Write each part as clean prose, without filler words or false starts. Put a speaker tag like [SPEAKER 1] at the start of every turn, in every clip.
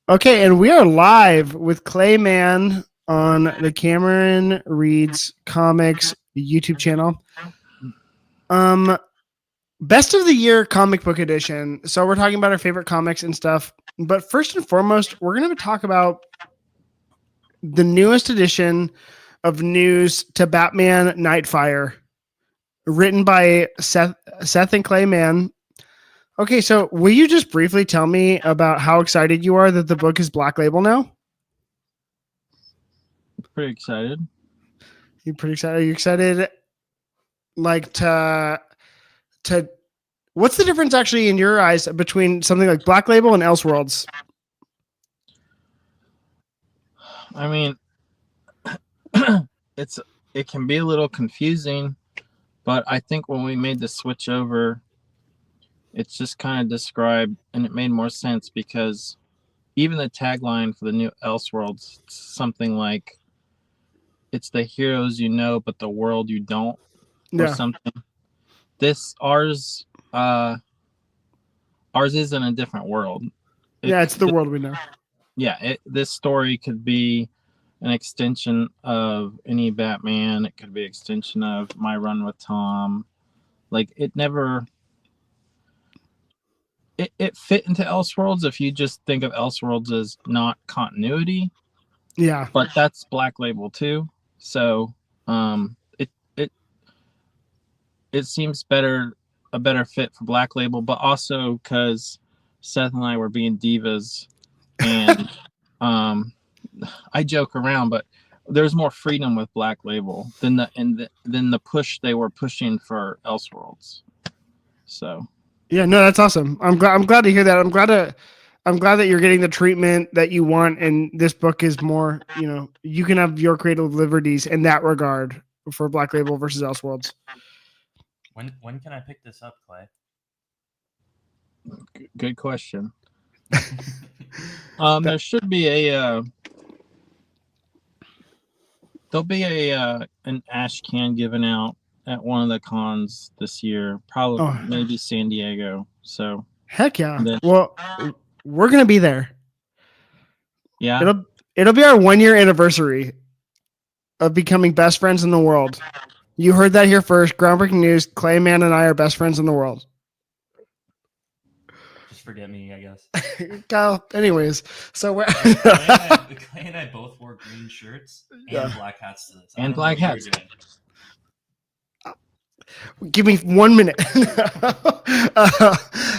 [SPEAKER 1] Okay, and we are live with Clay Mann on the Cameron Reads Comics YouTube channel. Best of the year comic book edition. So we're talking about our favorite comics and stuff. But first and foremost, we're going to talk about the newest edition of news to Batman Nightfire, written by Seth and Clay Mann. Okay, so will you just briefly tell me about how excited you are that the book is Black Label now?
[SPEAKER 2] Pretty excited.
[SPEAKER 1] You pretty excited? Are you excited? Like to what's the difference actually in your eyes between something like Black Label and Elseworlds?
[SPEAKER 2] I mean, it can be a little confusing, but I think when we made the switch over, it's just kind of described, and it made more sense because even the tagline for the new Elseworlds, something like, "It's the heroes you know, but the world you don't," or something. Ours is in a different world.
[SPEAKER 1] It's the world we know.
[SPEAKER 2] Yeah, this story could be an extension of any Batman. It could be an extension of my run with Tom. Like, it never... It fit into Elseworlds if you just think of Elseworlds as not continuity.
[SPEAKER 1] Yeah.
[SPEAKER 2] But that's Black Label too. So it seems a better fit for Black Label, but also because Seth and I were being divas, and I joke around, but there's more freedom with Black Label than the push they were pushing for Elseworlds. So
[SPEAKER 1] yeah, no, that's awesome. I'm glad to hear that. I'm glad that you're getting the treatment that you want, and this book is more, you can have your creative liberties in that regard for Black Label versus Elseworlds.
[SPEAKER 3] When can I pick this up, Clay?
[SPEAKER 2] Good question. There should be there'll be an ash can given out at one of the cons this year, probably maybe San Diego. So
[SPEAKER 1] heck yeah. Well, we're gonna be there.
[SPEAKER 2] Yeah,
[SPEAKER 1] it'll be our 1 year anniversary of becoming best friends in the world. You heard that here first. Groundbreaking news. Clay Mann and I are best friends in the world.
[SPEAKER 3] Just forget me, I guess.
[SPEAKER 1] Kyle, anyways, so we're
[SPEAKER 3] Clay and I both wore green shirts and black hats to this.
[SPEAKER 2] And black hats.
[SPEAKER 1] Give me 1 minute.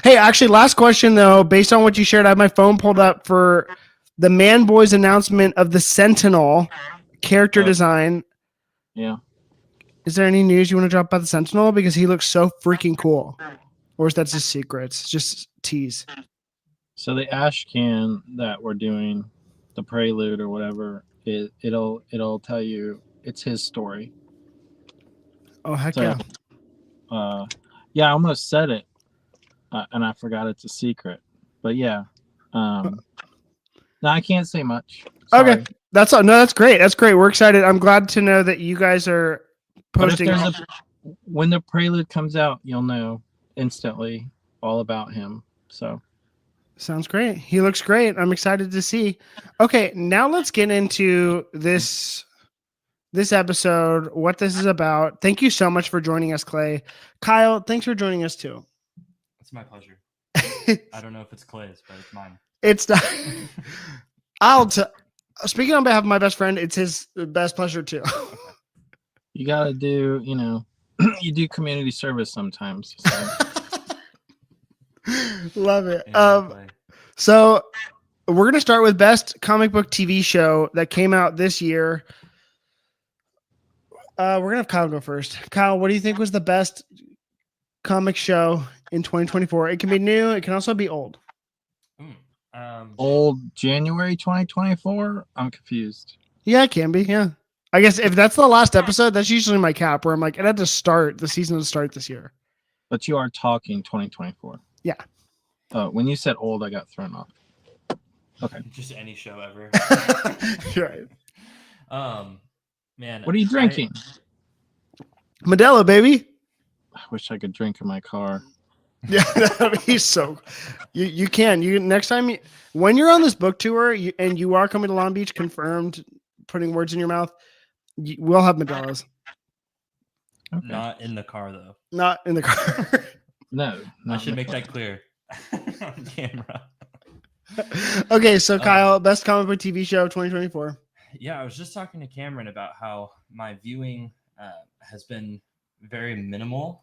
[SPEAKER 1] Hey, actually, last question though. Based on what you shared, I have my phone pulled up for the Man Boys announcement of the Sentinel character design.
[SPEAKER 2] Yeah.
[SPEAKER 1] Is there any news you want to drop about the Sentinel? Because he looks so freaking cool. Or is that just secrets? Just tease.
[SPEAKER 2] So the ash can that we're doing, the prelude or whatever, it'll tell you it's his story.
[SPEAKER 1] Oh, heck yeah.
[SPEAKER 2] Yeah, I almost said it, and I forgot it's a secret. But yeah. No, I can't say much. Sorry.
[SPEAKER 1] Okay. That's great. That's great. We're excited. I'm glad to know that you guys are posting.
[SPEAKER 2] When the prelude comes out, you'll know instantly all about him. So
[SPEAKER 1] sounds great. He looks great. I'm excited to see. Okay, now let's get into this episode, what this is about. Thank you so much for joining us, Clay. Kyle, thanks for joining us too.
[SPEAKER 3] It's my pleasure. I don't know if it's Clay's, but it's mine.
[SPEAKER 1] It's not. Speaking on behalf of my best friend, it's his best pleasure too.
[SPEAKER 2] You gotta do, you do community service sometimes. So.
[SPEAKER 1] Love it. So we're gonna start with best comic book TV show that came out this year. We're gonna have Kyle go first. Kyle, what do you think was the best comic show in 2024? It can be new. It can also be old.
[SPEAKER 2] Old January 2024? I'm confused.
[SPEAKER 1] Yeah, it can be. Yeah. I guess if that's the last episode, that's usually my cap where I'm like, it had to start, the season to start this year.
[SPEAKER 2] But you are talking 2024.
[SPEAKER 1] Yeah.
[SPEAKER 2] When you said old, I got thrown off. Okay.
[SPEAKER 3] Just any show ever.
[SPEAKER 1] Right.
[SPEAKER 3] Man.
[SPEAKER 2] What are you drinking?
[SPEAKER 1] Modelo, baby.
[SPEAKER 2] I wish I could drink in my car.
[SPEAKER 1] Yeah, that'd be so. You can next time when you're on this book tour and you are coming to Long Beach, confirmed. Putting words in your mouth, we'll have Modelo's.
[SPEAKER 2] Okay.
[SPEAKER 3] Not in the car though.
[SPEAKER 1] Not in the car.
[SPEAKER 2] No,
[SPEAKER 3] I should make that clear on camera.
[SPEAKER 1] Okay, so Kyle, best comic book TV show of 2024.
[SPEAKER 3] Yeah, I was just talking to Cameron about how my viewing has been very minimal,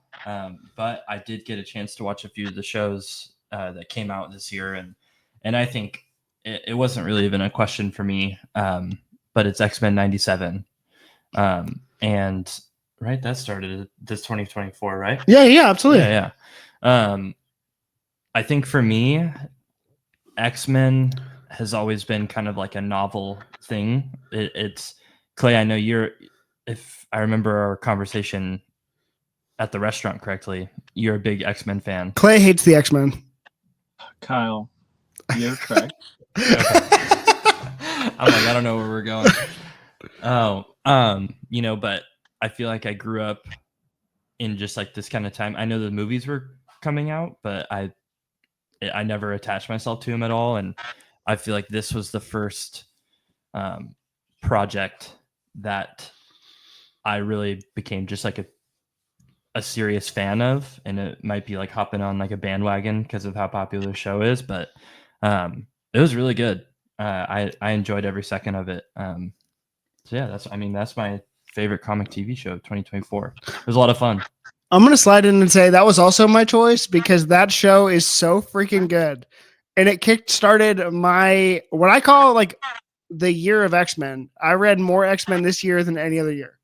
[SPEAKER 3] but I did get a chance to watch a few of the shows that came out this year, and I think it wasn't really even a question for me. But it's X-Men 97, and right, that started this 2024, right?
[SPEAKER 1] Yeah, absolutely.
[SPEAKER 3] Yeah. I think for me, X-Men has always been kind of like a novel thing. It's Clay. I know if I remember our conversation at the restaurant correctly, you're a big X-Men fan.
[SPEAKER 1] Clay hates the X-Men.
[SPEAKER 2] Kyle, you're correct.
[SPEAKER 3] I'm like, I don't know where we're going. But I feel like I grew up in just like this kind of time. I know the movies were coming out, but I never attached myself to them at all. And I feel like this was the first project that I really became just like a serious fan of. And it might be like hopping on like a bandwagon because of how popular the show is, but it was really good. I enjoyed every second of it. So yeah, that's my favorite comic TV show of 2024. It was a lot of fun.
[SPEAKER 1] I'm gonna slide in and say that was also my choice because that show is so freaking good, and it kick-started my what I call like the year of X-Men. I read more X-Men this year than any other year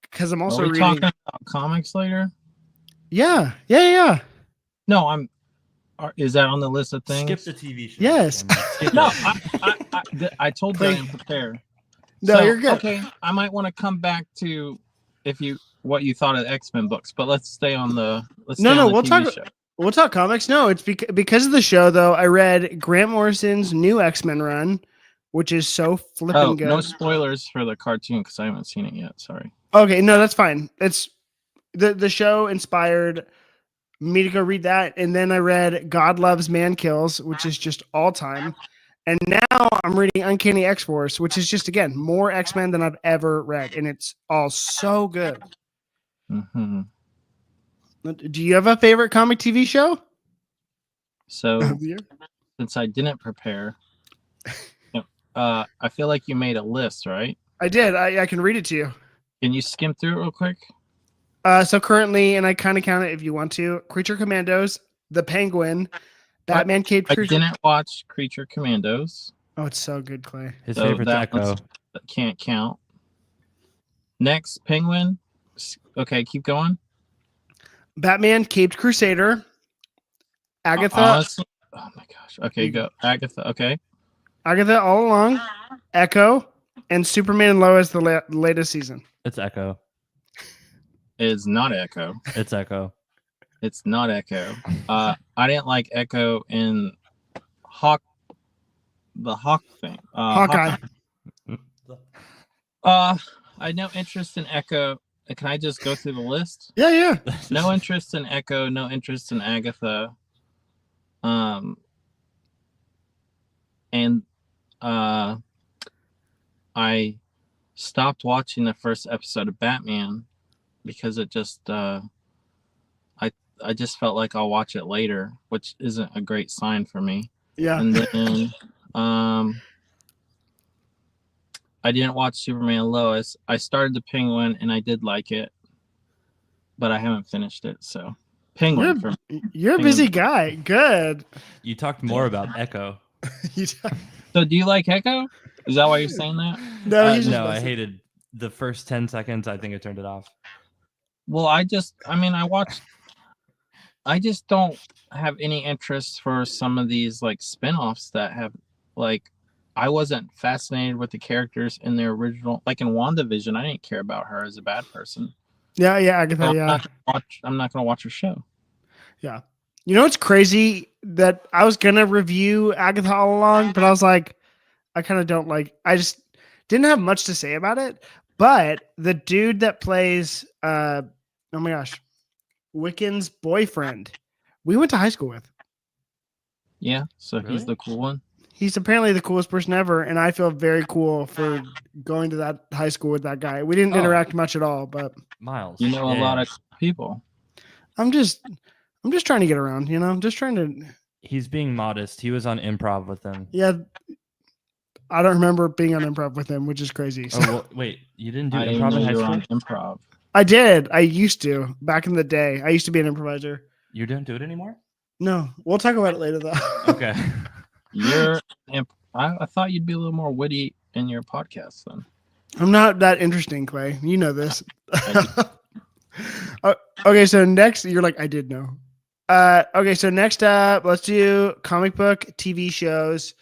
[SPEAKER 1] because I'm also
[SPEAKER 2] Are we
[SPEAKER 1] reading.
[SPEAKER 2] talking about comics later?
[SPEAKER 1] Yeah.
[SPEAKER 2] No, is that on the list of things?
[SPEAKER 3] Skip the TV show.
[SPEAKER 1] Yes.
[SPEAKER 2] No, I told you I didn't prepare.
[SPEAKER 1] No, you're good.
[SPEAKER 2] Okay, I might want to come back to what you thought of X-Men books, but let's stay on the
[SPEAKER 1] We'll
[SPEAKER 2] TV show.
[SPEAKER 1] We'll talk comics. No, it's because of the show though. I read Grant Morrison's new X-Men run, which is so flipping good.
[SPEAKER 2] No spoilers for the cartoon because I haven't seen it yet. Sorry.
[SPEAKER 1] Okay, no, that's fine. It's the show inspired me to go read that, and then I read God Loves Man Kills, which is just all time. And now I'm reading Uncanny X-Force, which is just, again, more X-Men than I've ever read. And it's all so good.
[SPEAKER 2] Mm-hmm.
[SPEAKER 1] Do you have a favorite comic TV show?
[SPEAKER 2] So, since I didn't prepare, I feel like you made a list, right?
[SPEAKER 1] I did. I can read it to you.
[SPEAKER 2] Can you skim through it real quick?
[SPEAKER 1] So currently, and I kind of count it if you want to, Creature Commandos, The Penguin, Batman Caped
[SPEAKER 2] I
[SPEAKER 1] Crusader.
[SPEAKER 2] didn't watch Creature Commandos.
[SPEAKER 1] Oh, it's so good, Clay.
[SPEAKER 3] His favorite's Echo.
[SPEAKER 2] That can't count. Next, Penguin. Okay, keep going.
[SPEAKER 1] Batman Caped Crusader. Agatha.
[SPEAKER 2] Honestly, oh my gosh. Okay, go. Agatha. Okay.
[SPEAKER 1] Agatha all along. Echo. And Superman and Lois, the latest season.
[SPEAKER 3] It's Echo.
[SPEAKER 2] It's not Echo.
[SPEAKER 3] It's Echo.
[SPEAKER 2] It's not Echo. I didn't like Echo in the Hawk thing.
[SPEAKER 1] Hawkeye.
[SPEAKER 2] I had no interest in Echo. Can I just go through the list?
[SPEAKER 1] Yeah.
[SPEAKER 2] No interest in Echo. No interest in Agatha. And I stopped watching the first episode of Batman because it just I just felt like I'll watch it later, which isn't a great sign for me.
[SPEAKER 1] Yeah.
[SPEAKER 2] And then I didn't watch Superman and Lois. I started the Penguin and I did like it, but I haven't finished it. So Penguin.
[SPEAKER 1] You're a busy guy. Good.
[SPEAKER 3] You talked more about Echo.
[SPEAKER 2] So do you like Echo? Is that why you're saying that?
[SPEAKER 3] No, I hated the first 10 seconds. I think I turned it off.
[SPEAKER 2] Well, I just don't have any interest for some of these like spin-offs that have like I wasn't fascinated with the characters in their original, like in WandaVision. I didn't care about her as a bad person.
[SPEAKER 1] Yeah, Agatha,
[SPEAKER 2] So
[SPEAKER 1] yeah.
[SPEAKER 2] I'm not gonna watch her show.
[SPEAKER 1] Yeah. You know what's crazy? That I was gonna review Agatha all along, but I was like, I kind of don't like. I just didn't have much to say about it. But the dude that plays, oh my gosh, Wiccan's boyfriend we went to high school with.
[SPEAKER 2] Yeah, so
[SPEAKER 3] Really?
[SPEAKER 2] he's the cool one.
[SPEAKER 1] He's apparently the coolest person ever, and I feel very cool for going to that high school with that guy. We didn't
[SPEAKER 3] Oh.
[SPEAKER 1] interact much at all, but
[SPEAKER 3] Miles.
[SPEAKER 2] You know a lot of people.
[SPEAKER 1] I'm just trying to get around, you know. I'm just trying to.
[SPEAKER 3] He's being modest. He was on improv with them.
[SPEAKER 1] Yeah, I don't remember being on improv with him, which is crazy. So.
[SPEAKER 3] Oh well, wait, you didn't do
[SPEAKER 2] I didn't
[SPEAKER 3] improv
[SPEAKER 2] know
[SPEAKER 3] in high
[SPEAKER 2] you were
[SPEAKER 3] school?
[SPEAKER 2] on improv.
[SPEAKER 1] I did. I used to back in the day. I used to be an improviser.
[SPEAKER 3] You don't do it anymore?
[SPEAKER 1] No, we'll talk about it later though.
[SPEAKER 3] Okay.
[SPEAKER 2] I thought you'd be a little more witty in your podcast then.
[SPEAKER 1] I'm not that interesting, Clay. You know this.
[SPEAKER 2] I
[SPEAKER 1] Okay, so next you're like, I did know. Okay, so next up, let's do comic book TV shows.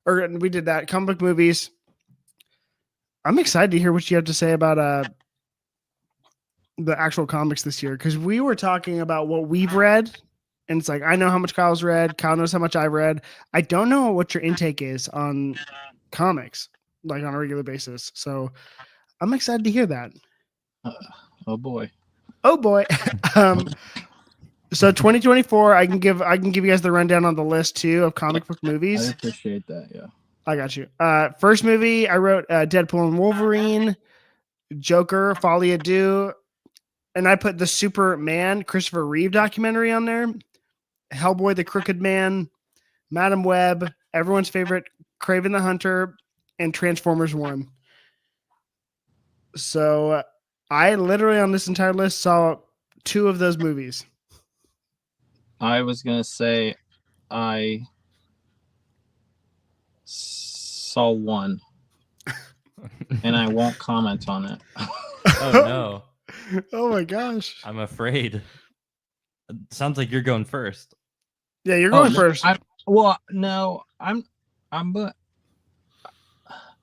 [SPEAKER 1] Or we did that. Comic book movies. I'm excited to hear what you have to say about the actual comics this year, because we were talking about what we've read. And it's like, I know how much Kyle's read. Kyle knows how much I've read. I don't know what your intake is on comics, like on a regular basis. So I'm excited to hear that.
[SPEAKER 2] Oh boy.
[SPEAKER 1] Oh boy. So 2024, I can give you guys the rundown on the list too of comic book
[SPEAKER 2] I
[SPEAKER 1] movies.
[SPEAKER 2] appreciate that. Yeah.
[SPEAKER 1] I got you. First movie, I wrote Deadpool and Wolverine, Joker, Folie à Deux, and I put the Superman Christopher Reeve documentary on there. Hellboy, the Crooked Man, Madam Web, everyone's favorite, Kraven the Hunter, and Transformers 1. So I literally on this entire list saw 2 of those movies.
[SPEAKER 2] I was gonna say I saw one, and I won't comment on it.
[SPEAKER 3] Oh no.
[SPEAKER 1] Oh my gosh.
[SPEAKER 3] I'm afraid. It sounds like you're going first.
[SPEAKER 1] Yeah, you're going
[SPEAKER 2] no,
[SPEAKER 1] first.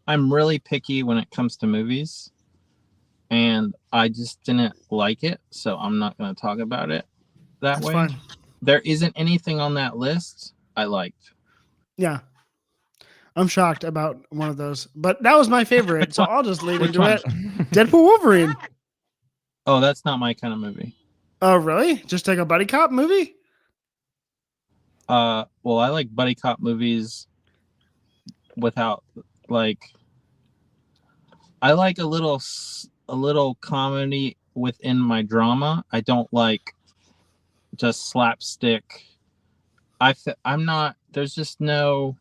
[SPEAKER 2] I'm really picky when it comes to movies, and I just didn't like it, so I'm not going to talk about it that
[SPEAKER 1] That's
[SPEAKER 2] way.
[SPEAKER 1] fine.
[SPEAKER 2] There isn't anything on that list I liked.
[SPEAKER 1] Yeah. I'm shocked about one of those, but that was my favorite, so I'll just lead
[SPEAKER 2] Which
[SPEAKER 1] into
[SPEAKER 2] one?
[SPEAKER 1] it. Deadpool Wolverine.
[SPEAKER 2] Oh, that's not my kind of movie.
[SPEAKER 1] Oh, really? Just like a buddy cop movie?
[SPEAKER 2] Well, I like buddy cop movies without I like a little comedy within my drama. I don't like just slapstick. I'm not. There's just no.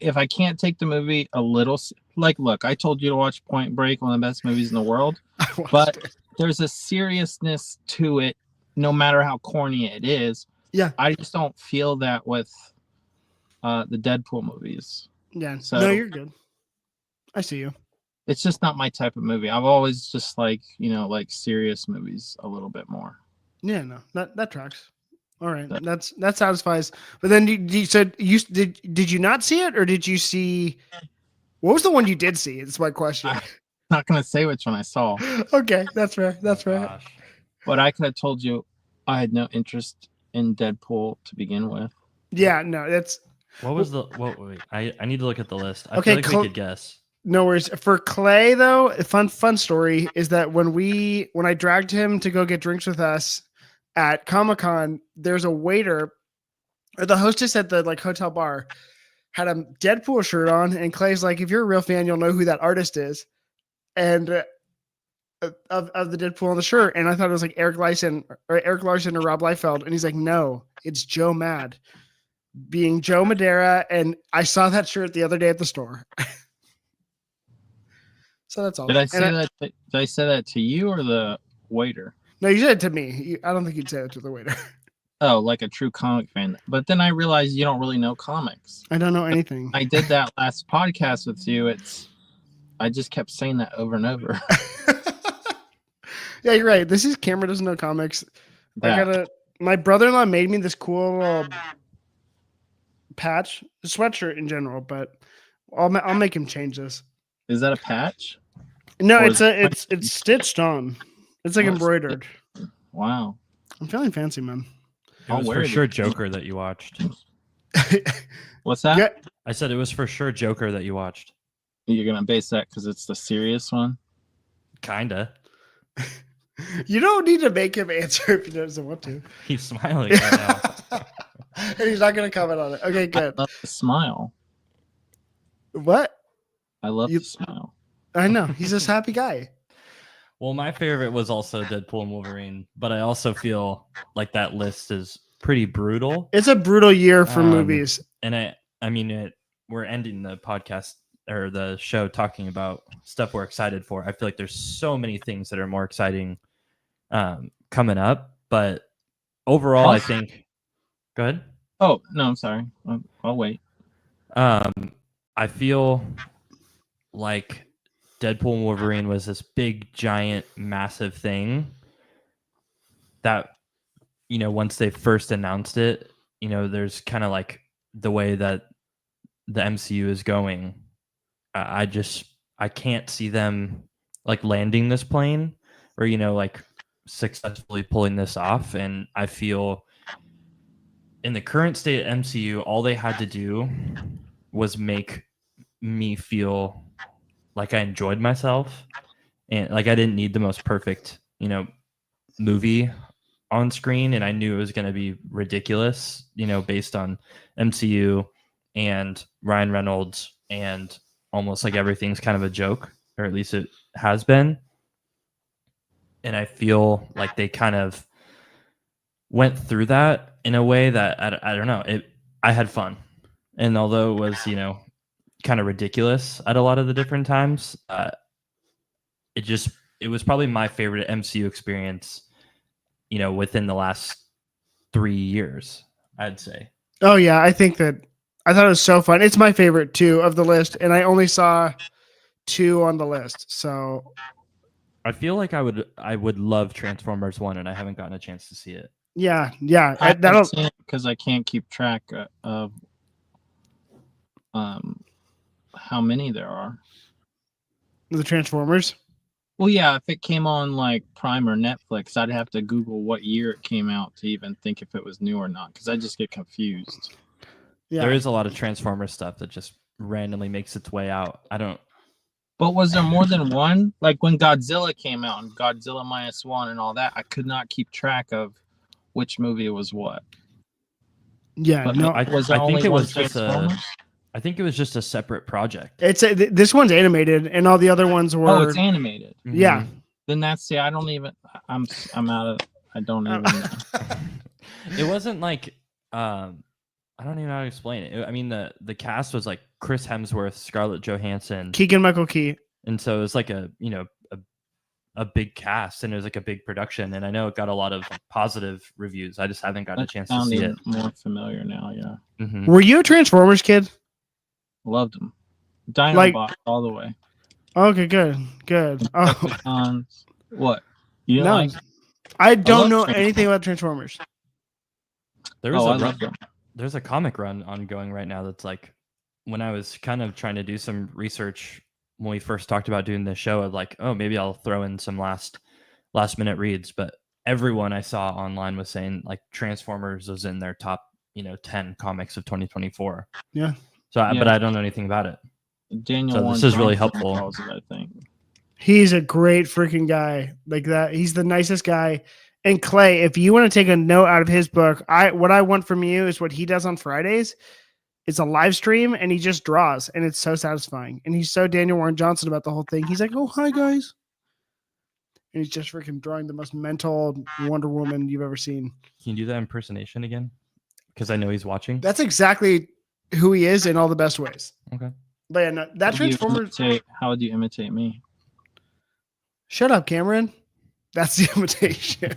[SPEAKER 2] If I can't take the movie a little, look, I told you to watch Point Break, one of the best movies in the world, but there's a seriousness to it, no matter how corny it is.
[SPEAKER 1] Yeah.
[SPEAKER 2] I just don't feel that with the Deadpool movies.
[SPEAKER 1] Yeah.
[SPEAKER 2] So-
[SPEAKER 1] No, you're good. I see you.
[SPEAKER 2] It's just not my type of movie. I've always just like serious movies a little bit more.
[SPEAKER 1] Yeah, no, that tracks. All right,
[SPEAKER 2] That-
[SPEAKER 1] that satisfies. But then you said did you not see it, or did you see? What was the one you did see? It's my question.
[SPEAKER 2] I'm not gonna say which one I saw,
[SPEAKER 1] Okay, that's fair. That's fair.
[SPEAKER 3] Gosh.
[SPEAKER 2] but I could have told you I had no interest in Deadpool to begin with.
[SPEAKER 1] Yeah, no, that's
[SPEAKER 3] What was the wait, I need to look at the list. I
[SPEAKER 1] Okay,
[SPEAKER 3] feel like we could guess.
[SPEAKER 1] no worries. For Clay though, a fun story is that when I dragged him to go get drinks with us at Comic-Con, there's a waiter or the hostess at the hotel bar had a Deadpool shirt on, and Clay's like, if you're a real fan, you'll know who that artist is. And of the Deadpool on the shirt, and I thought it was like Eric Larson or Rob Liefeld, and he's like, no, it's Joe Mad, being Joe Madeira, and I saw that shirt the other day at the store. So that's all.
[SPEAKER 2] Did I say that to you or the waiter?
[SPEAKER 1] No, you said it to me. I don't think you'd say it to the waiter.
[SPEAKER 2] Oh, like a true comic fan. But then I realized you don't really know comics.
[SPEAKER 1] I don't know anything.
[SPEAKER 2] I did that last podcast with you. I just kept saying that over and over.
[SPEAKER 1] Yeah, you're right. This is Cameron doesn't know comics. My brother-in-law made me this cool little patch, sweatshirt in general, but I'll make him change this.
[SPEAKER 2] Is that a patch?
[SPEAKER 1] No,
[SPEAKER 2] Or
[SPEAKER 1] it's stitched on. It's like
[SPEAKER 2] Oh, it's
[SPEAKER 1] embroidered.
[SPEAKER 2] Wow.
[SPEAKER 1] I'm feeling fancy, man.
[SPEAKER 3] It
[SPEAKER 2] I'll
[SPEAKER 3] was
[SPEAKER 2] wear
[SPEAKER 3] for
[SPEAKER 2] it
[SPEAKER 3] sure
[SPEAKER 2] again.
[SPEAKER 3] Joker that you watched.
[SPEAKER 2] What's that?
[SPEAKER 1] Yeah,
[SPEAKER 3] I said it was for sure Joker that you watched.
[SPEAKER 2] You're gonna base that because it's the serious one.
[SPEAKER 3] Kinda.
[SPEAKER 1] You don't need to make him answer if he doesn't want to.
[SPEAKER 3] He's smiling right now.
[SPEAKER 1] And he's not going to comment on it. Okay, good.
[SPEAKER 2] I love the smile.
[SPEAKER 1] What?
[SPEAKER 2] I love
[SPEAKER 1] You-
[SPEAKER 2] the smile.
[SPEAKER 1] I know. He's this happy guy.
[SPEAKER 3] Well, my favorite was also Deadpool and Wolverine, but I also feel like that list is pretty brutal.
[SPEAKER 1] It's a brutal year for
[SPEAKER 3] Um,
[SPEAKER 1] movies.
[SPEAKER 3] And we're ending the podcast or the show talking about stuff we're excited for. I feel like there's so many things that are more exciting coming up, but overall, I think. Go ahead.
[SPEAKER 2] Oh no, I'm sorry. I'll wait.
[SPEAKER 3] I feel like Deadpool and Wolverine was this big, giant, massive thing that, once they first announced it, there's kind of like the way that the MCU is going. I can't see them like landing this plane or, like successfully pulling this off. And I feel in the current state of MCU, all they had to do was make me feel like I enjoyed myself and like I didn't need the most perfect, movie on screen. And I knew it was going to be ridiculous, based on MCU and Ryan Reynolds, and almost like everything's kind of a joke, or at least it has been. And I feel like they kind of went through that in a way that I don't know. I had fun, and although it was kind of ridiculous at a lot of the different times, it was probably my favorite MCU experience, within the last 3 years, I'd say.
[SPEAKER 1] Oh, yeah. I thought it was so fun. It's my favorite, too, of the list. And I only saw 2 on the list. So
[SPEAKER 3] I feel like I would love Transformers 1, and I haven't gotten a chance to see it.
[SPEAKER 1] yeah.
[SPEAKER 2] I
[SPEAKER 1] That'll.
[SPEAKER 2] haven't seen it because I can't keep track of how many there are.
[SPEAKER 1] The Transformers.
[SPEAKER 2] Well, yeah, if it came on like Prime or Netflix, I'd have to Google what year it came out to even think if it was new or not, because I just get confused.
[SPEAKER 1] Yeah.
[SPEAKER 3] There is a lot of Transformers stuff that just randomly makes its way out. I don't.
[SPEAKER 2] But was there more than one? Like when Godzilla came out and Godzilla -1 and all that, I could not keep track of which movie was what.
[SPEAKER 1] Yeah.
[SPEAKER 2] But
[SPEAKER 1] No.
[SPEAKER 3] I
[SPEAKER 2] was there
[SPEAKER 3] think
[SPEAKER 2] only
[SPEAKER 3] it
[SPEAKER 2] one
[SPEAKER 3] was just
[SPEAKER 2] Transformers?
[SPEAKER 3] I think it was just a separate project.
[SPEAKER 1] This one's animated, and all the other ones were.
[SPEAKER 2] Oh, it's animated.
[SPEAKER 1] Yeah.
[SPEAKER 2] Then that's I don't even. I'm out of. I don't even know.
[SPEAKER 3] It wasn't like I don't even know how to explain it. I mean, the cast was like Chris Hemsworth, Scarlett Johansson,
[SPEAKER 1] Keegan-Michael Key.
[SPEAKER 3] and so it was like a big cast, and it was like a big production. And I know it got a lot of positive reviews. I just haven't gotten a chance to see it.
[SPEAKER 2] More familiar now. Yeah,
[SPEAKER 3] Mhm.
[SPEAKER 1] Were you a Transformers kid?
[SPEAKER 2] loved them. Dinobot
[SPEAKER 1] Like-
[SPEAKER 2] all the way.
[SPEAKER 1] Okay, good. Oh,
[SPEAKER 2] What? You didn't
[SPEAKER 1] no.
[SPEAKER 2] like?
[SPEAKER 1] I don't
[SPEAKER 2] love
[SPEAKER 1] know
[SPEAKER 2] Transformers.
[SPEAKER 1] anything about Transformers.
[SPEAKER 3] There was
[SPEAKER 2] Oh, I
[SPEAKER 3] a
[SPEAKER 2] loved them.
[SPEAKER 3] there's a comic run ongoing right now that's like, when I was kind of trying to do some research when we first talked about doing this show, of like, oh, maybe I'll throw in some last minute reads, but everyone I saw online was saying like Transformers was in their top 10 comics of 2024.
[SPEAKER 1] Yeah.
[SPEAKER 3] So but
[SPEAKER 2] Yeah.
[SPEAKER 3] I don't know anything about it.
[SPEAKER 2] Daniel.
[SPEAKER 3] So
[SPEAKER 2] Warren
[SPEAKER 3] this is really
[SPEAKER 2] Johnson
[SPEAKER 3] helpful.
[SPEAKER 2] calls it, I think.
[SPEAKER 1] He's a great freaking guy. Like that. He's the nicest guy. And Clay, if you want to take a note out of his book, what I want from you is what he does on Fridays. It's a live stream, and he just draws, and it's so satisfying. And he's so Daniel Warren Johnson about the whole thing. He's like, "Oh, hi guys," and he's just freaking drawing the most mental Wonder Woman you've ever seen.
[SPEAKER 3] Can you do that impersonation again? Because I know he's watching.
[SPEAKER 1] That's exactly who he is in all the best ways.
[SPEAKER 3] Okay.
[SPEAKER 1] But yeah, no, that Transformers.
[SPEAKER 2] How would you imitate me?
[SPEAKER 1] Shut up, Cameron. That's the imitation.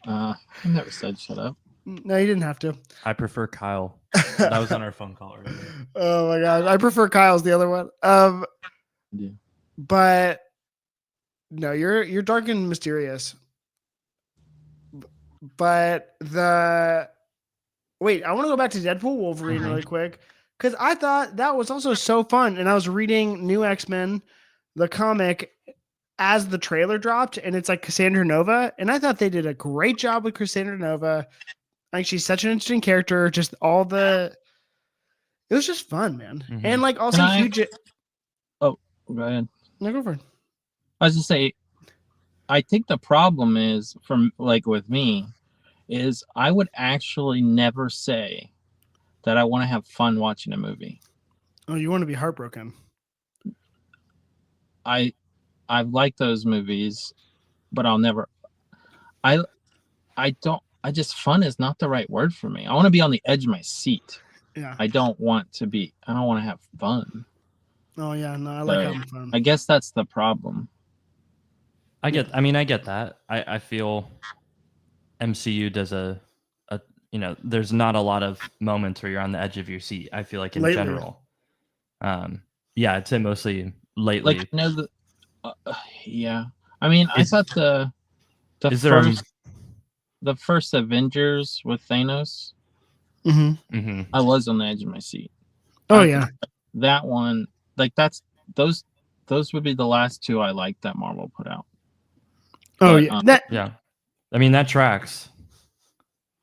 [SPEAKER 2] I never said shut up.
[SPEAKER 1] No, you didn't have to.
[SPEAKER 3] I prefer Kyle. That was on our phone call earlier.
[SPEAKER 1] Oh my god, I prefer Kyle's the other one.
[SPEAKER 2] Yeah.
[SPEAKER 1] But no, you're dark and mysterious. But I want to go back to Deadpool Wolverine really quick, because I thought that was also so fun. And I was reading New X-Men, the comic, as the trailer dropped, and it's like Cassandra Nova, and I thought they did a great job with Cassandra Nova. Like, she's such an interesting character. Just it was just fun, man.
[SPEAKER 3] Mhm.
[SPEAKER 1] And like also
[SPEAKER 2] Can I-
[SPEAKER 1] huge.
[SPEAKER 2] Go ahead.
[SPEAKER 1] No, go for it.
[SPEAKER 2] I was just say, I think the problem is from like with me is I would actually never say that I want to have fun watching a movie.
[SPEAKER 1] Oh, you want to be heartbroken?
[SPEAKER 2] I like those movies, but I'll never. I don't. I just fun is not the right word for me. I want to be on the edge of my seat.
[SPEAKER 1] Yeah.
[SPEAKER 2] I don't want to be. I don't want to have fun.
[SPEAKER 1] Oh yeah, no, I like
[SPEAKER 2] So,
[SPEAKER 1] having fun.
[SPEAKER 2] I guess that's the problem.
[SPEAKER 3] I get that. I feel MCU does a there's not a lot of moments where you're on the edge of your seat. I feel like in
[SPEAKER 1] Lately.
[SPEAKER 3] general. Yeah, I'd say mostly lately.
[SPEAKER 2] Like yeah. I mean, I thought the
[SPEAKER 3] is there
[SPEAKER 2] the first Avengers with Thanos,
[SPEAKER 1] Mm-hmm.
[SPEAKER 2] I was on the edge of my seat.
[SPEAKER 1] Oh yeah.
[SPEAKER 2] That one, like those would be the last two I liked that Marvel put out.
[SPEAKER 1] Oh
[SPEAKER 2] But,
[SPEAKER 1] yeah.
[SPEAKER 3] Yeah. I mean, that tracks.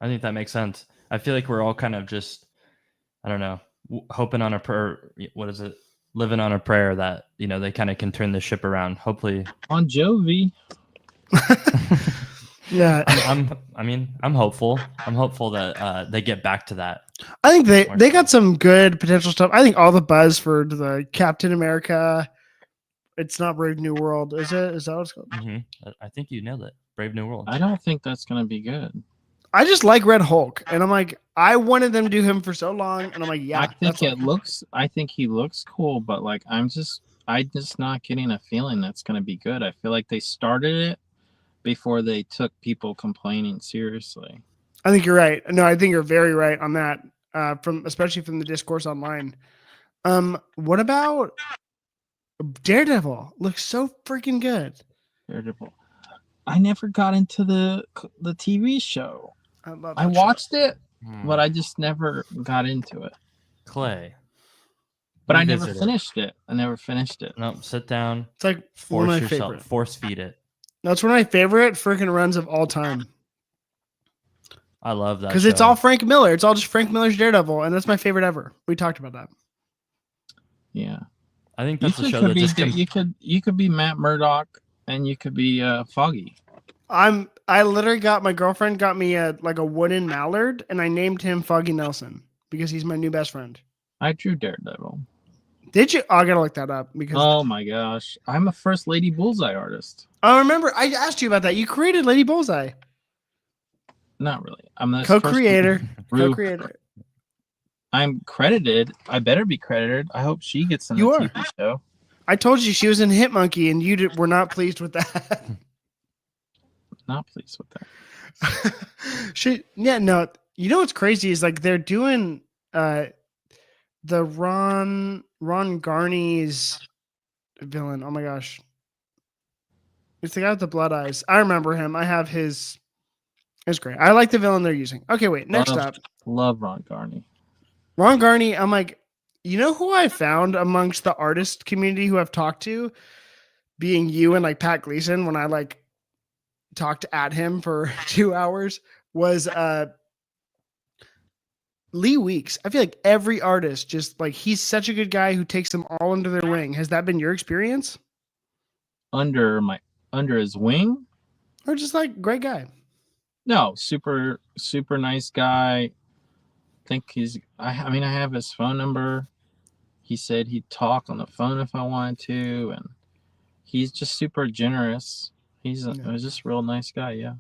[SPEAKER 3] I think that makes sense. I feel like we're all kind of just, I don't know, hoping on a prayer. What is it? Living on a prayer that, they kind of can turn the ship around. Hopefully.
[SPEAKER 2] On Jovi.
[SPEAKER 1] Yeah.
[SPEAKER 3] I'm hopeful. I'm hopeful that they get back to that.
[SPEAKER 1] I think they got some good potential stuff. I think all the buzz for the Captain America. It's not Brave New World, is it? Is that what it's called?
[SPEAKER 3] Mm-hmm. I think you nailed it. Brave New World.
[SPEAKER 2] I don't think that's gonna be good.
[SPEAKER 1] I just like Red Hulk, and I'm like, I wanted them to do him for so long, and I'm like, yeah.
[SPEAKER 2] I think he looks cool, but like I'm just not getting a feeling that's gonna be good. I feel like they started it before they took people complaining seriously.
[SPEAKER 1] I think you're right. No, I think you're very right on that. Especially from the discourse online. What about Daredevil? Looks so freaking good.
[SPEAKER 2] Daredevil. I never got into the TV show. I watched it, but I just never got into it.
[SPEAKER 3] Clay.
[SPEAKER 2] But I never finished it.
[SPEAKER 3] No, sit down.
[SPEAKER 1] It's like one of my favorite.
[SPEAKER 3] Force feed it.
[SPEAKER 1] That's one of my favorite freaking runs of all time.
[SPEAKER 3] I love that
[SPEAKER 1] because it's all Frank Miller. It's all just Frank Miller's Daredevil, and that's my favorite ever. We talked about that.
[SPEAKER 2] Yeah,
[SPEAKER 3] I think that's the show that just
[SPEAKER 2] you could be Matt Murdock, and you could be Foggy.
[SPEAKER 1] I literally my girlfriend got me a wooden mallard, and I named him Foggy Nelson because he's my new best friend.
[SPEAKER 2] I drew Daredevil.
[SPEAKER 1] Did you? I gotta look that up because.
[SPEAKER 2] Oh my gosh, I'm a first Lady Bullseye artist.
[SPEAKER 1] I remember I asked you about that. You created Lady Bullseye.
[SPEAKER 2] Not really. I'm the
[SPEAKER 1] co-creator.
[SPEAKER 2] I'm credited. I better be credited. I hope she gets in the TV show.
[SPEAKER 1] I told you she was in Hit Monkey, and you were not pleased with that.
[SPEAKER 2] Not pleased with that.
[SPEAKER 1] No. You know what's crazy is like they're doing the Ron Garney's villain. Oh my gosh. It's the guy with the blood eyes. I remember him. I have his. It's great. I like the villain they're using. Okay, wait. Next up.
[SPEAKER 2] Love Ron Garney.
[SPEAKER 1] Ron Garney, I'm like, you know who I found amongst the artist community who I've talked to, being you and like Pat Gleason when I talked at him for 2 hours, was Lee Weeks. I feel like every artist just he's such a good guy who takes them all under their wing. Has that been your experience?
[SPEAKER 2] Under his wing?
[SPEAKER 1] Or just great guy?
[SPEAKER 2] No, super, super nice guy. I think I have his phone number. He said he'd talk on the phone if I wanted to, and he's just super generous. He's just a real nice guy, yeah.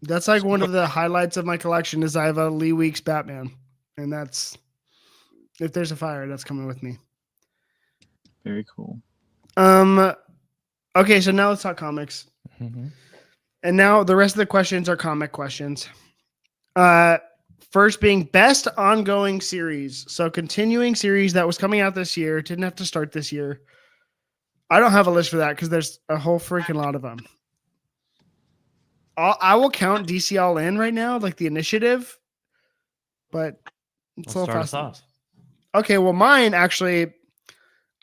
[SPEAKER 1] That's one of the highlights of my collection is I have a Lee Weeks Batman, and that's if there's a fire, that's coming with me.
[SPEAKER 2] Very cool.
[SPEAKER 1] Okay, so now let's talk comics.
[SPEAKER 3] Mm-hmm.
[SPEAKER 1] And now the rest of the questions are comic questions. First being best ongoing series. So continuing series that was coming out this year, didn't have to start this year. I don't have a list for that because there's a whole freaking lot of them. I will count DC All In right now, the initiative, but it's a little fast off. Okay, well, mine actually,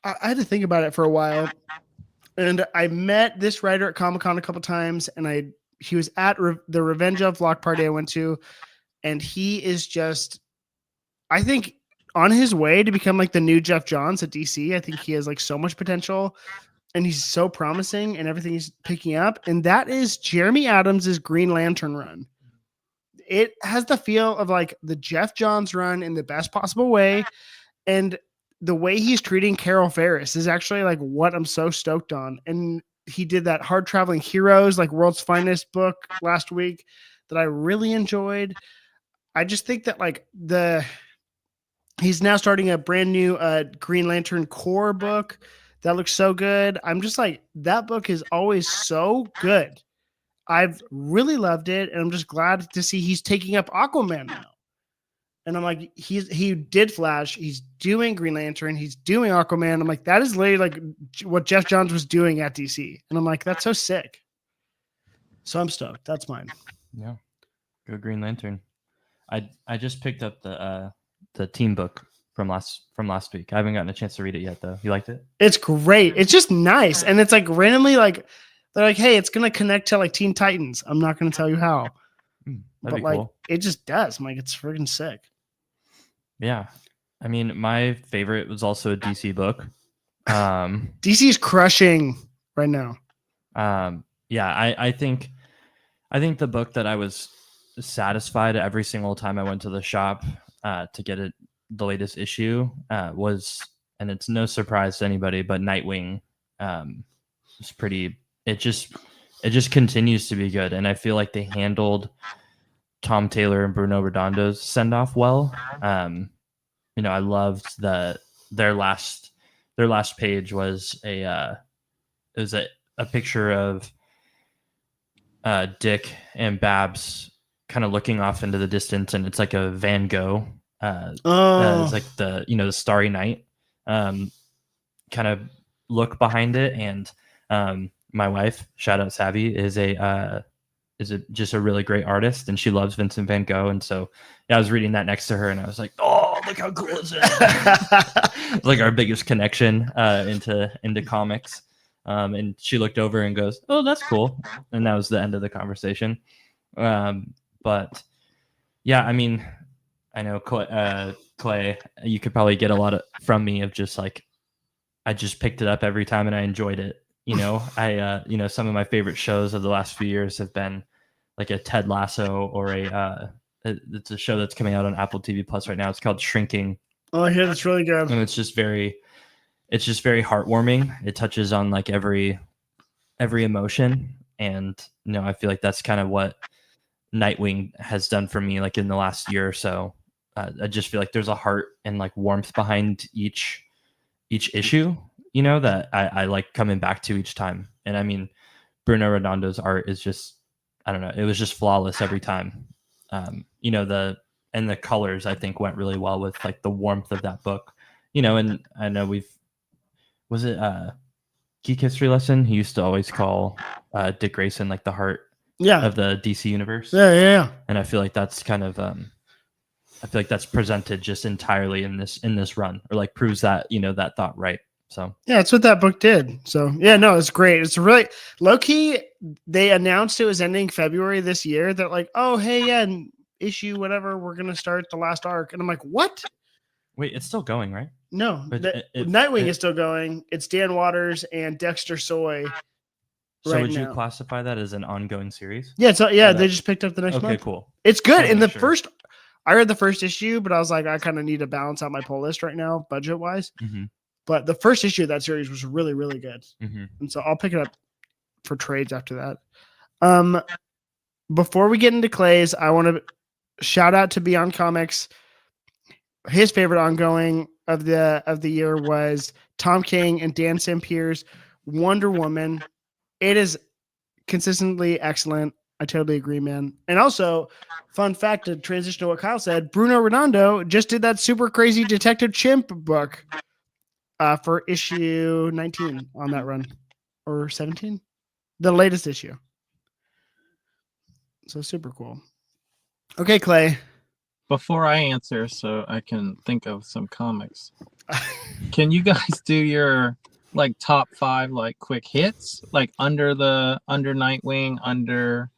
[SPEAKER 1] I had to think about it for a while. And I met this writer at Comic-Con a couple times, and he was at the Revenge of Block Party I went to, and he is just, I think, on his way to become the new Jeff Johns at DC. I think he has so much potential. and he's so promising and everything he's picking up. And that is Jeremy Adams' Green Lantern run. It has the feel of like the Jeff Johns run in the best possible way. And the way he's treating Carol Ferris is actually like what I'm so stoked on. And he did that Hard Traveling Heroes, like World's Finest book last week that I really enjoyed. I just think that like he's now starting a brand new Green Lantern Core book that looks so good. I'm just like, that book is always so good. I've really loved it, and I'm just glad to see he's taking up Aquaman now. And I'm like, he did Flash, he's doing Green Lantern, he's doing Aquaman. I'm like, that is literally like what Jeff Johns was doing at DC. And I'm like, that's so sick. So I'm stoked. That's mine.
[SPEAKER 3] Yeah. Go Green Lantern. I just picked up the team book from last week. I haven't gotten a chance to read it yet though. You liked it?
[SPEAKER 1] It's great. It's just nice. And it's like randomly like they're like, hey, it's gonna connect to like Teen Titans. I'm not gonna tell you how.
[SPEAKER 3] That'd be
[SPEAKER 1] like
[SPEAKER 3] cool.
[SPEAKER 1] it just does. I'm like, it's freaking sick.
[SPEAKER 3] Yeah. I mean, my favorite was also a DC book.
[SPEAKER 1] DC's crushing right now.
[SPEAKER 3] Yeah, I think the book that I was satisfied every single time I went to the shop to get the latest issue was, and it's no surprise to anybody, but Nightwing is pretty. It just continues to be good, and I feel like they handled Tom Taylor and Bruno Redondo's send off well. I loved their last page was a picture of Dick and Babs kind of looking off into the distance, and it's like a Van Gogh. It's like the Starry Night kind of look behind it, and my wife, shout out Savvy, is just a really great artist, and she loves Vincent Van Gogh. And so I was reading that next to her, and I was like, oh, look how cool is it? It's like our biggest connection into comics. And she looked over and goes, oh, that's cool. And that was the end of the conversation. But yeah, I mean, I know Clay, you could probably get a lot from me of just like, I just picked it up every time and I enjoyed it. Some of my favorite shows of the last few years have been like a Ted Lasso or it's a show that's coming out on Apple TV Plus right now. It's called Shrinking.
[SPEAKER 1] Oh, I hear that's really good.
[SPEAKER 3] And it's just very heartwarming. It touches on like every emotion. And, I feel like that's kind of what Nightwing has done for me, like in the last year or so. I just feel like there's a heart and like warmth behind each issue, that I like coming back to each time. And I mean, Bruno Redondo's art is just, I don't know, it was just flawless every time. The colors I think went really well with like the warmth of that book, and I know was it Geek History Lesson? He used to always call Dick Grayson like the heart of the DC universe.
[SPEAKER 1] Yeah.
[SPEAKER 3] And I feel like that's kind of I feel like that's presented just entirely in this run, or like proves that, that thought right. So
[SPEAKER 1] yeah, that's what that book did. So yeah, no, it's great. It's really low key. They announced it was ending February this year. They're like, oh, hey, yeah, issue whatever, we're gonna start the last arc. And I'm like, what?
[SPEAKER 3] Wait, it's still going, right?
[SPEAKER 1] No, Nightwing is still going. It's Dan Waters and Dexter Soy.
[SPEAKER 3] So would you classify that as an ongoing series?
[SPEAKER 1] Yeah, so yeah, they just picked up the next month.
[SPEAKER 3] Okay, cool.
[SPEAKER 1] It's good. In the first, I read the first issue, but I was like, I kind of need to balance out my pull list right now, budget wise.
[SPEAKER 3] Mm-hmm.
[SPEAKER 1] But the first issue of that series was really, really good.
[SPEAKER 3] Mm-hmm.
[SPEAKER 1] And so I'll pick it up for trades after that. Before we get into Clay's, I want to shout out to Beyond Comics. His favorite ongoing of the year was Tom King and Dan Sampier's Wonder Woman. It is consistently excellent. I totally agree, man. And also, fun fact to transition to what Kyle said, Bruno Redondo just did that super crazy Detective Chimp book for issue 19 on that run, or 17, the latest issue. So super cool. Okay, Clay.
[SPEAKER 2] Before I answer, so I can think of some comics, can you guys do your like top 5 like quick hits, like under Nightwing, under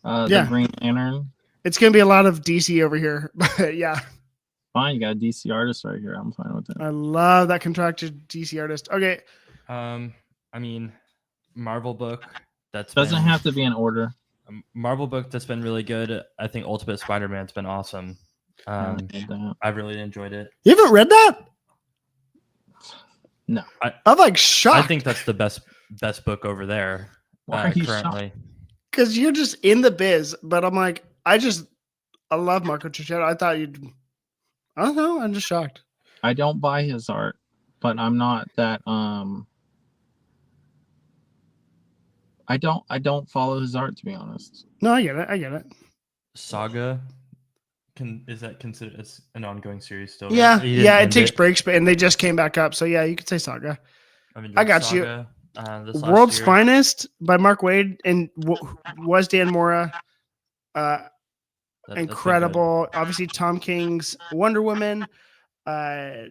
[SPEAKER 2] the Green Lantern?
[SPEAKER 1] It's gonna be a lot of DC over here, but yeah.
[SPEAKER 2] Fine, you got a DC artist right here. I'm fine with that.
[SPEAKER 1] I love that contracted DC artist. Okay.
[SPEAKER 3] I mean, Marvel book that's
[SPEAKER 2] Doesn't
[SPEAKER 3] been,
[SPEAKER 2] have to be in order.
[SPEAKER 3] a Marvel book that's been really good. I think Ultimate Spider-Man's been awesome.
[SPEAKER 2] Haven't read that.
[SPEAKER 3] I really enjoyed it.
[SPEAKER 1] You haven't read that?
[SPEAKER 2] No.
[SPEAKER 1] I'm like
[SPEAKER 3] I
[SPEAKER 1] shocked
[SPEAKER 3] think that's the best book over there
[SPEAKER 2] Why are you
[SPEAKER 3] currently.
[SPEAKER 1] because you're just in the biz. But I'm like, I love Marco Cicchetto. I thought you'd. I don't know. I'm just shocked.
[SPEAKER 2] I don't buy his art, but I'm not that I don't follow his art, to be honest.
[SPEAKER 1] No, I get it. I get it.
[SPEAKER 3] Saga is that considered as an ongoing series still?
[SPEAKER 1] Yeah,
[SPEAKER 3] right? He didn't
[SPEAKER 1] yeah. It
[SPEAKER 3] end
[SPEAKER 1] takes breaks, and they just came back up. So yeah, you could say Saga. I got you.
[SPEAKER 3] This last
[SPEAKER 1] World's
[SPEAKER 3] year.
[SPEAKER 1] Finest by Mark Waid and was Dan Mora.
[SPEAKER 3] That's been good.
[SPEAKER 1] Incredible. Obviously, Tom King's Wonder Woman. Oh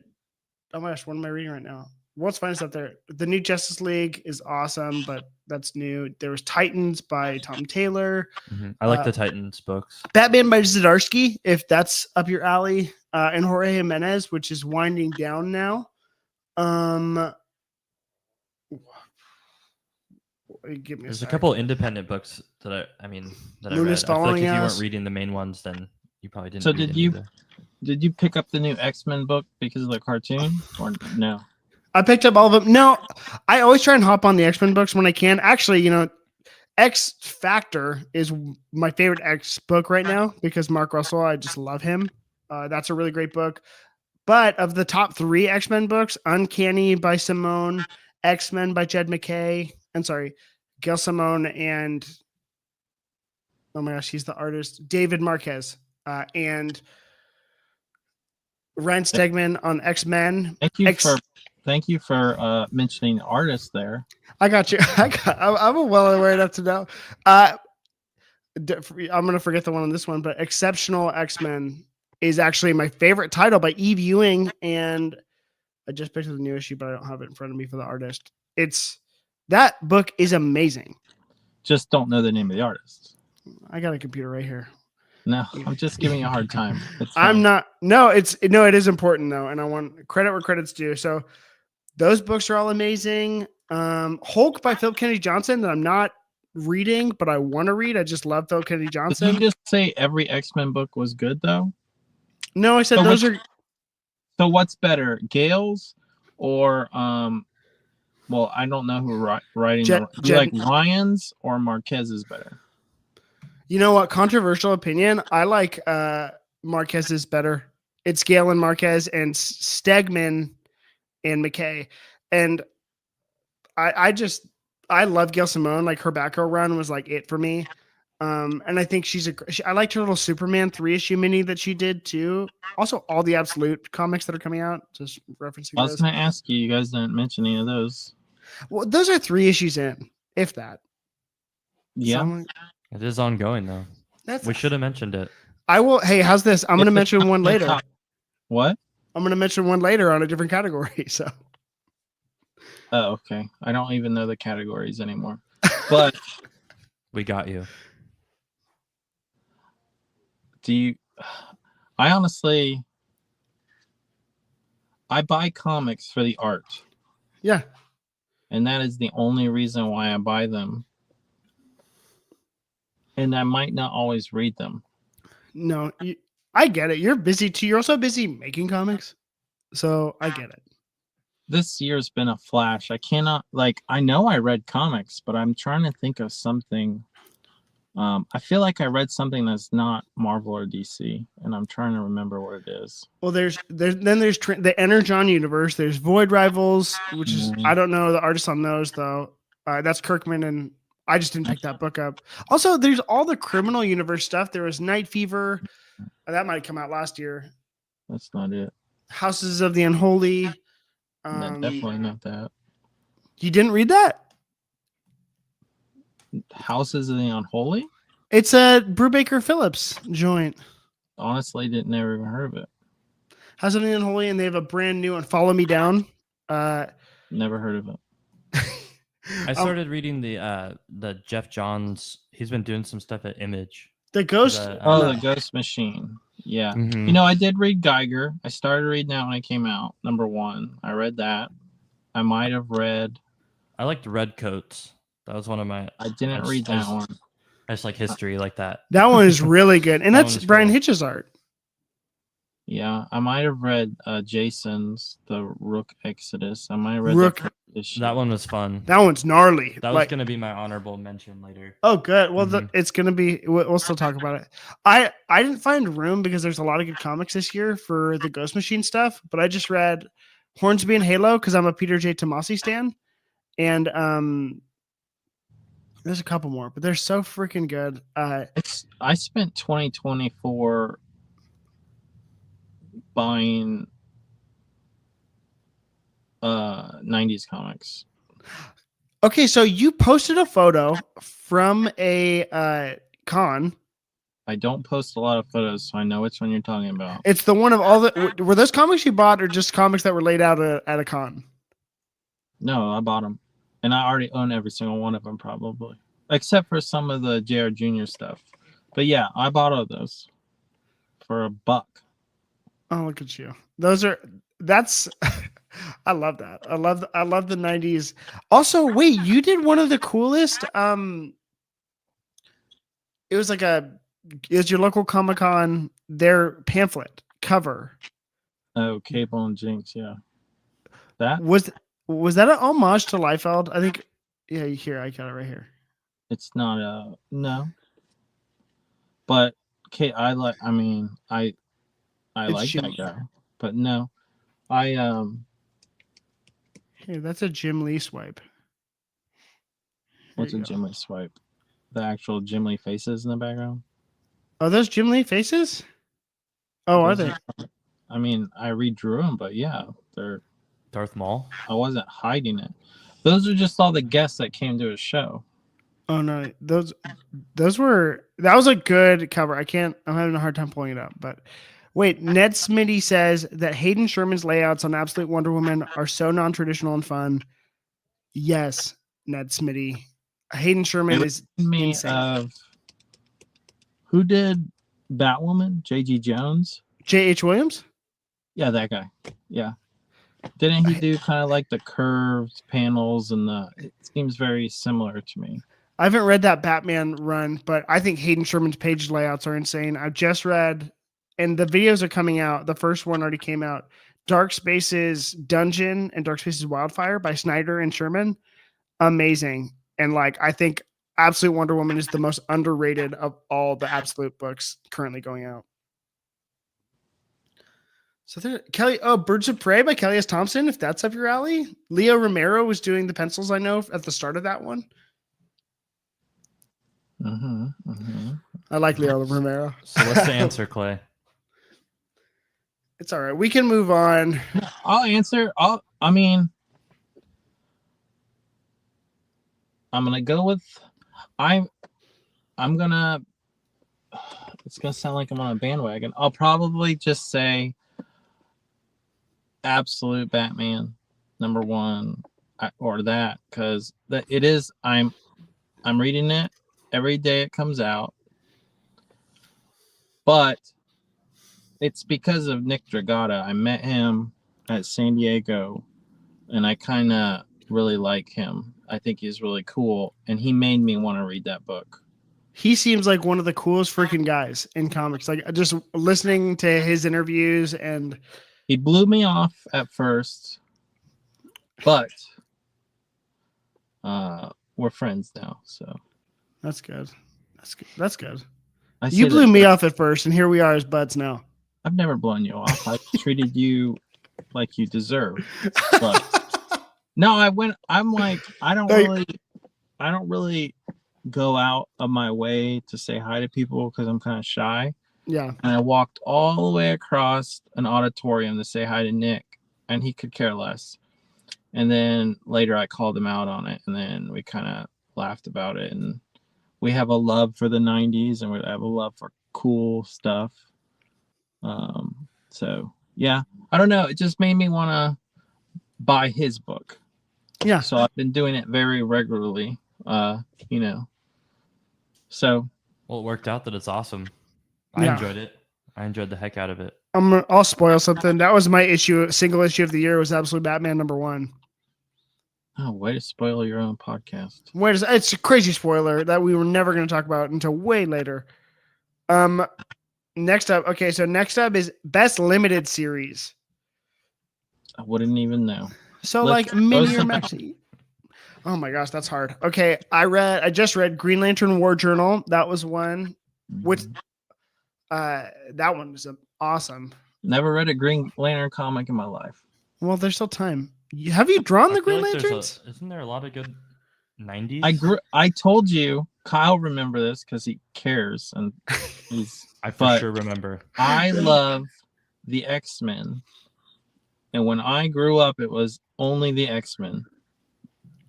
[SPEAKER 1] my gosh, what am I reading right now? World's Finest up there. The new Justice League is awesome, but that's new. There was Titans by Tom Taylor.
[SPEAKER 3] Mhm. I like the Titans books.
[SPEAKER 1] Batman by Zdarsky, if that's up your alley. And Jorge Jimenez, which is winding down now. Give me
[SPEAKER 3] There's a
[SPEAKER 1] sec.
[SPEAKER 3] couple independent books that I mean that
[SPEAKER 1] Moon
[SPEAKER 3] I read.
[SPEAKER 1] is
[SPEAKER 3] I feel like
[SPEAKER 1] Following
[SPEAKER 3] if you
[SPEAKER 1] Us.
[SPEAKER 3] weren't reading the main ones, then you probably didn't.
[SPEAKER 2] So
[SPEAKER 3] read
[SPEAKER 2] did
[SPEAKER 3] them
[SPEAKER 2] you-
[SPEAKER 3] either.
[SPEAKER 2] Did you pick up the new X-Men book because of the cartoon, or no?
[SPEAKER 1] I picked up all of them. No, I always try and hop on the X-Men books when I can. Actually, X Factor is my favorite X book right now because Mark Russell, I just love him. That's a really great book. But of the top 3 X-Men books, Uncanny by Simone, X-Men by Jed McKay, Gail Simone, and oh my gosh, he's the artist, David Marquez, and Ryan Stegman on X-Men.
[SPEAKER 2] Thank you for mentioning artists there.
[SPEAKER 1] I got you. I'm well aware enough to know. I'm going to forget the one on this one, but Exceptional X-Men is actually my favorite title by Eve Ewing. And I just picked up the new issue, but I don't have it in front of me for the artist. That book is amazing.
[SPEAKER 2] Just don't know the name of the artist.
[SPEAKER 1] I got a computer right here.
[SPEAKER 2] No, I'm just giving you a hard time. It's
[SPEAKER 1] I'm
[SPEAKER 2] fine.
[SPEAKER 1] not. No, it is important though. And I want credit where credit's due. So those books are all amazing. Hulk by Philip Kennedy Johnson that I'm not reading, but I want to read. I just love Philip Kennedy
[SPEAKER 2] Did
[SPEAKER 1] Johnson.
[SPEAKER 2] you just say every X-Men book was good though?
[SPEAKER 1] No, I said
[SPEAKER 2] So
[SPEAKER 1] those are.
[SPEAKER 2] So what's better, Gale's or well, I don't know who writing. Do you like Ryan's or Marquez's better?
[SPEAKER 1] You know what? Controversial opinion. I like Marquez's better. It's Gale and Marquez and Stegman and McKay. And I love Gail Simone. Like her back row run was like it for me. And I think I liked her little Superman 3-issue mini that she did too. Also, all the Absolute comics that are coming out. Just referencing
[SPEAKER 2] I was
[SPEAKER 1] those.
[SPEAKER 2] going to ask you. You guys didn't mention any of those.
[SPEAKER 1] Well, those are 3 issues in, if that.
[SPEAKER 2] Yeah.
[SPEAKER 1] So
[SPEAKER 3] It is ongoing though.
[SPEAKER 1] that's.
[SPEAKER 3] We should have mentioned it.
[SPEAKER 1] I will. Hey, how's this? I'm going to mention one later.
[SPEAKER 2] What?
[SPEAKER 1] I'm going to mention one later on a different category. So.
[SPEAKER 2] Oh, okay. I don't even know the categories anymore. But
[SPEAKER 3] We got you.
[SPEAKER 2] I honestly, I buy comics for the art.
[SPEAKER 1] Yeah.
[SPEAKER 2] And that is the only reason why I buy them. And I might not always read them.
[SPEAKER 1] No, I get it. You're busy too. You're also busy making comics. So I get it.
[SPEAKER 2] This year's been a flash. I cannot, I know I read comics, but I'm trying to think of something. I feel like I read something that's not Marvel or DC, and I'm trying to remember what it is.
[SPEAKER 1] Well, there's the Energon universe. There's Void Rivals, which is I don't know the artist on those though. That's Kirkman, and I just didn't pick that book up. Also, there's all the criminal universe stuff. There was Night Fever, that might have come out last year.
[SPEAKER 2] That's not it.
[SPEAKER 1] Houses of the Unholy.
[SPEAKER 2] No, definitely not that.
[SPEAKER 1] You didn't read that?
[SPEAKER 2] Houses of the Unholy?
[SPEAKER 1] It's a Brubaker Phillips joint.
[SPEAKER 2] Honestly, never even heard of it.
[SPEAKER 1] House of the Unholy, and they have a brand new one, Follow Me Down.
[SPEAKER 2] Never heard of it.
[SPEAKER 3] I started reading the Jeff Johns. He's been doing some stuff at Image.
[SPEAKER 1] The Ghost.
[SPEAKER 2] The Ghost Machine. Yeah.
[SPEAKER 3] Mm-hmm.
[SPEAKER 2] You know, I did read Geiger. I started reading that when it came out. #1. I read that. I might have read.
[SPEAKER 3] I liked Red Coats. That was one of my.
[SPEAKER 2] I didn't read that one.
[SPEAKER 3] I just like history like that.
[SPEAKER 1] That one is really good, and
[SPEAKER 3] That
[SPEAKER 1] that's
[SPEAKER 3] one is
[SPEAKER 1] Brian
[SPEAKER 3] cool.
[SPEAKER 1] Hitch's art.
[SPEAKER 2] Yeah, I might have read Jason's The Rook Exodus. I might have read
[SPEAKER 1] Rook.
[SPEAKER 3] That one was fun.
[SPEAKER 1] That one's gnarly.
[SPEAKER 3] That was
[SPEAKER 1] Like,
[SPEAKER 3] gonna be my honorable mention later.
[SPEAKER 1] oh, good. Well,
[SPEAKER 3] Mhm.
[SPEAKER 1] it's gonna be. We'll still talk about it. I didn't find room because there's a lot of good comics this year for the Ghost Machine stuff. But I just read Hornsby and Halo because I'm a Peter J. Tomasi stan, and there's a couple more, but they're so freaking good.
[SPEAKER 2] I spent 2024 buying 90s comics.
[SPEAKER 1] Okay, so you posted a photo from a con.
[SPEAKER 2] I don't post a lot of photos, so I know which one you're talking about.
[SPEAKER 1] It's the one of all the. Were those comics you bought, or just comics that were laid out at a con?
[SPEAKER 2] No, I bought them, and I already own every single one of them, probably, except for some of the JR Jr. stuff. But yeah, I bought all those for $1.
[SPEAKER 1] Oh, look at you! That's. I love that. I love the 90s. Also, wait, you did one of the coolest. It was like it was your local Comic-Con, their pamphlet cover.
[SPEAKER 2] Oh, Cable and Jinx, yeah. That
[SPEAKER 1] Was that an homage to Liefeld? I think. Yeah, here I got it right here.
[SPEAKER 2] it's not no. But I like
[SPEAKER 1] It's
[SPEAKER 2] like
[SPEAKER 1] Jim.
[SPEAKER 2] that guy. But no.
[SPEAKER 1] Hey, that's a Jim Lee swipe.
[SPEAKER 2] What's a Jim Lee swipe? The actual Jim Lee faces in the background?
[SPEAKER 1] Are those Jim Lee faces? Oh, are they?
[SPEAKER 2] I mean, I redrew them, but yeah, they're
[SPEAKER 3] Darth Maul.
[SPEAKER 2] I wasn't hiding it. Those are just all the guests that came to his show.
[SPEAKER 1] Oh no, that was a good cover. I'm having a hard time pulling it up, but wait, Ned Smitty says that Hayden Sherman's layouts on Absolute Wonder Woman are so non-traditional and fun. Yes, Ned Smitty. Hayden Sherman is insane.
[SPEAKER 2] Who did Batwoman? J.G. Jones?
[SPEAKER 1] J.H. Williams?
[SPEAKER 2] Yeah, that guy. Yeah. Didn't he do kind of like the curved panels and it seems very similar to me.
[SPEAKER 1] I haven't read that Batman run, but I think Hayden Sherman's page layouts are insane. I've just read, and the videos are coming out. The first one already came out. Dark Spaces Dungeon and Dark Spaces Wildfire by Snyder and Sherman. Amazing. And I think Absolute Wonder Woman is the most underrated of all the Absolute books currently going out. So there, Kelly, Birds of Prey by Kelly S. Thompson, if that's up your alley. Leo Romero was doing the pencils, I know, at the start of that one. I like Leo Romero.
[SPEAKER 3] So what's the answer, Clay?
[SPEAKER 1] It's all right. We can move on.
[SPEAKER 2] I'll answer. I'm gonna go with it's gonna sound like I'm on a bandwagon. I'll probably just say Absolute Batman #1 or that, because it is. I'm reading it every day it comes out, but it's because of Nick Dragata. I met him at San Diego, and I kind of really like him. I think he's really cool, and he made me want to read that book.
[SPEAKER 1] He seems like one of the coolest freaking guys in comics. Just listening to his interviews, and
[SPEAKER 2] he blew me off at first, but we're friends now, so
[SPEAKER 1] that's good. That's good.
[SPEAKER 2] You
[SPEAKER 1] blew me off at first, and here we are as buds now.
[SPEAKER 2] I've never blown you off. I treated you like you deserve. But no, I'm like, I don't really go out of my way to say hi to people because I'm kind of shy.
[SPEAKER 1] Yeah.
[SPEAKER 2] And I walked all the way across an auditorium to say hi to Nick, and he could care less. And then later I called him out on it, and then we kind of laughed about it. And we have a love for the 90s, and we have a love for cool stuff. So yeah, I don't know. It just made me want to buy his book.
[SPEAKER 1] Yeah.
[SPEAKER 2] So I've been doing it very regularly, So.
[SPEAKER 3] Well, it worked out that it's awesome.
[SPEAKER 1] Yeah.
[SPEAKER 3] I enjoyed it. I enjoyed the heck out of it.
[SPEAKER 1] I'll spoil something. That was my single issue of the year was Absolute Batman #1.
[SPEAKER 2] Oh, way to spoil your own podcast.
[SPEAKER 1] It's a crazy spoiler that we were never going to talk about until way later. Next up, next up is best limited series.
[SPEAKER 2] I wouldn't even know.
[SPEAKER 1] So
[SPEAKER 2] Let's-
[SPEAKER 1] Mini or
[SPEAKER 2] let's-
[SPEAKER 1] Maxi. Oh my gosh, that's hard. Okay, I just read Green Lantern War Journal. That was one. Which that one was awesome.
[SPEAKER 2] Never read a Green Lantern comic in my life.
[SPEAKER 1] Well, there's still time. Have you drawn
[SPEAKER 3] I
[SPEAKER 1] the
[SPEAKER 3] feel
[SPEAKER 1] Green
[SPEAKER 3] like
[SPEAKER 1] Lanterns?
[SPEAKER 3] isn't there a lot of good 90s?
[SPEAKER 2] I told you, Kyle remember this because he cares and he's
[SPEAKER 3] I for
[SPEAKER 2] but-
[SPEAKER 3] sure remember.
[SPEAKER 2] I love the X-Men. And when I grew up, it was only the X-Men.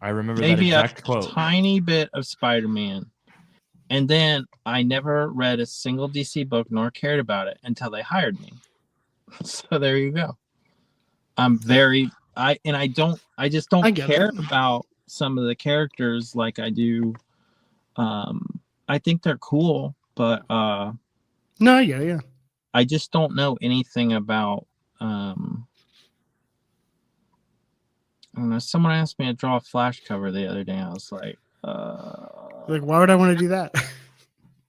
[SPEAKER 3] I remember that
[SPEAKER 2] Maybe a
[SPEAKER 3] exact quote.
[SPEAKER 2] tiny bit of Spider-Man. And then I never read a single DC book nor cared about it until they hired me. So there you go. I just don't
[SPEAKER 1] get
[SPEAKER 2] care
[SPEAKER 1] it.
[SPEAKER 2] about some of the characters like I do. I think they're cool, but
[SPEAKER 1] No, yeah.
[SPEAKER 2] I just don't know anything about I don't know. Someone asked me to draw a Flash cover the other day. I was like,
[SPEAKER 1] Like, why would I want to do that?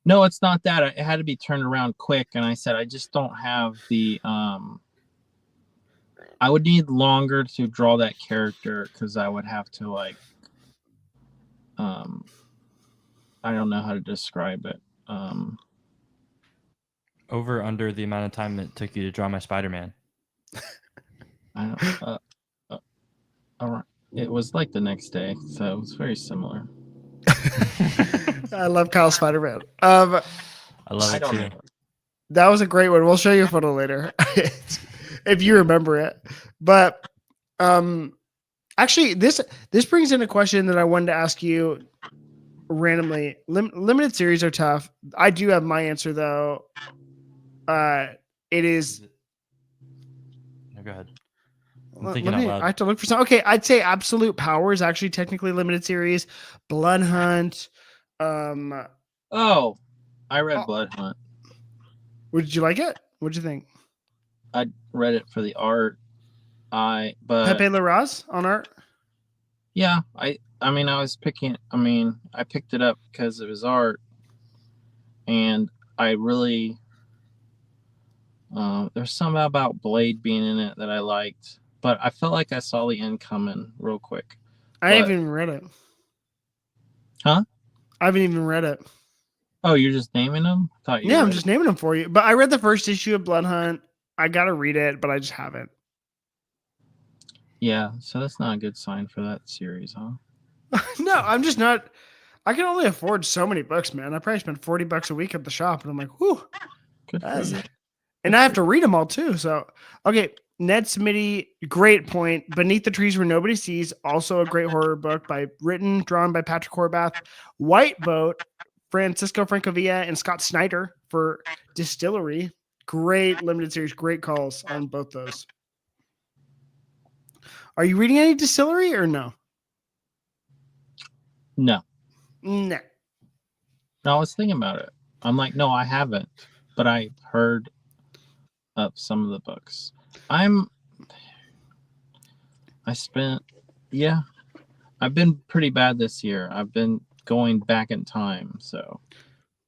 [SPEAKER 2] no, it's not that. It had to be turned around quick. And I said, I just don't have the, I would need longer to draw that character because I would have to I don't know how to describe it.
[SPEAKER 3] Over under the amount of time it took you to draw my Spider-Man.
[SPEAKER 2] I don't, all right. It was like the next day, so it was very similar.
[SPEAKER 1] I love Kyle Spider-Man.
[SPEAKER 3] I love
[SPEAKER 2] I
[SPEAKER 3] it
[SPEAKER 2] don't
[SPEAKER 3] too.
[SPEAKER 2] know.
[SPEAKER 1] That was a great one. We'll show you a photo later if you remember it. But actually, this brings in a question that I wanted to ask you randomly. Limited series are tough. I do have my answer though. It is.
[SPEAKER 3] No, go ahead. I'm
[SPEAKER 1] Let
[SPEAKER 3] thinking out
[SPEAKER 1] me,
[SPEAKER 3] loud.
[SPEAKER 1] I have to look for some. Okay, I'd say Absolute Power is actually technically limited series. Blood Hunt.
[SPEAKER 2] Oh, I read Blood Hunt.
[SPEAKER 1] Did you like it? What'd you think?
[SPEAKER 2] I read it for the art. But
[SPEAKER 1] Pepe Larraz on art.
[SPEAKER 2] yeah, I picked it up because of his art, and I really there's something about Blade being in it that I liked, but I felt like I saw the end coming real quick.
[SPEAKER 1] I haven't even read it.
[SPEAKER 2] Huh?
[SPEAKER 1] I haven't even read it.
[SPEAKER 2] Oh, you're just naming them? Thought you
[SPEAKER 1] Yeah, I'm
[SPEAKER 2] read
[SPEAKER 1] just naming them for you. But I read the first issue of Blood Hunt. I gotta read it, but I just haven't.
[SPEAKER 2] it. Yeah, so that's not a good sign for that series, huh?
[SPEAKER 1] No, I'm just not. I can only afford so many books, man. I probably spend $40 a week at the shop, and I'm like, whew.
[SPEAKER 2] Good for
[SPEAKER 1] That's-
[SPEAKER 2] you.
[SPEAKER 1] And I have to read them all too. So, okay, Ned Smitty, great point. Beneath the Trees Where Nobody Sees, also a great horror book drawn by Patrick Horvath. White Boat, Francisco Francavilla and Scott Snyder for Distillery. Great limited series, great calls on both those. Are you reading any Distillery or no?
[SPEAKER 2] No.
[SPEAKER 1] No.
[SPEAKER 2] No, I was thinking about it. I'm like, no, I haven't, but I heard of some of the books. I've been pretty bad this year. I've been going back in time, so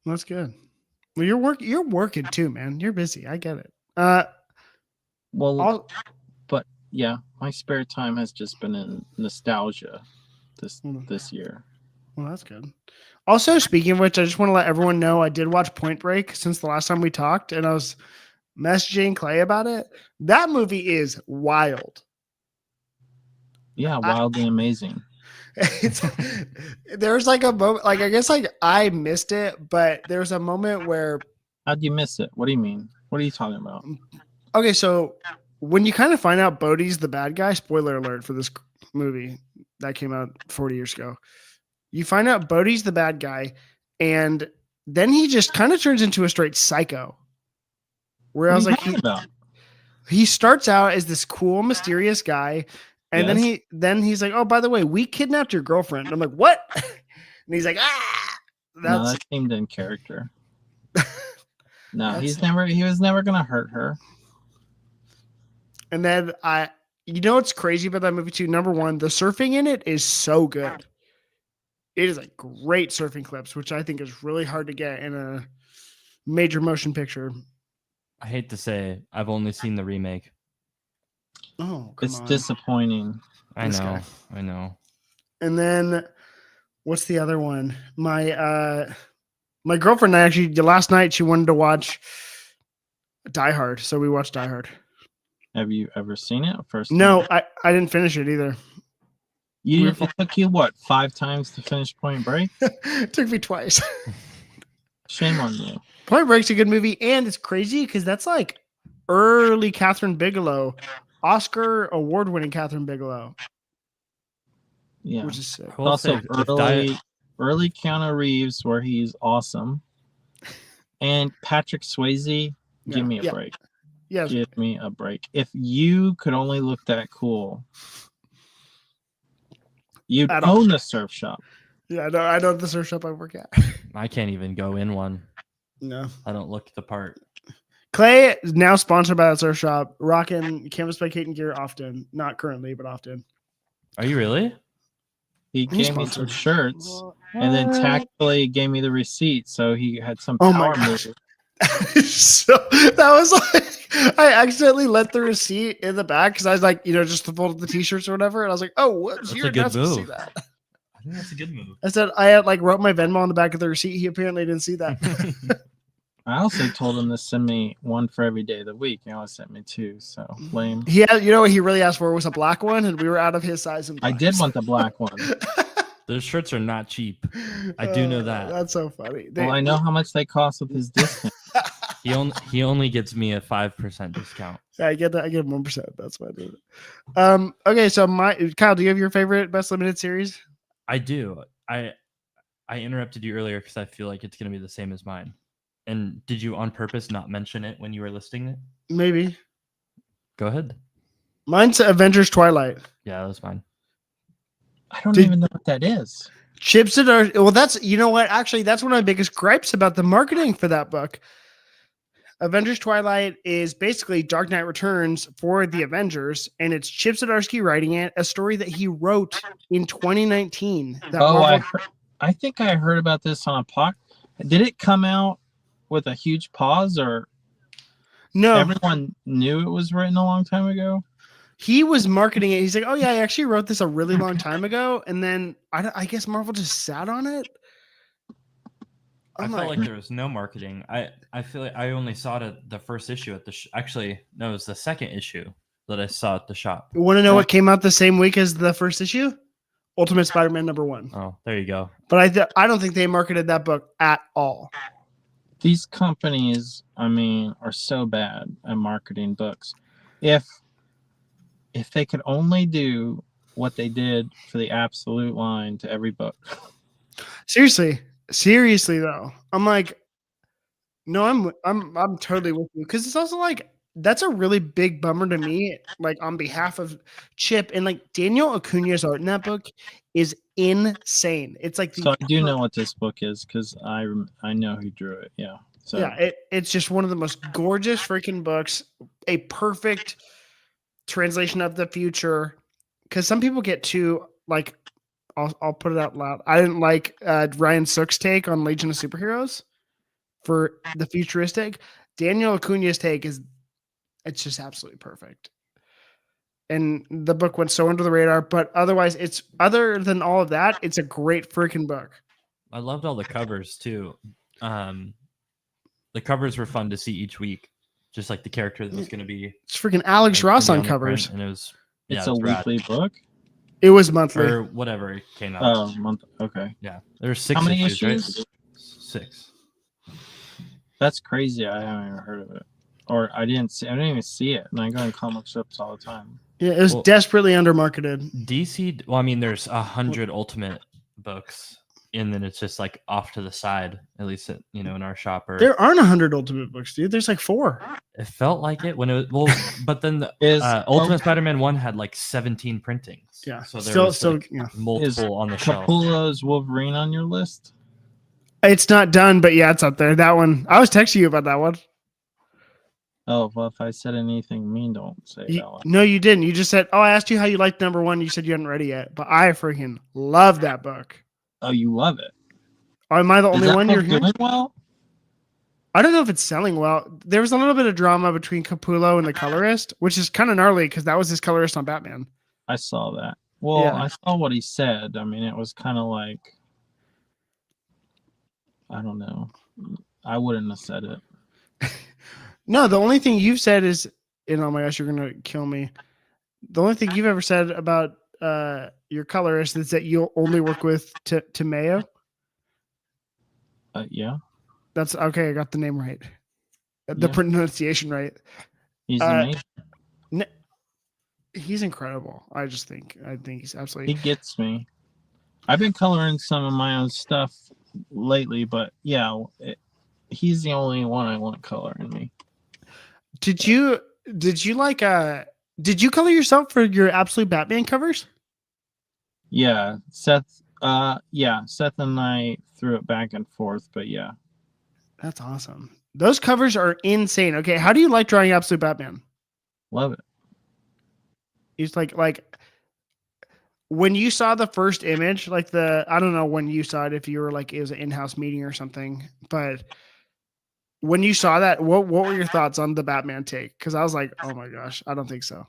[SPEAKER 1] That's good. Well, you're working too, man. You're busy. I get it.
[SPEAKER 2] but yeah, my spare time has just been in nostalgia this year.
[SPEAKER 1] Well, that's good. Also, speaking of which, I just want to let everyone know I did watch Point Break since the last time we talked, and I was messaging Clay about it. That movie is wild.
[SPEAKER 2] Yeah, wildly amazing.
[SPEAKER 1] There's like a moment, like I guess like I missed it, but there's a moment where
[SPEAKER 2] How'd you miss it? What do you mean? What are you talking about?
[SPEAKER 1] okay, so when you kind of find out Bodhi's the bad guy, spoiler alert for this movie that came out 40 years ago. You find out Bodhi's the bad guy, and then he just kind of turns into a straight psycho. Where I was like, he starts out as this cool, mysterious guy, and then he's like, oh, by the way, we kidnapped your girlfriend. And I'm like, what? And he's like, ah.
[SPEAKER 2] No, that seemed in character. No, he was never gonna hurt her.
[SPEAKER 1] And then You know what's crazy about that movie too? Number one, the surfing in it is so good. It is like great surfing clips, which I think is really hard to get in a major motion picture.
[SPEAKER 3] I hate to say, I've only seen the remake.
[SPEAKER 1] Oh, come
[SPEAKER 2] It's
[SPEAKER 1] on.
[SPEAKER 2] disappointing.
[SPEAKER 3] I
[SPEAKER 1] This
[SPEAKER 3] know.
[SPEAKER 1] guy.
[SPEAKER 3] I know.
[SPEAKER 1] And then what's the other one? My girlfriend actually last night she wanted to watch Die Hard, so we watched Die Hard.
[SPEAKER 2] Have you ever seen it? First
[SPEAKER 1] No,
[SPEAKER 2] time?
[SPEAKER 1] I didn't finish it either.
[SPEAKER 2] It took you what, 5 times to finish Point Break?
[SPEAKER 1] It took me twice.
[SPEAKER 2] Shame on you.
[SPEAKER 1] Point Break's a good movie, and it's crazy because that's like early Catherine Bigelow, Oscar award-winning Catherine Bigelow,
[SPEAKER 2] Yeah.
[SPEAKER 1] which is sick.
[SPEAKER 3] I will
[SPEAKER 2] Also,
[SPEAKER 3] say, if
[SPEAKER 2] early Keanu Reeves, where he's awesome, and Patrick Swayze. Give me a break.
[SPEAKER 1] Yeah,
[SPEAKER 2] Give me a break. If you could only look that cool, you'd own the surf shop.
[SPEAKER 1] yeah, I know the surf shop I work at.
[SPEAKER 3] I can't even go in one.
[SPEAKER 1] No.
[SPEAKER 3] I don't look the part.
[SPEAKER 1] Clay is now sponsored by that surf shop, rocking Canvas by Kate and gear often. Not currently, but often.
[SPEAKER 3] Are you really?
[SPEAKER 2] He
[SPEAKER 1] He's
[SPEAKER 2] gave me some
[SPEAKER 1] sponsored.
[SPEAKER 2] shirts and then tactfully gave me the receipt, so he had some
[SPEAKER 1] Oh my
[SPEAKER 2] power
[SPEAKER 1] gosh.
[SPEAKER 2] move.
[SPEAKER 1] So that was like I accidentally let the receipt in the back because I was like, just to fold the t-shirts or whatever, and I was like, oh, whoops,
[SPEAKER 3] That's
[SPEAKER 1] you're
[SPEAKER 3] a good
[SPEAKER 1] not supposed to see
[SPEAKER 3] move.
[SPEAKER 1] that.
[SPEAKER 3] I think that's a good move.
[SPEAKER 1] I said I had wrote my Venmo on the back of the receipt. He apparently didn't see that.
[SPEAKER 2] I also told him to send me one for every day of the week. He only sent me 2, so lame.
[SPEAKER 1] He had, what he really asked for was a black one, and we were out of his size. And
[SPEAKER 2] I did want the black one.
[SPEAKER 3] Those shirts are not cheap. I do know that.
[SPEAKER 1] That's so funny.
[SPEAKER 2] Well, I know how much they cost with his discount.
[SPEAKER 3] He only gets me a 5% discount.
[SPEAKER 1] I get that. I get 1%. That's why I do it. Okay, so Kyle, do you have your favorite best limited series?
[SPEAKER 3] I do. I interrupted you earlier because I feel like it's going to be the same as mine. And did you on purpose not mention it when you were listing it?
[SPEAKER 1] Maybe.
[SPEAKER 3] Go ahead.
[SPEAKER 1] Mine's Avengers Twilight.
[SPEAKER 3] Yeah, that was mine.
[SPEAKER 2] I don't even know what that is.
[SPEAKER 1] Chips that are that's what? Actually, that's one of my biggest gripes about the marketing for that book. Avengers Twilight is basically Dark Knight Returns for the Avengers, and it's Chip Zdarsky writing it, a story that he wrote in 2019.
[SPEAKER 2] I think I heard about this on a pod. Did it come out with a huge pause, or
[SPEAKER 1] no?
[SPEAKER 2] Everyone knew it was written a long time ago.
[SPEAKER 1] He was marketing it. He's like, "Oh yeah, I actually wrote this a really long time ago," and then I guess Marvel just sat on it.
[SPEAKER 3] I felt like there was no marketing. I feel like I only saw it at the first issue at the actually no, it was the second issue that I saw at the shop.
[SPEAKER 1] You want to know what came out the same week as the first issue? Ultimate Spider-Man #1.
[SPEAKER 3] Oh, there you go.
[SPEAKER 1] But I don't think they marketed that book at all.
[SPEAKER 2] These companies, are so bad at marketing books. If they could only do what they did for the Absolute line to every book.
[SPEAKER 1] Seriously though, I'm like, no, I'm totally with you, because it's also like that's a really big bummer to me. Like on behalf of Chip and like Daniel Acuna's art in that book is insane. It's like
[SPEAKER 2] so I do know what this book is because I know who drew it. Yeah. So
[SPEAKER 1] yeah, it's just one of the most gorgeous freaking books. A perfect translation of the future, because some people get too like. I'll put it out loud. I didn't like Ryan Sook's take on Legion of Superheroes for the futuristic. Daniel Acuna's take it's just absolutely perfect. And the book went so under the radar, but otherwise, other than all of that, it's a great freaking book.
[SPEAKER 3] I loved all the covers too. The covers were fun to see each week, just like the character that was going to be.
[SPEAKER 1] It's freaking Alex Ross on covers,
[SPEAKER 3] and
[SPEAKER 2] it's a weekly book.
[SPEAKER 1] It was monthly
[SPEAKER 3] or whatever it came out.
[SPEAKER 2] Oh, month. Okay.
[SPEAKER 3] Yeah, there's 6
[SPEAKER 2] How many
[SPEAKER 3] issues? Right? 6.
[SPEAKER 2] That's crazy. I haven't even heard of it, or I didn't even see it. And I go in comic shops all the time.
[SPEAKER 1] Yeah, it was desperately undermarketed.
[SPEAKER 3] DC. Well, there's 100 Ultimate books, and then it's just like off to the side. At least in our shop.
[SPEAKER 1] There aren't 100 Ultimate books, dude. There's like 4.
[SPEAKER 3] It felt like it when it was but then the Ultimate Spider-Man 1 had like 17 printings.
[SPEAKER 1] Yeah,
[SPEAKER 3] so there was
[SPEAKER 1] yeah.
[SPEAKER 3] multiple on the shelf.
[SPEAKER 2] Capullo's Wolverine on your list?
[SPEAKER 1] It's not done, but yeah, it's up there. That one, I was texting you about that one.
[SPEAKER 2] Oh, well, if I said anything mean, don't say that one.
[SPEAKER 1] No, you didn't. You just said, "Oh, I asked you how you liked number one." You said you hadn't read it yet, but I freaking love that book.
[SPEAKER 2] Oh, you love it.
[SPEAKER 1] Oh, am I the
[SPEAKER 2] Is
[SPEAKER 1] only
[SPEAKER 2] that
[SPEAKER 1] one
[SPEAKER 2] book
[SPEAKER 1] you're hearing?
[SPEAKER 2] doing well?
[SPEAKER 1] I don't know if it's selling well. There was a little bit of drama between Capullo and the colorist, which is kind of gnarly because that was his colorist on Batman.
[SPEAKER 2] I saw that. Well,
[SPEAKER 1] Yeah.
[SPEAKER 2] I saw what he said. I mean, it was kind of like, I don't know. I wouldn't have said it.
[SPEAKER 1] No, the only thing you've said is, and oh my gosh, you're gonna kill me. The only thing you've ever said about your colorist is that you'll only work with Tamayo.
[SPEAKER 2] Yeah,
[SPEAKER 1] That's okay. I got the name right, the
[SPEAKER 2] Yeah.
[SPEAKER 1] pronunciation right.
[SPEAKER 2] he's
[SPEAKER 1] Uh,
[SPEAKER 2] amazing.
[SPEAKER 1] He's incredible. I think he's absolutely.
[SPEAKER 2] He gets me. I've been coloring some of my own stuff lately, but yeah, he's the only one I want coloring me.
[SPEAKER 1] Did you like did you color yourself for your Absolute Batman covers?
[SPEAKER 2] Yeah, Seth. Seth and I threw it back and forth, but yeah.
[SPEAKER 1] That's awesome. Those covers are insane. Okay, how do you like drawing Absolute Batman?
[SPEAKER 2] Love it.
[SPEAKER 1] It's like when you saw the first image, like I don't know when you saw it, if you were like it was an in-house meeting or something, but when you saw that, what were your thoughts on the Batman take? Because I was like, oh my gosh, I don't think so.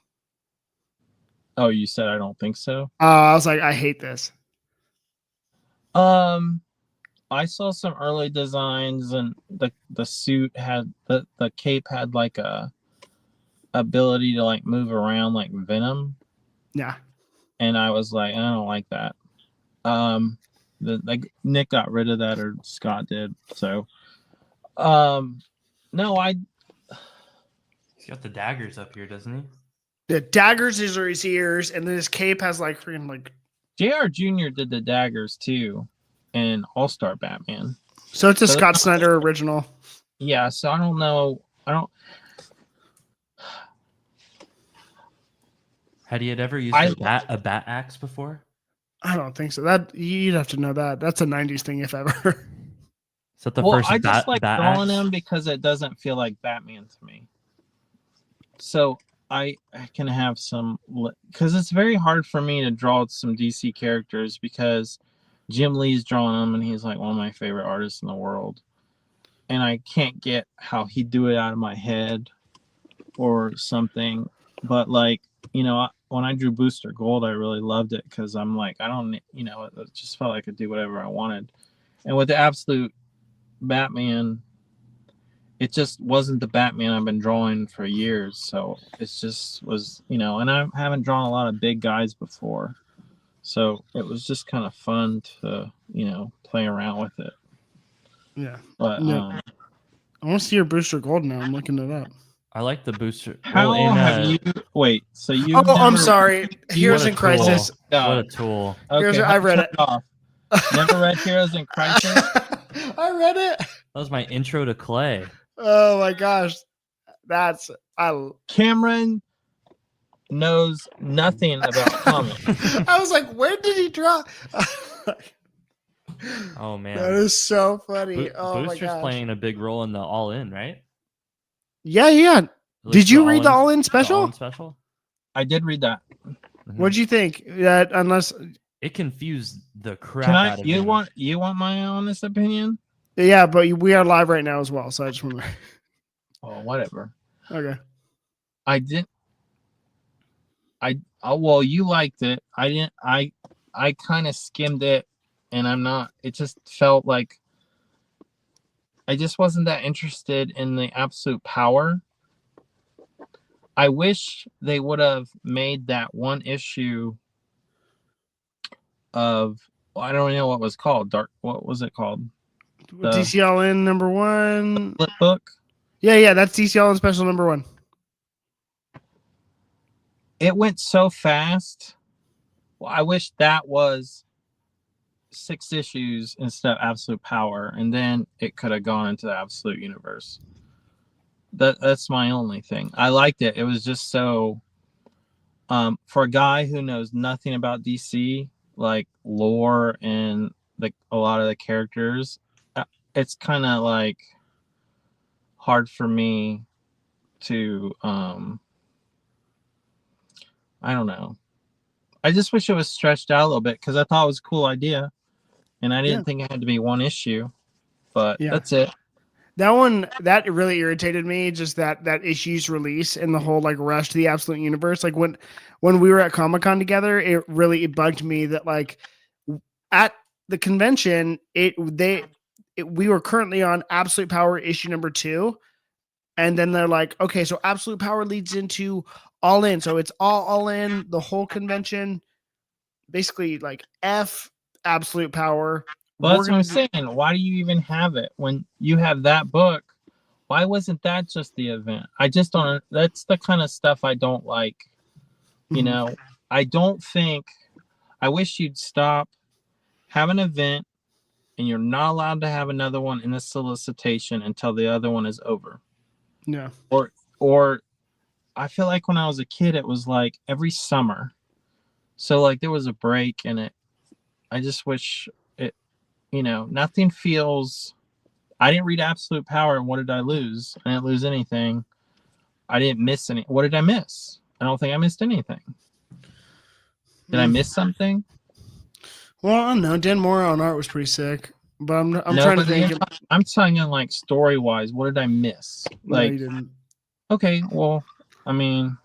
[SPEAKER 2] Oh, you said I don't think so?
[SPEAKER 1] I was like, I hate this.
[SPEAKER 2] I saw some early designs, and the suit had the cape had like a ability to like move around like Venom.
[SPEAKER 1] Yeah.
[SPEAKER 2] And I was like, I don't like that. Like Nick got rid of that, or Scott did. So, no,
[SPEAKER 3] He's got the daggers up here, doesn't he?
[SPEAKER 1] The daggers is his ears, and then his cape has like freaking like.
[SPEAKER 2] JR Jr. did the daggers too, in All Star Batman.
[SPEAKER 1] So it's a Scott Snyder original.
[SPEAKER 2] Yeah, so I don't know.
[SPEAKER 3] Had he ever used a bat axe before?
[SPEAKER 1] I don't think so. That you'd have to know that. That's a '90s thing, if ever.
[SPEAKER 3] Is that the first
[SPEAKER 2] I
[SPEAKER 3] bat,
[SPEAKER 2] just like
[SPEAKER 3] bat
[SPEAKER 2] drawing
[SPEAKER 3] axe?
[SPEAKER 2] him because it doesn't feel like Batman to me. So I can have some, because it's very hard for me to draw some DC characters because Jim Lee's drawing them and he's like one of my favorite artists in the world, and I can't get how he'd do it out of my head or something. But like, when I drew Booster Gold, I really loved it because I'm like, I don't, it just felt like I could do whatever I wanted. And with the Absolute Batman, it just wasn't the Batman I've been drawing for years. So it just was, and I haven't drawn a lot of big guys before. So it was just kind of fun to, play around with it.
[SPEAKER 1] Yeah.
[SPEAKER 2] But
[SPEAKER 1] I want to see your Booster Gold now. I'm looking it up.
[SPEAKER 3] I like the booster.
[SPEAKER 2] How have you? Wait, so you?
[SPEAKER 1] I'm sorry. Heroes in Crisis.
[SPEAKER 3] What a tool!
[SPEAKER 2] Okay,
[SPEAKER 1] I read it.
[SPEAKER 2] Off. Never read Heroes in Crisis.
[SPEAKER 1] I read it.
[SPEAKER 3] That was my intro to Clay.
[SPEAKER 1] Oh my gosh,
[SPEAKER 2] Cameron knows nothing about comics.
[SPEAKER 1] I was like, where did he draw?
[SPEAKER 3] Oh man,
[SPEAKER 1] that is so funny. Oh my
[SPEAKER 3] Booster's
[SPEAKER 1] gosh.
[SPEAKER 3] playing a big role in the All In, right?
[SPEAKER 1] Yeah. Did you read the All In special?
[SPEAKER 3] All-In special?
[SPEAKER 2] I did read that.
[SPEAKER 3] Mm-hmm.
[SPEAKER 1] What'd you think? That unless
[SPEAKER 3] it confused the crap out of me.
[SPEAKER 2] You want my honest opinion?
[SPEAKER 1] Yeah, but we are live right now as well, so I just want to.
[SPEAKER 2] Oh, whatever.
[SPEAKER 1] Okay.
[SPEAKER 2] I didn't. Well, you liked it. I didn't. I kind of skimmed it, and I'm not. It just felt like I just wasn't that interested in the absolute power. I wish they would have made that one issue of, I don't know what it was called. What was it called?
[SPEAKER 1] DCLN number 1.
[SPEAKER 2] Flip book.
[SPEAKER 1] Yeah, that's DCLN special number 1.
[SPEAKER 2] It went so fast. Well, I wish that was 6 issues instead of absolute power, and then it could have gone into the absolute universe. That's my only thing. I liked it. It was just so for a guy who knows nothing about DC, like lore and a lot of the characters, it's kind of like hard for me to I don't know. I just wish it was stretched out a little bit because I thought it was a cool idea, and I didn't think it had to be one issue. But that's it.
[SPEAKER 1] That one that really irritated me, just that issue's release and the whole like rush to the Absolute Universe. Like when we were at Comic-Con together, it bugged me that like at the convention, we were currently on Absolute Power issue number 2, and then they're like, okay, so Absolute Power leads into All In, so it's all in the whole convention, basically like F Absolute Power.
[SPEAKER 2] Well, that's what I'm saying. Why do you even have it when you have that book? Why wasn't that just the event? I just don't. That's the kind of stuff I don't like. You know, I don't think. I wish you'd stop, have an event, and you're not allowed to have another one in the solicitation until the other one is over.
[SPEAKER 1] Yeah.
[SPEAKER 2] Or I feel like when I was a kid, it was like every summer. So like there was a break in it. I just wish it, nothing feels. I didn't read Absolute Power. And what did I lose? I didn't lose anything. I didn't miss any. What did I miss? I don't think I missed anything. Did I miss something?
[SPEAKER 1] Well, I don't know. Dan Mora on art was pretty sick, but I'm trying to think.
[SPEAKER 2] I'm telling you, like story wise, what did I miss? Like,
[SPEAKER 1] no, you didn't.
[SPEAKER 2] Okay, well, I mean,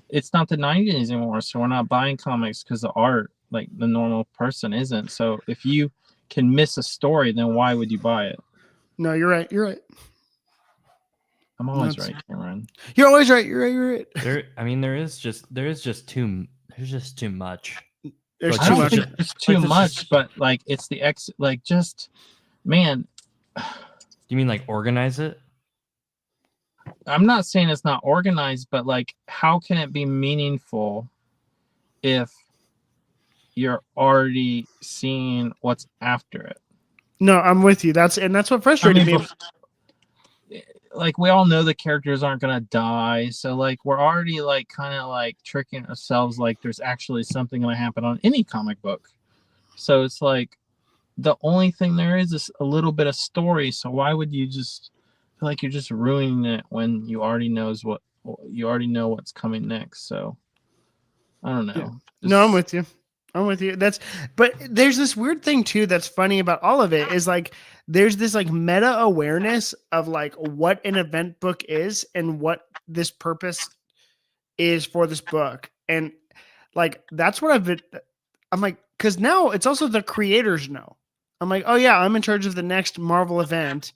[SPEAKER 2] it's not the 90s anymore, so we're not buying comics because the art, like the normal person, isn't. So if you can miss a story, then why would you buy it?
[SPEAKER 1] No, you're right. You're right.
[SPEAKER 2] I'm always right, Cameron.
[SPEAKER 1] You're always right. You're right. You're right.
[SPEAKER 3] There's just too much.
[SPEAKER 1] There's
[SPEAKER 2] I
[SPEAKER 1] too
[SPEAKER 2] don't
[SPEAKER 1] much.
[SPEAKER 2] think there's too much, but like it's the man.
[SPEAKER 3] You mean like organize it?
[SPEAKER 2] I'm not saying it's not organized, but like, how can it be meaningful if you're already seeing what's after it?
[SPEAKER 1] No, I'm with you. That's what frustrated me.
[SPEAKER 2] Like we all know the characters aren't gonna die, so like we're already like kind of like tricking ourselves like there's actually something gonna happen on any comic book. So it's like the only thing there is a little bit of story. So why would you just feel like you're just ruining it when you already know what's coming next? So I don't know.
[SPEAKER 1] Yeah. No, I'm with you. But there's this weird thing too that's funny about all of it is like there's this like meta awareness of like what an event book is and what this purpose is for this book. And like that's what I'm like, because now it's also the creators know. I'm like, oh yeah, I'm in charge of the next Marvel event,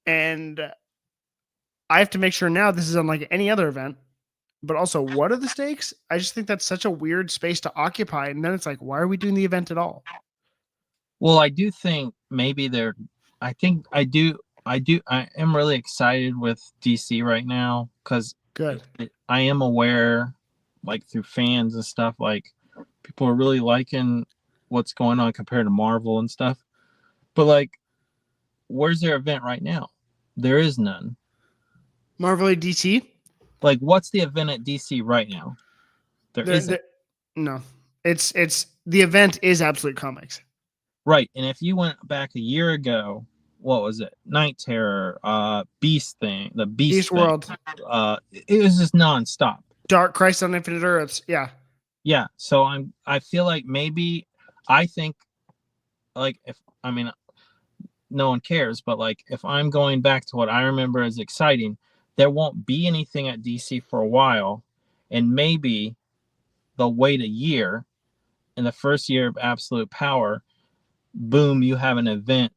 [SPEAKER 1] and I have to make sure now this is unlike any other event. But also, what are the stakes? I just think that's such a weird space to occupy. And then it's like, why are we doing the event at all?
[SPEAKER 2] Well, I do think maybe I am really excited with DC right now because I am aware, like through fans and stuff, like people are really liking what's going on compared to Marvel and stuff. But like, where's their event right now? There is none.
[SPEAKER 1] Marvel at DC?
[SPEAKER 2] Like, what's the event at DC right now? There isn't.
[SPEAKER 1] No, it's the event is Absolute Comics.
[SPEAKER 2] Right, and if you went back a year ago, what was it? Night Terror, Beast thing, the Beast thing.
[SPEAKER 1] World.
[SPEAKER 2] It was just nonstop.
[SPEAKER 1] Dark Crisis on Infinite Earths. Yeah.
[SPEAKER 2] Yeah. So I feel like I think like no one cares, but like if I'm going back to what I remember as exciting, there won't be anything at DC for a while, and maybe they'll wait a year. In the first year of Absolute Power, boom, you have an event,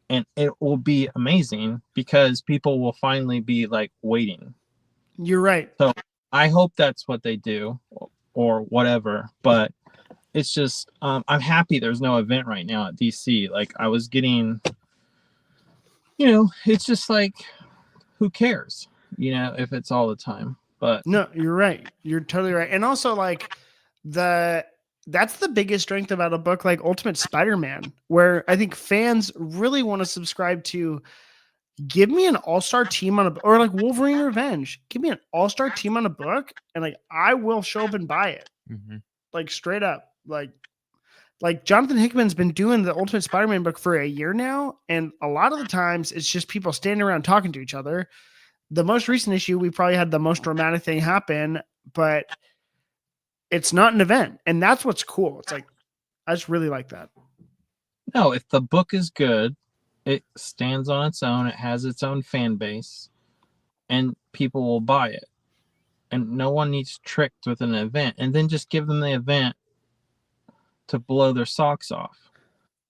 [SPEAKER 2] and it will be amazing because people will finally be like waiting.
[SPEAKER 1] You're right.
[SPEAKER 2] So I hope that's what they do or whatever, but it's just I'm happy there's no event right now at DC. Like I was getting, it's just like, who cares? If it's all the time. But
[SPEAKER 1] no, you're right. You're totally right. And also like that's the biggest strength about a book like Ultimate Spider-Man, where I think fans really want to subscribe to. Give me an all-star team on or like Wolverine Revenge. Give me an all-star team on a book, and like I will show up and buy it.
[SPEAKER 3] Mm-hmm.
[SPEAKER 1] Like straight up. Like Jonathan Hickman's been doing the Ultimate Spider-Man book for a year now, and a lot of the times it's just people standing around talking to each other. the most recent issue, we probably had the most dramatic thing happen, but it's not an event. And that's what's cool. It's like, I just really like that.
[SPEAKER 2] No, if the book is good, it stands on its own. It has its own fan base, and people will buy it. And no one needs tricked with an event, and then just give them the event to blow their socks off.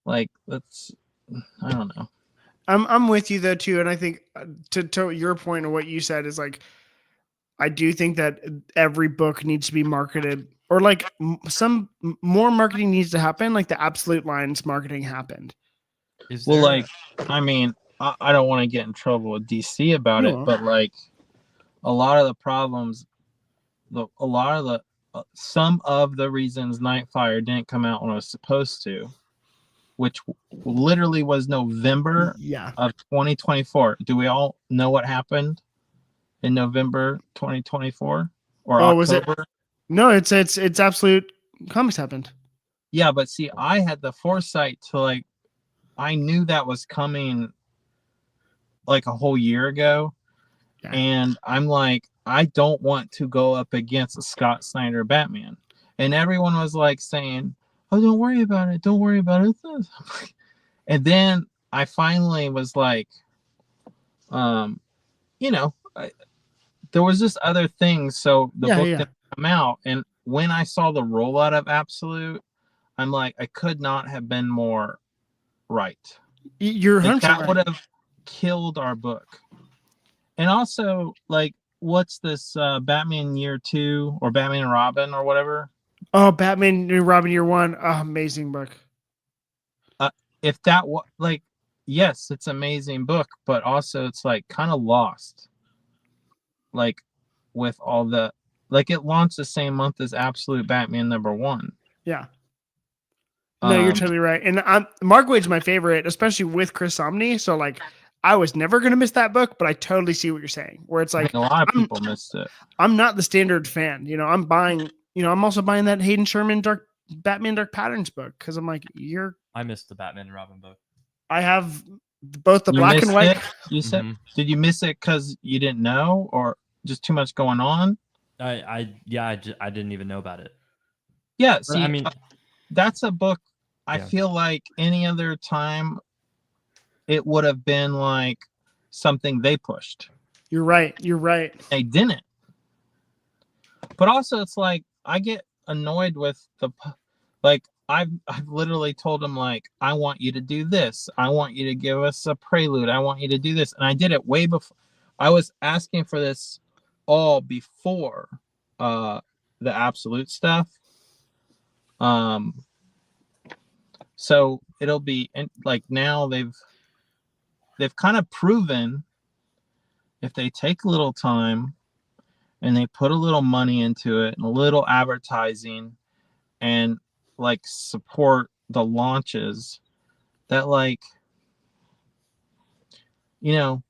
[SPEAKER 2] Like, that's, I don't know.
[SPEAKER 1] I'm with you though too, and I think to your point of what you said is like, I do think that every book needs to be marketed, or like some more marketing needs to happen. Like the Absolute Lines marketing happened.
[SPEAKER 2] Well, like, I mean, I don't want to get in trouble with DC about it, but like, a lot of the problems, some of the reasons Nightfire didn't come out when it was supposed to, which literally was November of 2024. Do we all know what happened in November 2024 or October?
[SPEAKER 1] Was it? No, it's Absolute Comics happened.
[SPEAKER 2] Yeah, but see, I had the foresight to like, I knew that was coming like a whole year ago. Yeah. And I'm like, I don't want to go up against a Scott Snyder Batman. And everyone was like saying, oh, don't worry about it. Don't worry about it. And then I finally was like, you know, there was just other things. So the book didn't come out. And when I saw the rollout of Absolute, I'm like, I could not have been more right.
[SPEAKER 1] You're
[SPEAKER 2] like, that would have killed our book. And also, like, what's this Batman Year 2 or Batman and Robin or whatever?
[SPEAKER 1] Oh, Batman and Robin Year 1. Oh, amazing book.
[SPEAKER 2] If that was like, yes, it's an amazing book, but also it's like kind of lost. Like with all the, like it launched the same month as Absolute Batman #1.
[SPEAKER 1] Yeah. No, you're totally right. And Mark Waid's my favorite, especially with Chris Samnee. So like, I was never going to miss that book, but I totally see what you're saying, where it's like,
[SPEAKER 2] a lot of people missed it.
[SPEAKER 1] I'm not the standard fan. You know, I'm buying, you know, I'm also buying that Hayden Sherman Batman Dark Patterns book. Cause I'm like,
[SPEAKER 3] I missed the Batman and Robin book.
[SPEAKER 1] I have both the black and white.
[SPEAKER 2] You said, did you miss it cause you didn't know or just too much going on?
[SPEAKER 3] I didn't even know about it.
[SPEAKER 2] Yeah. See, I mean, that's a book. I feel like any other time it would have been like something they pushed.
[SPEAKER 1] You're right. You're right.
[SPEAKER 2] They didn't. But also it's like, I get annoyed with like, I've literally told them like, I want you to do this. I want you to give us a prelude. I want you to do this. And I did it way before. I was asking for this all before the Absolute stuff. So it'll be like now they've kind of proven if they take a little time and they put a little money into it and a little advertising and like support the launches that like, you know,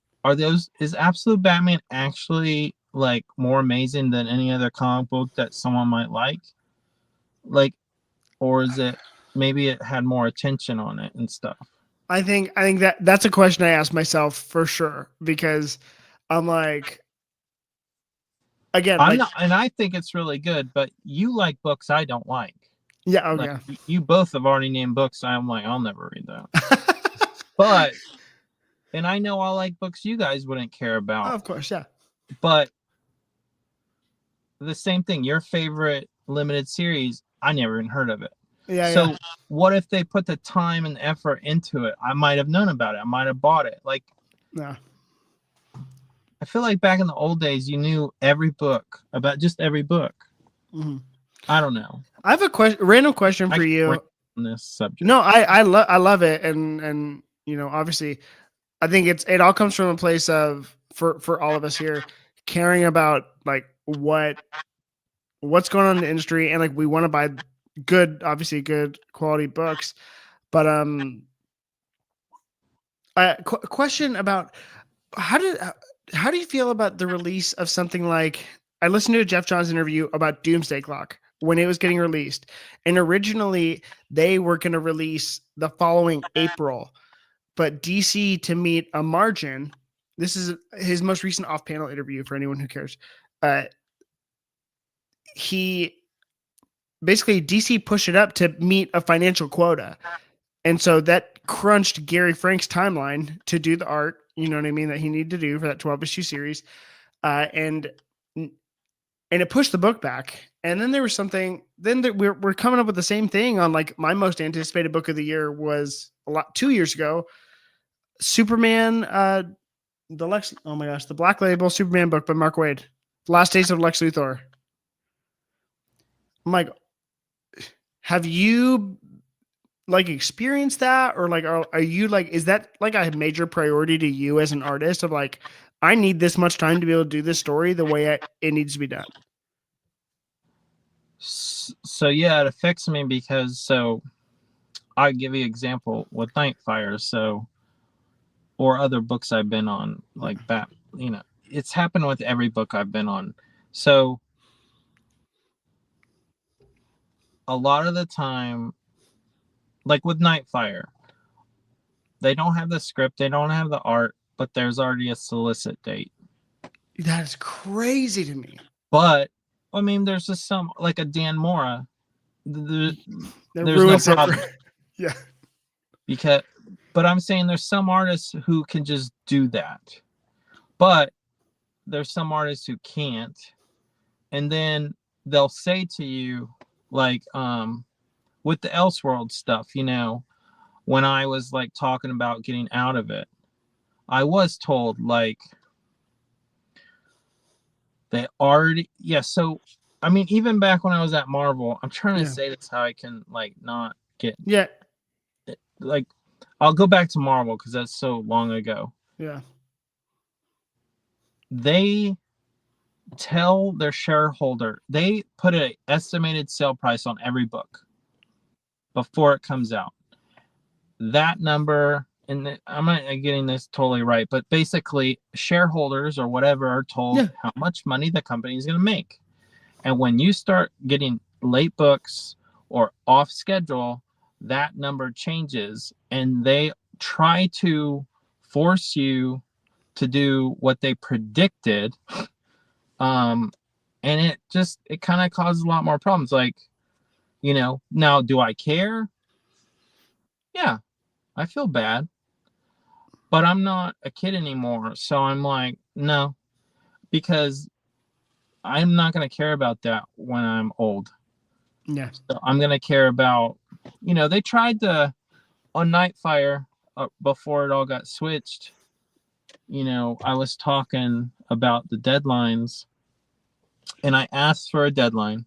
[SPEAKER 2] is Absolute Batman actually like more amazing than any other comic book that someone might like? Like, or is it maybe it had more attention on it and stuff?
[SPEAKER 1] I think that's a question I ask myself for sure, because I'm like, again,
[SPEAKER 2] I'm not, and I think it's really good, but you like books I don't like.
[SPEAKER 1] Yeah, okay.
[SPEAKER 2] Like, you both have already named books I'm like, I'll never read that. But, and I know I like books you guys wouldn't care about.
[SPEAKER 1] Oh, of course, yeah.
[SPEAKER 2] But the same thing, your favorite limited series, I never even heard of it.
[SPEAKER 1] Yeah.
[SPEAKER 2] So what if they put the time and effort into it? I might have known about it. I might have bought it. Like,
[SPEAKER 1] yeah.
[SPEAKER 2] I feel like back in the old days, you knew every book about just every book.
[SPEAKER 1] Mm-hmm.
[SPEAKER 2] I don't know.
[SPEAKER 1] I have a random question for you
[SPEAKER 2] on this subject.
[SPEAKER 1] No, I love it, and you know, obviously, I think it all comes from a place of for all of us here caring about like what's going on in the industry, and like we want to buy good quality books, but question about how do you feel about the release of something like, I listened to a Jeff Johns interview about Doomsday Clock when it was getting released, and originally they were going to release the following April, but DC, to meet a margin, this is his most recent off-panel interview for anyone who cares. He basically DC pushed it up to meet a financial quota. And so that crunched Gary Frank's timeline to do the art, you know what I mean, that he needed to do for that 12 issue series. And it pushed the book back. And then there was something, we're coming up with the same thing on like my most anticipated book of the year was 2 years ago. Superman, the Black Label Superman book by Mark Waid, Last Days of Lex Luthor. I'm like, have you like experienced that, or like are you like, is that like a major priority to you as an artist of like, I need this much time to be able to do this story the way it needs to be done?
[SPEAKER 2] So yeah, it affects me because I'll give you an example with Nightfire, or other books I've been on, like that, it's happened with every book I've been on. So a lot of the time, like with Nightfire, they don't have the script, they don't have the art, but there's already a solicit date.
[SPEAKER 1] That is crazy to me.
[SPEAKER 2] But I mean, there's just some, like a Dan Mora, there's
[SPEAKER 1] no
[SPEAKER 2] problem.
[SPEAKER 1] Yeah.
[SPEAKER 2] But I'm saying there's some artists who can just do that, but there's some artists who can't. And then they'll say to you, like, with the Elseworld stuff, when I was like talking about getting out of it, I was told like they already, so I mean, even back when I was at Marvel, I'm trying to say this how I can like not get like, I'll go back to Marvel because that's so long ago.
[SPEAKER 1] Yeah.
[SPEAKER 2] They tell their shareholder, they put an estimated sale price on every book before it comes out. That number, and I'm not getting this totally right, but basically shareholders or whatever are told how much money the company is going to make. And when you start getting late books or off schedule, that number changes, and they try to force you to do what they predicted. And it kind of causes a lot more problems. Like, now do I care? Yeah, I feel bad, but I'm not a kid anymore. So I'm like, no, because I'm not going to care about that when I'm old.
[SPEAKER 1] Yeah.
[SPEAKER 2] So I'm going to care about, they tried to, on Nightfire, before it all got switched, I was talking about the deadlines, and I asked for a deadline.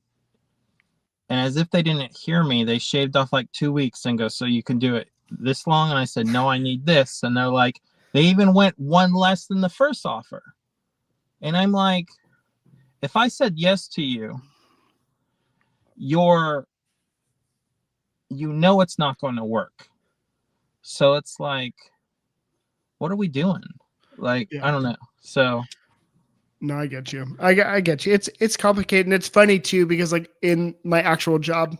[SPEAKER 2] And as if they didn't hear me, they shaved off like 2 weeks and go, so you can do it this long? And I said, no, I need this. And they're like, they even went one less than the first offer. And I'm like, if I said yes to you, it's not going to work. So it's like, what are we doing? Like, I don't know. So
[SPEAKER 1] no, I get you. I get you. It's complicated, and it's funny too, because like in my actual job,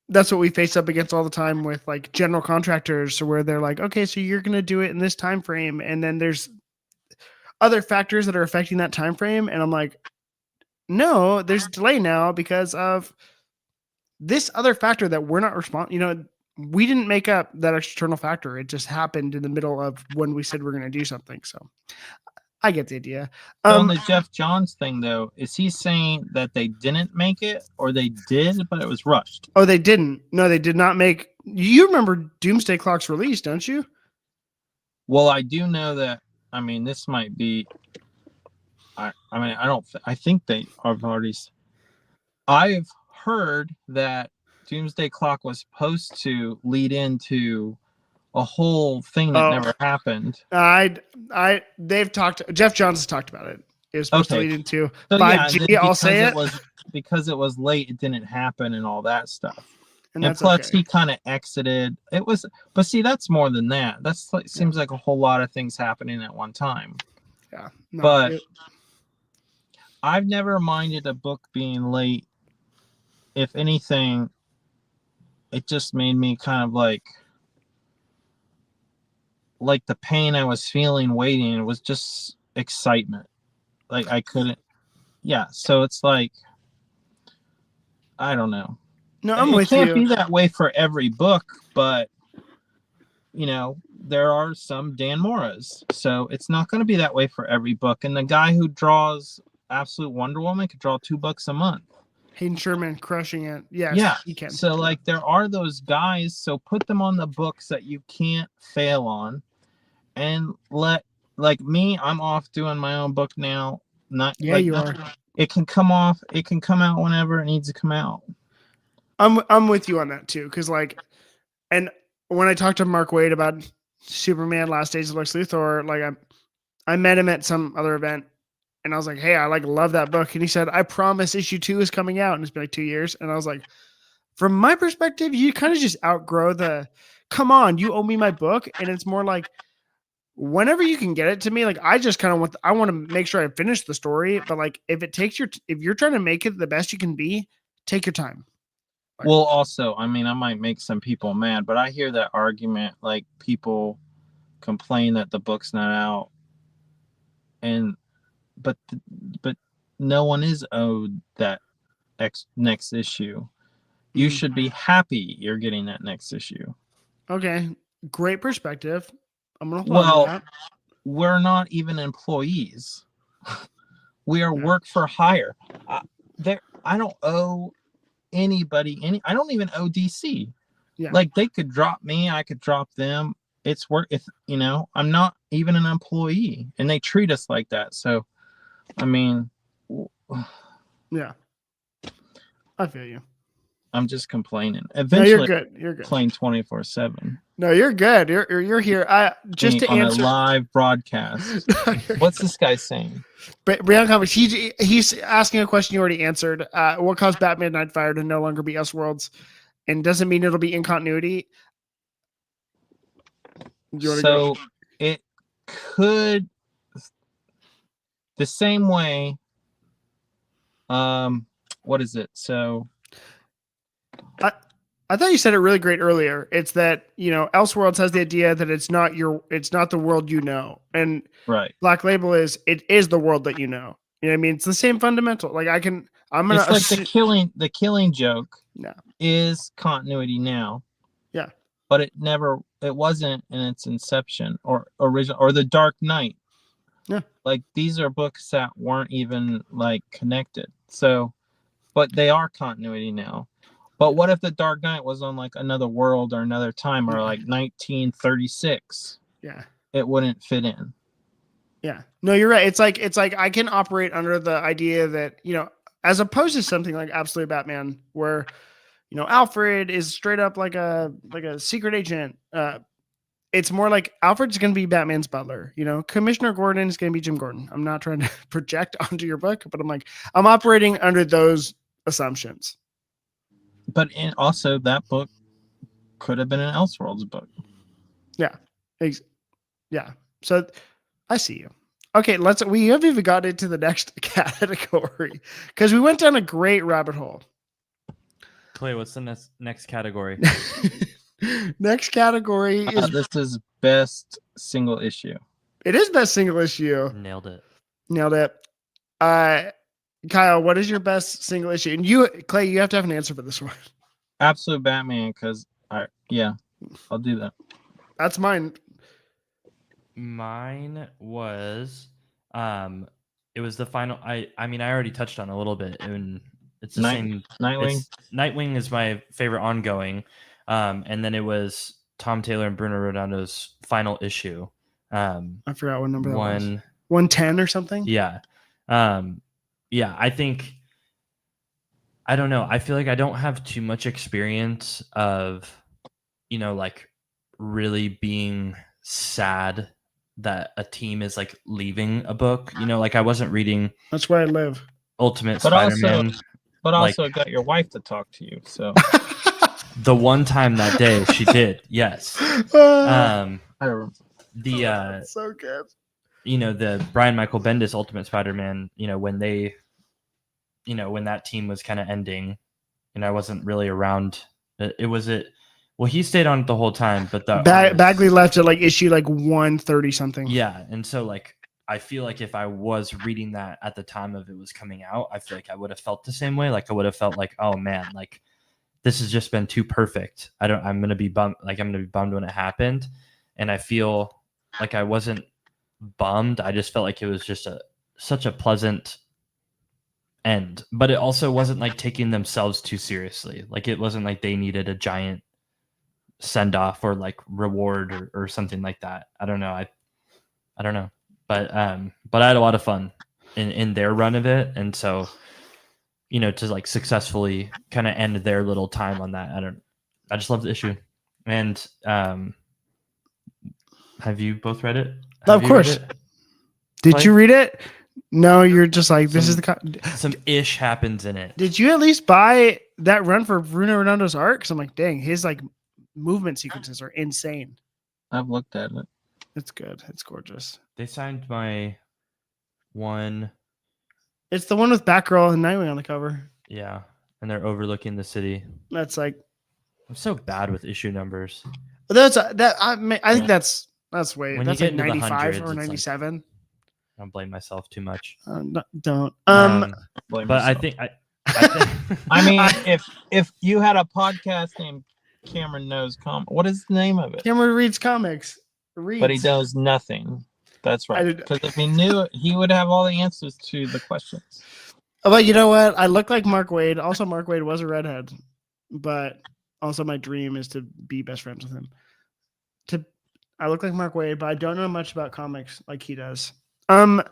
[SPEAKER 1] that's what we face up against all the time with like general contractors, where they're like, okay, so you're going to do it in this time frame, and then there's other factors that are affecting that time frame, and I'm like, no, there's delay now because of this other factor that we're not responsible. We didn't make up that external factor. It just happened in the middle of when we said we're going to do something. So I get the idea.
[SPEAKER 2] On the Jeff Johns thing, though, is he saying that they didn't make it, or they did, but it was rushed?
[SPEAKER 1] Oh, they didn't. No, they did not make. You remember Doomsday Clock's release, don't you?
[SPEAKER 2] Well, I do know that. I mean, this might be. I think they have already. I've heard that Doomsday Clock was supposed to lead into a whole thing that never happened.
[SPEAKER 1] They've talked. Jeff Johns has talked about it. It was supposed to lead into 5G.
[SPEAKER 2] I'll
[SPEAKER 1] say it.
[SPEAKER 2] Because it was late, it didn't happen, and all that stuff. And
[SPEAKER 1] plus,
[SPEAKER 2] he kind of exited. It was, but see, that's more than that. That's like, seems like a whole lot of things happening at one time.
[SPEAKER 1] Yeah,
[SPEAKER 2] but I've never minded a book being late. If anything, it just made me kind of like like the pain I was feeling waiting. It was just excitement. Like I couldn't. Yeah. So it's like, I don't know.
[SPEAKER 1] No, I'm
[SPEAKER 2] It
[SPEAKER 1] with
[SPEAKER 2] can't
[SPEAKER 1] you.
[SPEAKER 2] be that way for every book, but there are some Dan Moras, so it's not going to be that way for every book. And the guy who draws Absolute Wonder Woman could draw 2 books a month.
[SPEAKER 1] Hayden Sherman crushing it. Yes,
[SPEAKER 2] Yeah,
[SPEAKER 1] he can.
[SPEAKER 2] so like there are those guys, so put them on the books that you can't fail on, and like me, I'm off doing my own book now.
[SPEAKER 1] You are.
[SPEAKER 2] It can come off. It can come out whenever it needs to come out.
[SPEAKER 1] I'm with you on that too, because and when I talked to Mark Waid about Superman Last Days of Lex Luthor, I met him at some other event, and I was like, hey, I love that book, and he said, I promise issue 2 is coming out, and it's been 2 years, and I was like, from my perspective, you kind of just outgrow come on, you owe me my book, and it's more like whenever you can get it to me, I just kind of I want to make sure I finish the story, but if you're trying to make it the best you can be, take your time.
[SPEAKER 2] Well, also, I mean, I might make some people mad, but I hear that argument, like people complain that the book's not out, but no one is owed that next issue. You should be happy you're getting that next issue.
[SPEAKER 1] Okay, great perspective. I'm gonna hold on to that.
[SPEAKER 2] We're not even employees. We are work for hire. I don't owe anybody I don't even owe DC.
[SPEAKER 1] Yeah.
[SPEAKER 2] Like they could drop me, I could drop them. It's work. If I'm not even an employee, and they treat us like that. So, I mean,
[SPEAKER 1] yeah, I feel you.
[SPEAKER 2] I'm just complaining. Eventually,
[SPEAKER 1] you're good. You're good.
[SPEAKER 2] Playing 24/7.
[SPEAKER 1] No, you're good. You're here. Just to answer
[SPEAKER 2] a live broadcast. What's this guy saying?
[SPEAKER 1] Brian Comics. He's asking a question you already answered. What caused Batman Nightfire to no longer be Elseworlds, and doesn't mean it'll be in continuity.
[SPEAKER 2] So it could the same way. What is it? So
[SPEAKER 1] I thought you said it really great earlier. It's that, Elseworlds has the idea that it's not the world and
[SPEAKER 2] right.
[SPEAKER 1] Black Label is the world that you know. You know what I mean? It's the same fundamental.
[SPEAKER 2] It's like the killing joke.
[SPEAKER 1] No.
[SPEAKER 2] Is continuity now.
[SPEAKER 1] Yeah.
[SPEAKER 2] But it wasn't in its inception or original, or the Dark Knight.
[SPEAKER 1] Yeah.
[SPEAKER 2] Like these are books that weren't even connected. So, but they are continuity now. But what if the Dark Knight was on another world or another time, or 1936?
[SPEAKER 1] Yeah.
[SPEAKER 2] It wouldn't fit in.
[SPEAKER 1] Yeah. No, you're right. It's like I can operate under the idea that, as opposed to something like Absolute Batman, where, Alfred is straight up like a secret agent. It's more like Alfred's going to be Batman's butler. Commissioner Gordon is going to be Jim Gordon. I'm not trying to project onto your book, but I'm operating under those assumptions.
[SPEAKER 2] But also that book could have been an Elseworlds book.
[SPEAKER 1] Yeah. Yeah. So I see you. Okay, we haven't even got into the next category because we went down a great rabbit hole.
[SPEAKER 3] Clay, what's the next category?
[SPEAKER 1] Next category is
[SPEAKER 2] this is best single issue.
[SPEAKER 1] It is best single issue.
[SPEAKER 3] Nailed
[SPEAKER 1] it. Kyle, what is your best single issue? And Clay, you have to have an answer for this one.
[SPEAKER 2] Absolute Batman, because I'll do that.
[SPEAKER 1] That's mine.
[SPEAKER 3] Mine was it was the final. I already touched on it a little bit, and it's the same.
[SPEAKER 2] Nightwing.
[SPEAKER 3] Nightwing is my favorite ongoing, and then it was Tom Taylor and Bruno Redondo's final issue.
[SPEAKER 1] I forgot what number that was.
[SPEAKER 3] 110
[SPEAKER 1] or something.
[SPEAKER 3] Yeah. Yeah, I think, I don't know. I feel like I don't have too much experience of, really being sad that a team is leaving a book. I wasn't reading.
[SPEAKER 1] That's where I live.
[SPEAKER 3] Ultimate Spider-Man.
[SPEAKER 2] But also got your wife to talk to you. So
[SPEAKER 3] the one time that day she did, yes.
[SPEAKER 2] I don't
[SPEAKER 1] remember. So good.
[SPEAKER 3] The Brian Michael Bendis Ultimate Spider-Man, when they, when that team was kind of ending, and I wasn't really around. Well, he stayed on it the whole time, but the
[SPEAKER 1] Bagley left at like issue like 130 something.
[SPEAKER 3] Yeah, and so like I feel like if I was reading that at the time of it was coming out, I feel like I would have felt the same way. Like I would have felt like, oh man, like this has just been too perfect. I'm gonna be bummed. Like I'm gonna be bummed when it happened, and I feel like I wasn't bummed. I just felt like it was just such a pleasant end, but it also wasn't like taking themselves too seriously. Like it wasn't like they needed a giant send off or like reward or something like that. I don't know. I don't know, but I had a lot of fun in their run of it, and so to like successfully kind of end their little time on that. I just love the issue. And have you both read it?
[SPEAKER 1] Of course. Did you read it? No, you're just like, this is
[SPEAKER 2] some ish happens in it.
[SPEAKER 1] Did you at least buy that run for Bruno Redondo's art? Because I'm like, dang, his like movement sequences are insane.
[SPEAKER 2] I've looked at it.
[SPEAKER 1] It's good. It's gorgeous.
[SPEAKER 3] They signed my one.
[SPEAKER 1] It's the one with Batgirl and Nightwing on the cover.
[SPEAKER 3] Yeah, and they're overlooking the city.
[SPEAKER 1] That's like,
[SPEAKER 3] I'm so bad with issue numbers.
[SPEAKER 1] That's that. I think that's way.
[SPEAKER 3] When
[SPEAKER 1] that's
[SPEAKER 3] you
[SPEAKER 1] like
[SPEAKER 3] get into the
[SPEAKER 1] 95
[SPEAKER 3] hundreds,
[SPEAKER 1] or
[SPEAKER 3] it's
[SPEAKER 1] 97.
[SPEAKER 3] Like, I don't blame myself too much.
[SPEAKER 1] Don't.
[SPEAKER 3] But
[SPEAKER 2] myself.
[SPEAKER 3] I think
[SPEAKER 2] I mean, if you had a podcast named Cameron Knows what is the name of it?
[SPEAKER 1] Cameron reads comics.
[SPEAKER 2] But he does nothing. That's right. Because if he knew it, he would have all the answers to the questions.
[SPEAKER 1] But you know what? I look like Mark Waid. Also, Mark Waid was a redhead. But also, my dream is to be best friends with him. I look like Mark Waid, but I don't know much about comics like he does. So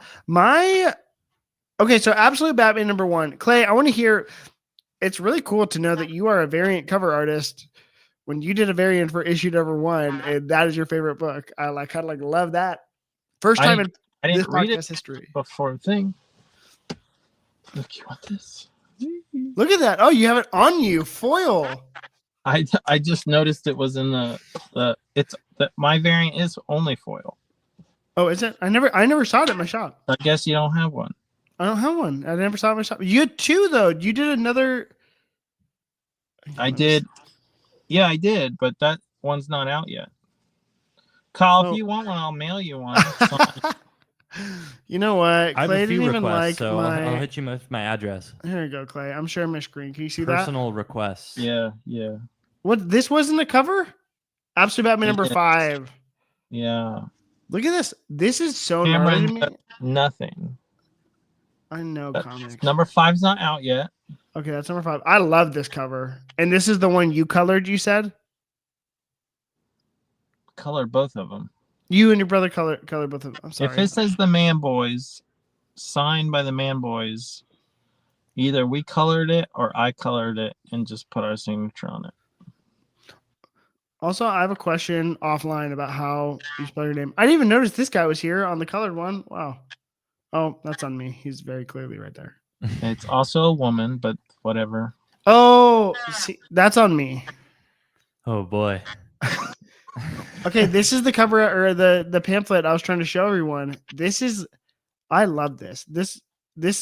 [SPEAKER 1] Absolute Batman #1. Clay, I want to hear. It's really cool to know that you are a variant cover artist. When you did a variant for issue #1, and that is your favorite book, I kind of love that. First time in this podcast history.
[SPEAKER 2] Before the thing. Look, you want this?
[SPEAKER 1] Look at that! Oh, you have it on you, foil.
[SPEAKER 2] I just noticed it was in my variant is only foil.
[SPEAKER 1] Oh, is it? I never saw it at my shop.
[SPEAKER 2] I guess you don't have one.
[SPEAKER 1] I don't have one. I never saw it at my shop. You had two though. You did another.
[SPEAKER 2] I did. Yeah, I did, but that one's not out yet. Kyle, if you want one, I'll mail you one.
[SPEAKER 1] You know what?
[SPEAKER 3] I have
[SPEAKER 1] Clay
[SPEAKER 3] a few
[SPEAKER 1] didn't even
[SPEAKER 3] requests,
[SPEAKER 1] like
[SPEAKER 3] so
[SPEAKER 1] my...
[SPEAKER 3] I'll hit you with my address.
[SPEAKER 1] Here you go, Clay. I'm sharing my screen. Can you see
[SPEAKER 3] Personal requests.
[SPEAKER 2] Yeah.
[SPEAKER 1] What? This wasn't the cover? Absolute Batman #5.
[SPEAKER 2] Yeah.
[SPEAKER 1] Look at this. This is so gnarly to me.
[SPEAKER 2] Nothing.
[SPEAKER 1] I know comics.
[SPEAKER 2] #5's not out yet.
[SPEAKER 1] Okay, that's #5. I love this cover. And this is the one you colored, you said?
[SPEAKER 2] Colored both of them.
[SPEAKER 1] You and your brother colored both of them. I'm sorry.
[SPEAKER 2] If it says the Man Boys, signed by the Man Boys, either we colored it or I colored it and just put our signature on it.
[SPEAKER 1] Also, I have a question offline about how you spell your name. I didn't even notice this guy was here on the colored one. Wow. Oh, that's on me. He's very clearly right there.
[SPEAKER 2] It's also a woman, but whatever.
[SPEAKER 1] Oh, see, that's on me.
[SPEAKER 3] Oh boy.
[SPEAKER 1] Okay, this is the cover or the pamphlet I was trying to show everyone. I love this. This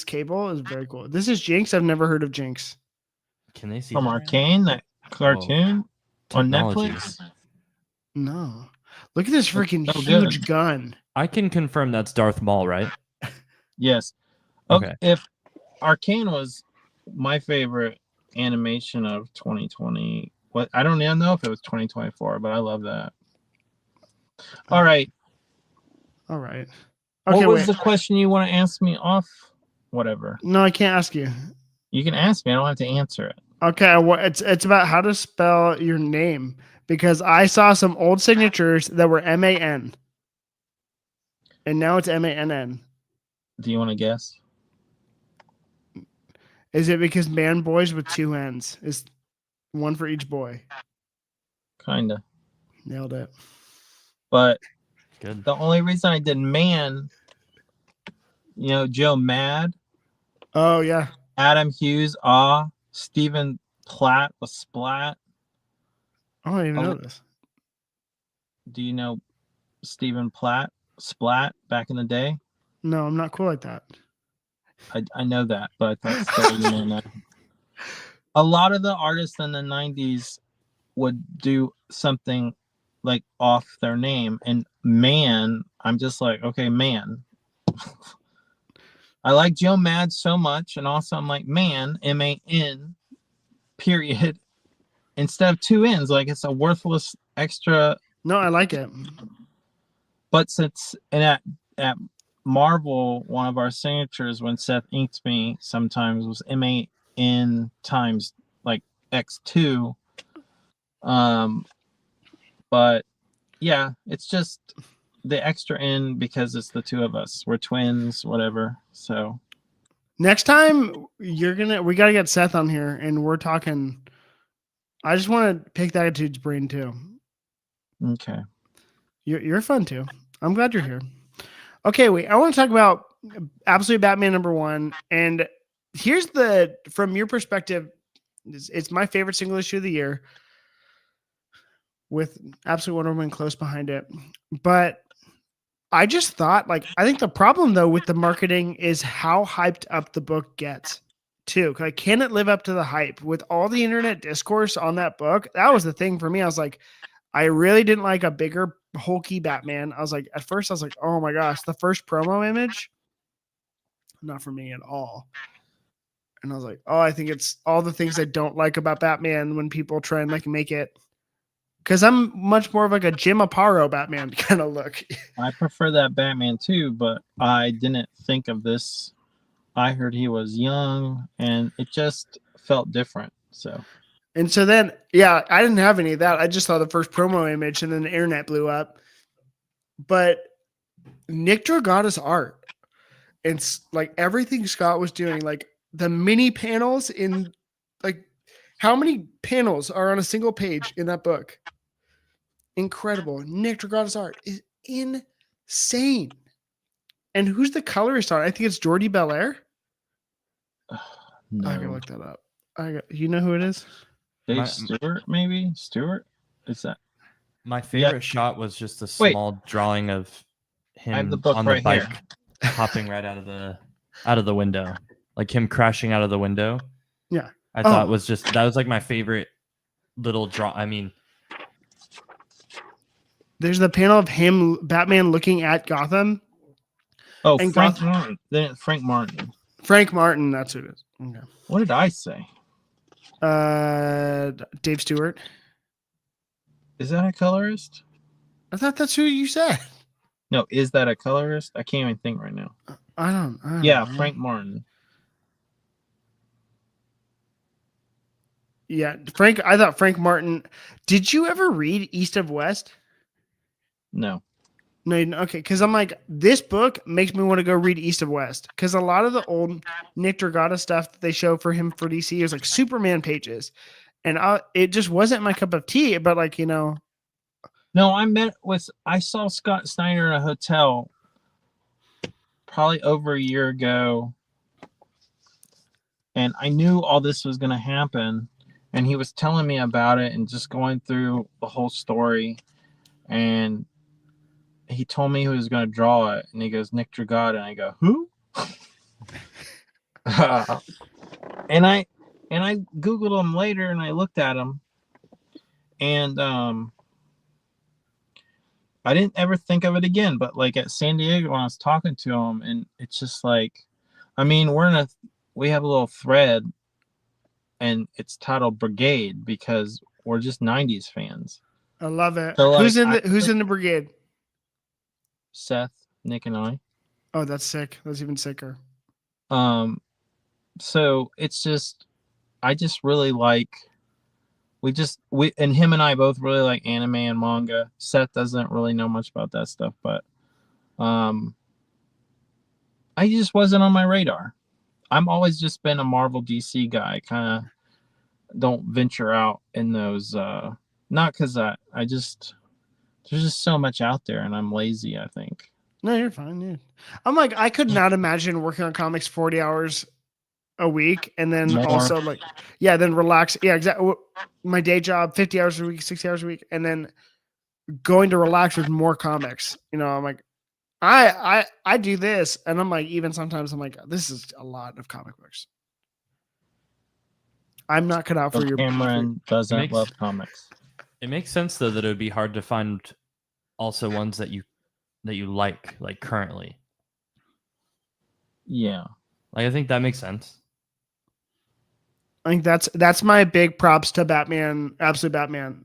[SPEAKER 1] cable is very cool. This is Jinx. I've never heard of Jinx.
[SPEAKER 3] Can they see
[SPEAKER 2] from
[SPEAKER 3] that?
[SPEAKER 2] Arcane, that cartoon on
[SPEAKER 3] Technology.
[SPEAKER 2] Netflix?
[SPEAKER 1] No. Look at this freaking
[SPEAKER 2] so
[SPEAKER 1] huge
[SPEAKER 2] good.
[SPEAKER 1] gun.
[SPEAKER 3] I can confirm that's Darth Maul, right?
[SPEAKER 2] Yes.
[SPEAKER 3] Okay.
[SPEAKER 2] If Arcane was my favorite animation of 2020, I don't even know if it was 2024, but I love that. All right.
[SPEAKER 1] Okay,
[SPEAKER 2] what was the question you want to ask me off? Whatever.
[SPEAKER 1] No, I can't ask you.
[SPEAKER 2] You can ask me. I don't have to answer it.
[SPEAKER 1] Okay, it's about how to spell your name because I saw some old signatures that were MAN, and now it's MANN.
[SPEAKER 2] Do you want to guess?
[SPEAKER 1] Is it because Man Boys with 2 N's? Is one for each boy?
[SPEAKER 2] Kinda.
[SPEAKER 1] Nailed it.
[SPEAKER 2] But
[SPEAKER 3] Good.
[SPEAKER 2] the only reason I did Man, Joe Mad.
[SPEAKER 1] Oh yeah.
[SPEAKER 2] Adam Hughes, Stephen Platt was Splat.
[SPEAKER 1] I don't even know this.
[SPEAKER 2] Do you know Stephen Platt, Splat, back in the day?
[SPEAKER 1] No, I'm not cool like that.
[SPEAKER 2] I know that, but I thought you may know. a lot of the artists in the 90s would do something like off their name, and Mann, I'm just like, okay, Mann. I like Joe Mad so much, and also I'm like, Mann, M-A-N, period, instead of two N's. Like, it's a worthless extra.
[SPEAKER 1] No, I like it.
[SPEAKER 2] But since and at Marvel, one of our signatures when Seth inks me sometimes was M-A-N times like X2. But yeah, it's just the extra N because it's the two of us. We're twins, whatever. So
[SPEAKER 1] Next time we gotta get Seth on here and we're talking. I just want to pick that dude's brain too.
[SPEAKER 2] okay.
[SPEAKER 1] You're fun too. I'm glad you're here. Okay, wait. I want to talk about Absolute Batman #1. And here's from your perspective, it's my favorite single issue of the year, with Absolute Wonder Woman close behind it. But I just thought, I think the problem though with the marketing is how hyped up the book gets too. Like, can it live up to the hype with all the internet discourse on that book? That was the thing for me. I was like, I really didn't like a bigger, hulky Batman. I was like, at first I was like, oh my gosh, the first promo image, not for me at all. And I was like, oh, I think it's all the things I don't like about Batman when people try and make it. Because I'm much more of like a Jim Aparo Batman kind of look.
[SPEAKER 2] I prefer that Batman too, but I didn't think of this. I heard he was young, and it just felt different. So.
[SPEAKER 1] And so then, yeah, I didn't have any of that. I just saw the first promo image, and then the internet blew up. But Nick Dragata's art, it's like everything Scott was doing, like the mini panels in, like, how many panels are on a single page in that book? Incredible. Nick Dragata's art is insane. And who's the colorist on it? I think it's Jordi Belair.
[SPEAKER 2] No.
[SPEAKER 1] I gotta look that up. You know who it is?
[SPEAKER 2] Dave Stewart, maybe? Stewart? Is that?
[SPEAKER 3] My favorite shot was just a small drawing of him on the bike hopping right out of the window. Like him crashing out of the window.
[SPEAKER 1] Yeah.
[SPEAKER 3] I thought that was like my favorite little draw. I mean,
[SPEAKER 1] there's the panel of him, Batman, looking at Gotham.
[SPEAKER 2] Oh, and Frank Martin. Then Frank Martin.
[SPEAKER 1] Frank Martin, that's who it is. Okay.
[SPEAKER 2] What did I say?
[SPEAKER 1] Dave Stewart.
[SPEAKER 2] Is that a colorist?
[SPEAKER 1] I thought that's who you said.
[SPEAKER 2] No, is that a colorist? I can't even think right now.
[SPEAKER 1] I don't
[SPEAKER 2] yeah,
[SPEAKER 1] know.
[SPEAKER 2] Frank Martin.
[SPEAKER 1] Yeah, I thought Frank Martin. Did you ever read East of West?
[SPEAKER 2] No.
[SPEAKER 1] No, okay, because I'm like, this book makes me want to go read East of West, because a lot of the old Nick Dragata stuff that they show for him for DC is like Superman pages, and it just wasn't my cup of tea. But
[SPEAKER 2] no, I saw Scott Snyder in a hotel probably over a year ago, and I knew all this was going to happen, and he was telling me about it and just going through the whole story, and he told me he was going to draw it, and he goes, Nick Dragata, and I go, who? and I Googled him later, and I looked at him, and I didn't ever think of it again, but like at San Diego when I was talking to him, and it's just like, I mean, we have a little thread, and it's titled Brigade because we're just 90s fans.
[SPEAKER 1] I love it.
[SPEAKER 2] So,
[SPEAKER 1] who's in the brigade?
[SPEAKER 2] Seth, Nick, and I.
[SPEAKER 1] Oh, that's sick. That's even sicker.
[SPEAKER 2] So it's just, I just really like, and him and I both really like anime and manga. Seth doesn't really know much about that stuff, but I just wasn't on my radar. I'm always just been a Marvel DC guy. Kind of don't venture out in those, not because there's just so much out there, and I'm lazy, I think.
[SPEAKER 1] No, you're fine, dude. I'm like, I could not imagine working on comics 40 hours a week and then also then relax. Yeah, exactly. My day job, 50 hours a week, 60 hours a week, and then going to relax with more comics. I'm like, I do this, and I'm like, even sometimes I'm like, this is a lot of comic books. I'm not cut out for
[SPEAKER 2] So
[SPEAKER 1] your.
[SPEAKER 2] Cameron doesn't
[SPEAKER 3] Makes-
[SPEAKER 2] love comics.
[SPEAKER 3] It makes sense though that it would be hard to find also ones that you like currently.
[SPEAKER 2] Yeah.
[SPEAKER 3] Like I think that makes sense.
[SPEAKER 1] I think that's my big props to Batman, Absolute Batman,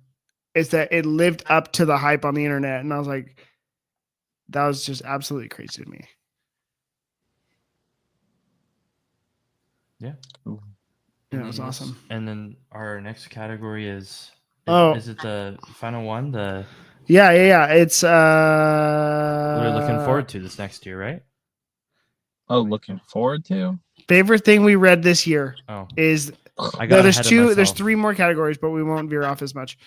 [SPEAKER 1] is that it lived up to the hype on the internet, and I was like, that was just absolutely crazy to me.
[SPEAKER 3] Yeah.
[SPEAKER 2] Ooh.
[SPEAKER 1] Yeah,
[SPEAKER 3] And
[SPEAKER 1] it was
[SPEAKER 3] then this-
[SPEAKER 1] awesome.
[SPEAKER 3] And then our next category is
[SPEAKER 1] Oh.
[SPEAKER 3] is it the final one? The
[SPEAKER 1] Yeah. It's
[SPEAKER 3] what are we looking forward to this next year, right?
[SPEAKER 2] Oh, looking forward to?
[SPEAKER 1] favorite thing we read this year
[SPEAKER 3] Oh,
[SPEAKER 1] is
[SPEAKER 3] I got
[SPEAKER 1] there's
[SPEAKER 3] ahead of
[SPEAKER 1] there's
[SPEAKER 3] myself.
[SPEAKER 1] 3 more categories, but we won't veer off as much.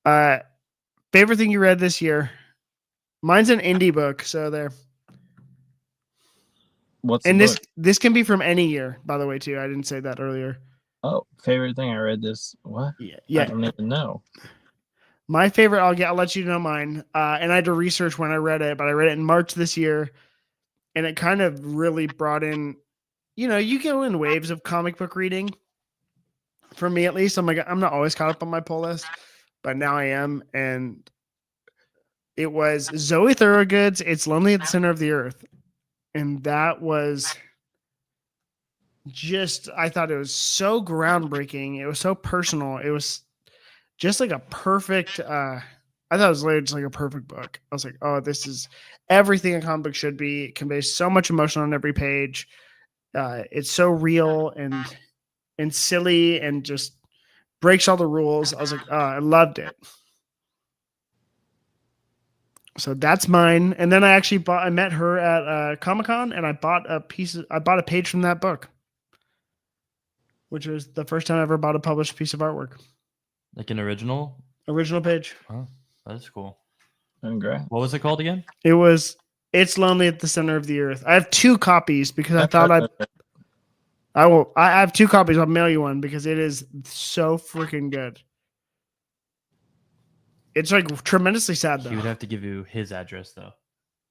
[SPEAKER 1] Favorite thing you read this year. Mine's an indie book, so there.
[SPEAKER 2] What's
[SPEAKER 1] And
[SPEAKER 2] the book?
[SPEAKER 1] this can be from any year, by the way, too. I didn't say that earlier.
[SPEAKER 2] Oh, favorite thing I read this. What? I
[SPEAKER 1] Yeah.
[SPEAKER 2] don't even know.
[SPEAKER 1] My favorite, I'll let you know mine. And I had to research when I read it, but I read it in March this year, and it kind of really brought in, you go in waves of comic book reading. For me, at least, I'm not always caught up on my pull list, but now I am. And it was Zoe Thorogood's "It's Lonely at the Center of the Earth," and that was I thought it was so groundbreaking. It was so personal. It was just like a perfect. I thought it was literally just like a perfect book. I was like, oh, this is everything a comic book should be. It conveys so much emotion on every page. It's so real and silly and just breaks all the rules. I was like, oh, I loved it. So that's mine. And then I met her at Comic-Con, and I bought a page from that book, which was the first time I ever bought a published piece of artwork.
[SPEAKER 3] Like an original.
[SPEAKER 1] Page.
[SPEAKER 3] Oh, that's cool.
[SPEAKER 2] Congrats.
[SPEAKER 3] What was it called again?
[SPEAKER 1] It was "It's Lonely at the Center of the Earth." I have 2 copies because I thought I have 2 copies. I'll mail you one because it is so freaking good. It's like tremendously sad though.
[SPEAKER 3] He would have to give you his address though.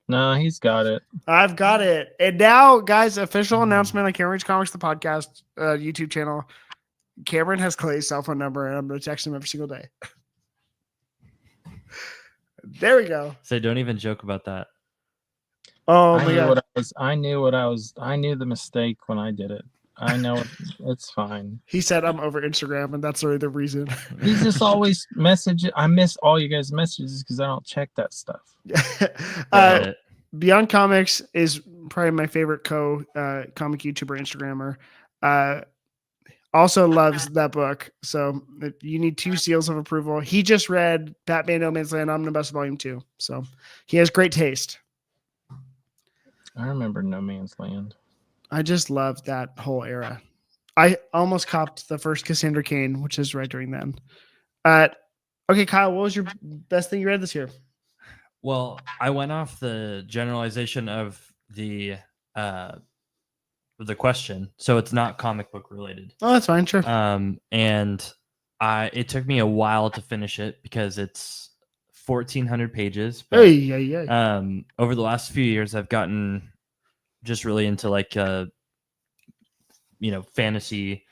[SPEAKER 2] No, he's got it.
[SPEAKER 1] I've got it. And now, guys, official announcement on Cameron's Comics, the podcast YouTube channel. Cameron has Clay's cell phone number, and I'm going to text him every single day. There we go.
[SPEAKER 3] Say, don't even joke about that.
[SPEAKER 1] Oh,
[SPEAKER 2] I
[SPEAKER 1] my
[SPEAKER 2] knew
[SPEAKER 1] God.
[SPEAKER 2] I knew the mistake when I did it. I know it's fine.
[SPEAKER 1] He said I'm over Instagram, and that's really the reason.
[SPEAKER 2] He just always message. I miss all you guys' messages because I don't check that stuff.
[SPEAKER 3] Got it.
[SPEAKER 1] Beyond Comics is probably my favorite comic YouTuber, Instagrammer. Also loves that book. So if you need 2 seals of approval. He just read Batman No Man's Land Omnibus Volume 2. So he has great taste.
[SPEAKER 2] I remember No Man's Land.
[SPEAKER 1] I just love that whole era. I almost copped the first Cassandra Cain, which is right during then. Okay, Kyle, what was your best thing you read this year?
[SPEAKER 3] Well, I went off the generalization of the question, so it's not comic book related.
[SPEAKER 1] Oh, that's fine, sure.
[SPEAKER 3] And it took me a while to finish it because it's 1,400 pages. But, over the last few years, I've gotten just really into like fantasy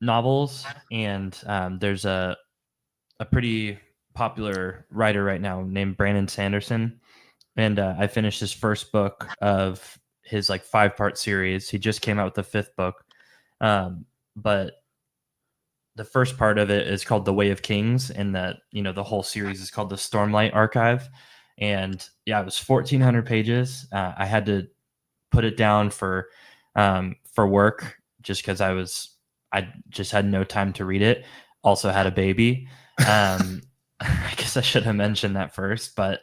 [SPEAKER 3] novels, and there's a pretty popular writer right now named Brandon Sanderson, and I finished his first book of his like 5-part series. He just came out with the 5th book, but the first part of it is called The Way of Kings, and that the whole series is called the Stormlight Archive. And yeah, it was 1,400 pages. I had to put it down for work just because I just had no time to read it. Also had a baby. I guess I should have mentioned that first, but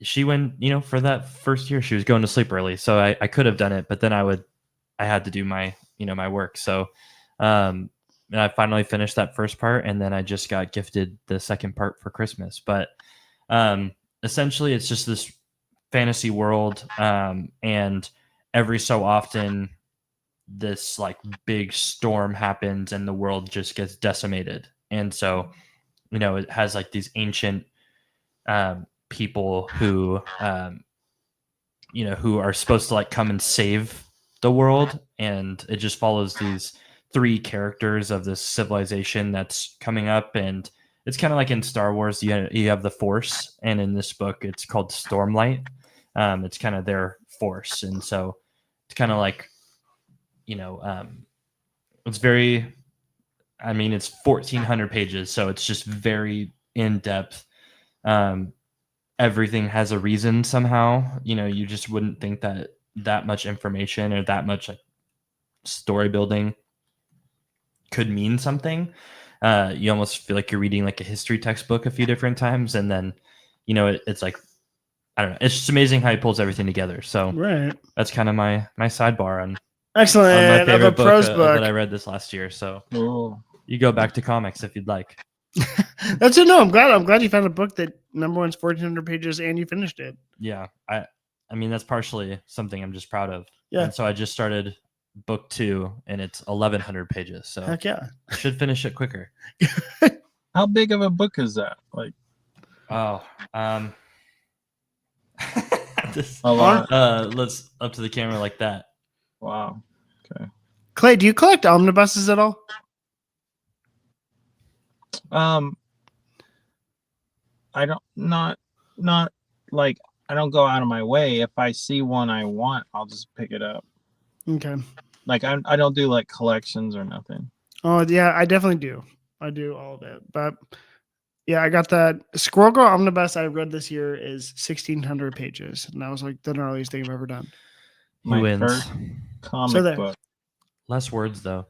[SPEAKER 3] she went, for that first year, she was going to sleep early, so I could have done it, but then I had to do my, my work. So, and I finally finished that first part, and then I just got gifted the second part for Christmas. But essentially, it's just this fantasy world, and every so often, this like big storm happens, and the world just gets decimated, and so. It has like these ancient people who, who are supposed to like come and save the world, and it just follows these 3 characters of this civilization that's coming up. And it's kind of like in Star Wars, you have the Force, and in this book it's called Stormlight. It's kind of their force, and so it's kind of like, it's very, I mean, it's 1,400 pages, so it's just very in depth. Everything has a reason somehow. You just wouldn't think that much information or that much like story building could mean something. You almost feel like you're reading like a history textbook a few different times, and then it's like, I don't know. It's just amazing how he pulls everything together. So
[SPEAKER 1] Right.
[SPEAKER 3] that's kind of my sidebar on
[SPEAKER 1] Excellent.
[SPEAKER 3] my
[SPEAKER 1] Of
[SPEAKER 3] favorite
[SPEAKER 1] a prose
[SPEAKER 3] book
[SPEAKER 1] book.
[SPEAKER 3] that I read this last year. So
[SPEAKER 2] Cool.
[SPEAKER 3] you go back to comics if you'd like.
[SPEAKER 1] That's it. No, I'm glad you found a book that number one's 1,400 pages and you finished it.
[SPEAKER 3] Yeah, I mean that's partially something I'm just proud of.
[SPEAKER 1] Yeah.
[SPEAKER 3] And so I just started book 2, and it's 1,100 pages. So
[SPEAKER 1] Heck yeah.
[SPEAKER 3] I should finish it quicker.
[SPEAKER 2] How big of a book is that? Like,
[SPEAKER 3] Oh, this,
[SPEAKER 2] a lot.
[SPEAKER 3] let's up to the camera like that.
[SPEAKER 2] Wow. Okay.
[SPEAKER 1] Clay, do you collect omnibuses at all?
[SPEAKER 2] I don't not like I don't go out of my way. If I see one I want, I'll just pick it up.
[SPEAKER 1] Okay.
[SPEAKER 2] Like I don't do like collections or nothing.
[SPEAKER 1] Oh yeah, I definitely do. I do all of it. But yeah, I got that Squirrel Girl omnibus I read this year is 1,600 pages. And that was like the gnarliest thing I've ever done.
[SPEAKER 3] Who
[SPEAKER 2] My
[SPEAKER 3] wins?
[SPEAKER 2] first comic
[SPEAKER 1] So there.
[SPEAKER 2] book
[SPEAKER 3] Less words though.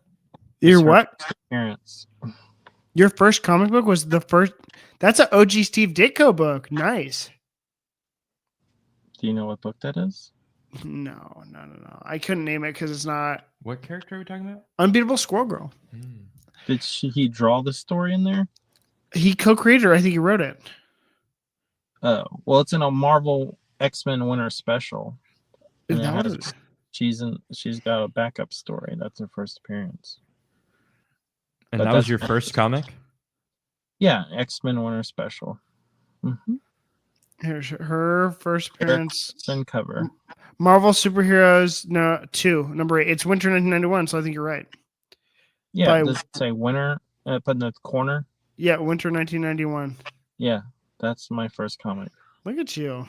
[SPEAKER 1] Your
[SPEAKER 2] is her
[SPEAKER 1] what?
[SPEAKER 2] first appearance.
[SPEAKER 1] Your first comic book was the first. That's an OG Steve Ditko book. Nice.
[SPEAKER 2] Do you know what book that is?
[SPEAKER 1] No. I couldn't name it because it's not
[SPEAKER 3] What character are we talking about?
[SPEAKER 1] Unbeatable Squirrel Girl.
[SPEAKER 2] Did he draw the story in there?
[SPEAKER 1] He co-created it. I think he wrote it.
[SPEAKER 2] Oh, well, it's in a Marvel X-Men Winter Special. And
[SPEAKER 1] That
[SPEAKER 2] it
[SPEAKER 1] was-
[SPEAKER 2] she's got a backup story. That's her first appearance.
[SPEAKER 3] And
[SPEAKER 2] But
[SPEAKER 3] that was
[SPEAKER 2] that's
[SPEAKER 3] your
[SPEAKER 2] not-
[SPEAKER 3] first comic?
[SPEAKER 2] Yeah, X-Men Winter Special. Mm-hmm.
[SPEAKER 1] Here's her first appearance.
[SPEAKER 2] Sun cover.
[SPEAKER 1] Marvel Superheroes 2, number 8. It's winter 1991, so I think you're right.
[SPEAKER 2] Yeah,
[SPEAKER 1] by-
[SPEAKER 2] does it say winter? Put in the corner.
[SPEAKER 1] Yeah, winter 1991.
[SPEAKER 2] Yeah, that's my first comic.
[SPEAKER 1] Look at you.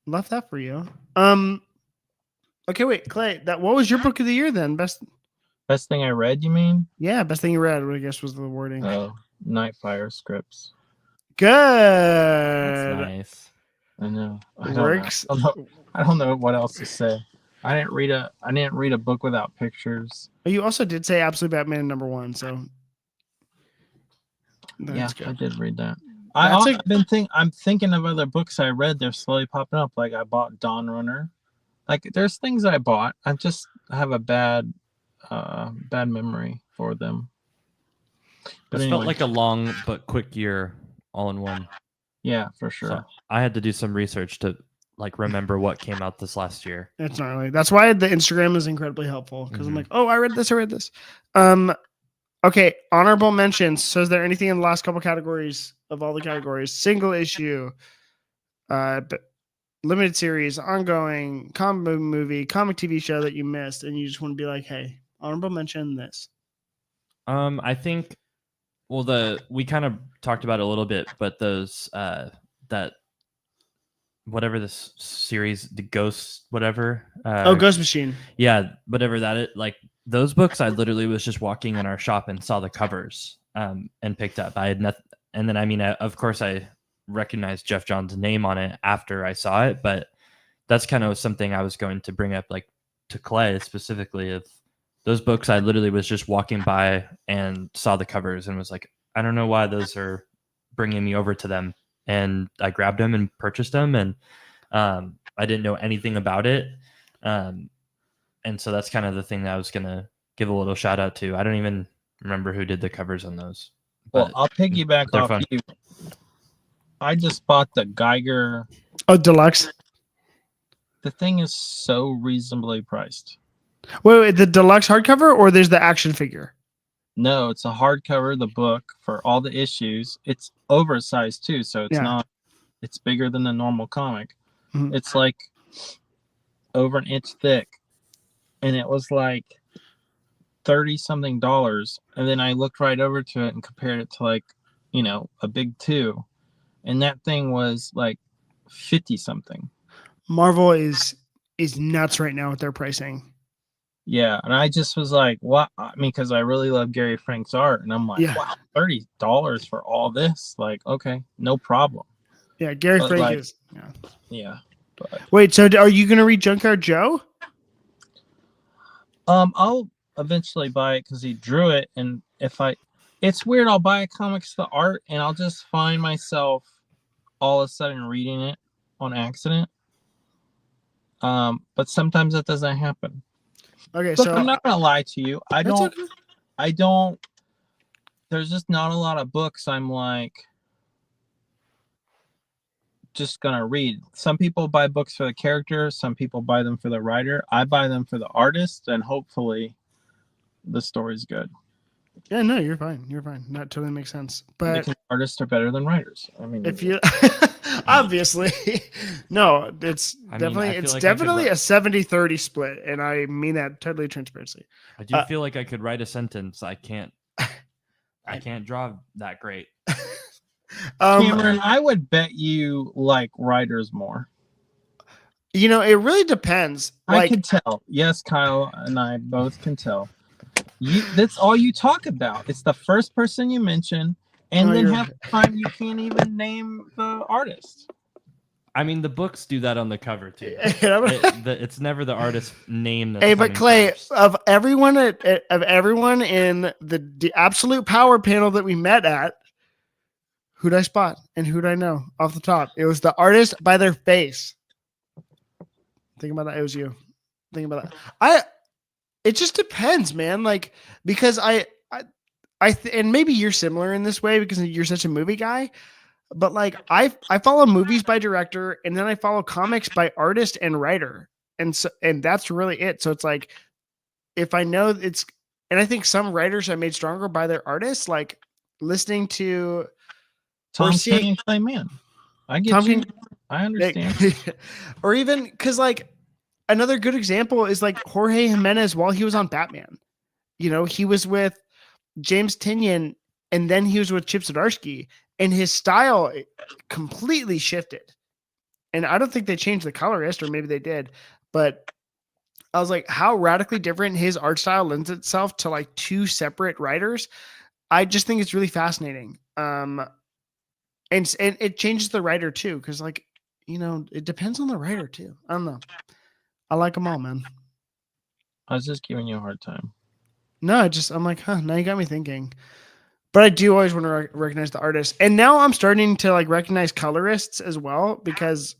[SPEAKER 1] Love that for you. Okay, wait, Clay. What was your book of the year then? Best
[SPEAKER 2] Best thing I read, you mean?
[SPEAKER 1] best thing you read, I guess was the wording.
[SPEAKER 2] Oh, Nightfire scripts.
[SPEAKER 1] Good.
[SPEAKER 3] That's nice.
[SPEAKER 2] I know.
[SPEAKER 1] Works.
[SPEAKER 2] I don't know what else to say. I didn't read a book without pictures.
[SPEAKER 1] You also did say Absolute Batman number 1, so that's
[SPEAKER 2] I
[SPEAKER 1] good.
[SPEAKER 2] did read that.
[SPEAKER 1] That's
[SPEAKER 2] I'm thinking of other books I read. They're slowly popping up. Like I bought Dawn Runner. Like there's things I bought. I have a bad memory for them. But
[SPEAKER 3] This
[SPEAKER 2] anyway,
[SPEAKER 3] felt like a long but quick year all in one.
[SPEAKER 2] yeah, for sure.
[SPEAKER 3] So I had to do some research to like remember what came out this last year.
[SPEAKER 1] It's not really. That's why the Instagram is incredibly helpful because I'm
[SPEAKER 3] Mhm.
[SPEAKER 1] like, oh, I read this. Okay, honorable mentions. So, is there anything in the last couple categories of all the categories? Single issue, limited series, ongoing, comic movie, comic TV show that you missed, and you just want to be like, hey, honorable mention this.
[SPEAKER 3] I think, well, we kind of talked about it a little bit, but those that whatever this series, the Ghost, whatever.
[SPEAKER 1] Ghost Machine.
[SPEAKER 3] Yeah, whatever that is. Like those books, I literally was just walking in our shop and saw the covers and picked up. I had nothing, and then of course I recognized Jeff John's name on it after I saw it, but that's kind of something I was going to bring up, like to Clay specifically. Of those books, I literally was just walking by and saw the covers and was like, I don't know why those are bringing me over to them, and I grabbed them and purchased them, and I didn't know anything about it. And so that's kind of the thing that I was going to give a little shout out to. I don't even remember who did the covers on those.
[SPEAKER 2] Well, I'll piggyback
[SPEAKER 3] they're
[SPEAKER 2] off
[SPEAKER 3] fun.
[SPEAKER 2] you. I just bought the Geiger.
[SPEAKER 1] Oh, deluxe.
[SPEAKER 2] The thing is so reasonably priced.
[SPEAKER 1] Wait, the deluxe hardcover, or there's the action figure?
[SPEAKER 2] No, it's a hardcover, the book for all the issues. It's oversized too, so it's bigger than the normal comic.
[SPEAKER 1] Mhm.
[SPEAKER 2] It's like over an inch thick. and it was like 30 something dollars. And then I looked right over to it and compared it to like, a big two. And that thing was like 50 something.
[SPEAKER 1] Marvel is nuts right now with their pricing.
[SPEAKER 2] Yeah. And I just was like, what? I mean, because I really love Gary Frank's art. And I'm like,
[SPEAKER 1] Yeah.
[SPEAKER 2] wow, $30 for all this? Like, okay, no problem.
[SPEAKER 1] Yeah, Gary
[SPEAKER 2] But,
[SPEAKER 1] Frank
[SPEAKER 2] like,
[SPEAKER 1] is. Yeah.
[SPEAKER 2] Yeah. But
[SPEAKER 1] Wait, so are you gonna read Junkyard Joe?
[SPEAKER 2] I'll eventually buy it because he drew it. And it's weird, I'll buy a comics, the art, and I'll just find myself all of a sudden reading it on accident. But sometimes that doesn't happen.
[SPEAKER 1] Okay,
[SPEAKER 2] Look,
[SPEAKER 1] so
[SPEAKER 2] I'm not gonna lie to you. I
[SPEAKER 1] that's
[SPEAKER 2] don't.
[SPEAKER 1] okay.
[SPEAKER 2] I don't. There's just not a lot of books I'm like just gonna read. Some people buy books for the character. Some people buy them for the writer. I buy them for the artist, and hopefully, the story's good.
[SPEAKER 1] Yeah, no, you're fine. You're fine. That totally makes sense. But
[SPEAKER 2] Because artists are better than writers. I mean,
[SPEAKER 1] if you obviously no, it's
[SPEAKER 3] I mean,
[SPEAKER 1] definitely
[SPEAKER 3] I feel
[SPEAKER 1] it's
[SPEAKER 3] like I could
[SPEAKER 1] definitely
[SPEAKER 3] write-
[SPEAKER 1] a 70-30 split, and I mean that totally transparency.
[SPEAKER 3] I do feel like I could write a sentence. I can't draw that great.
[SPEAKER 2] Cameron, I would bet you like writers more.
[SPEAKER 1] It really depends.
[SPEAKER 2] I can tell. Yes, Kyle and I both can tell. That's all you talk about. It's the first person you mention, and
[SPEAKER 1] No,
[SPEAKER 2] then
[SPEAKER 1] you're
[SPEAKER 2] half the time you can't even name the artist.
[SPEAKER 3] I mean, the books do that on the cover too.
[SPEAKER 1] right.
[SPEAKER 3] It's never the artist name. That's
[SPEAKER 1] Hey, but
[SPEAKER 3] coming
[SPEAKER 1] Clay,
[SPEAKER 3] first.
[SPEAKER 1] of everyone in the absolute power panel that we met at, who'd I spot and who'd I know off the top? It was the artist by their face. Think about that. It was you. Think about that. It just depends, man. Like, because and maybe you're similar in this way because you're such a movie guy. But like, I follow movies by director, and then I follow comics by artist and writer, and that's really it. So it's like, if I know and I think some writers are made stronger by their artists, like listening to
[SPEAKER 2] Tom
[SPEAKER 1] seeing-
[SPEAKER 2] King and Clay Mann. I get
[SPEAKER 1] Tom
[SPEAKER 2] you.
[SPEAKER 1] King-
[SPEAKER 2] I understand.
[SPEAKER 1] or even because like another good example is like Jorge Jimenez while he was on Batman. He was with James Tynion, and then he was with Chip Zdarsky, and his style completely shifted. And I don't think they changed the colorist, or maybe they did, but I was like, how radically different his art style lends itself to like two separate writers. I just think it's really fascinating. And it changes the writer too, because like, it depends on the writer too. I don't know. I like them all, man.
[SPEAKER 2] I was just giving you a hard time.
[SPEAKER 1] No, I'm like, now you got me thinking. But I do always want to recognize the artist. And now I'm starting to like recognize colorists as well, because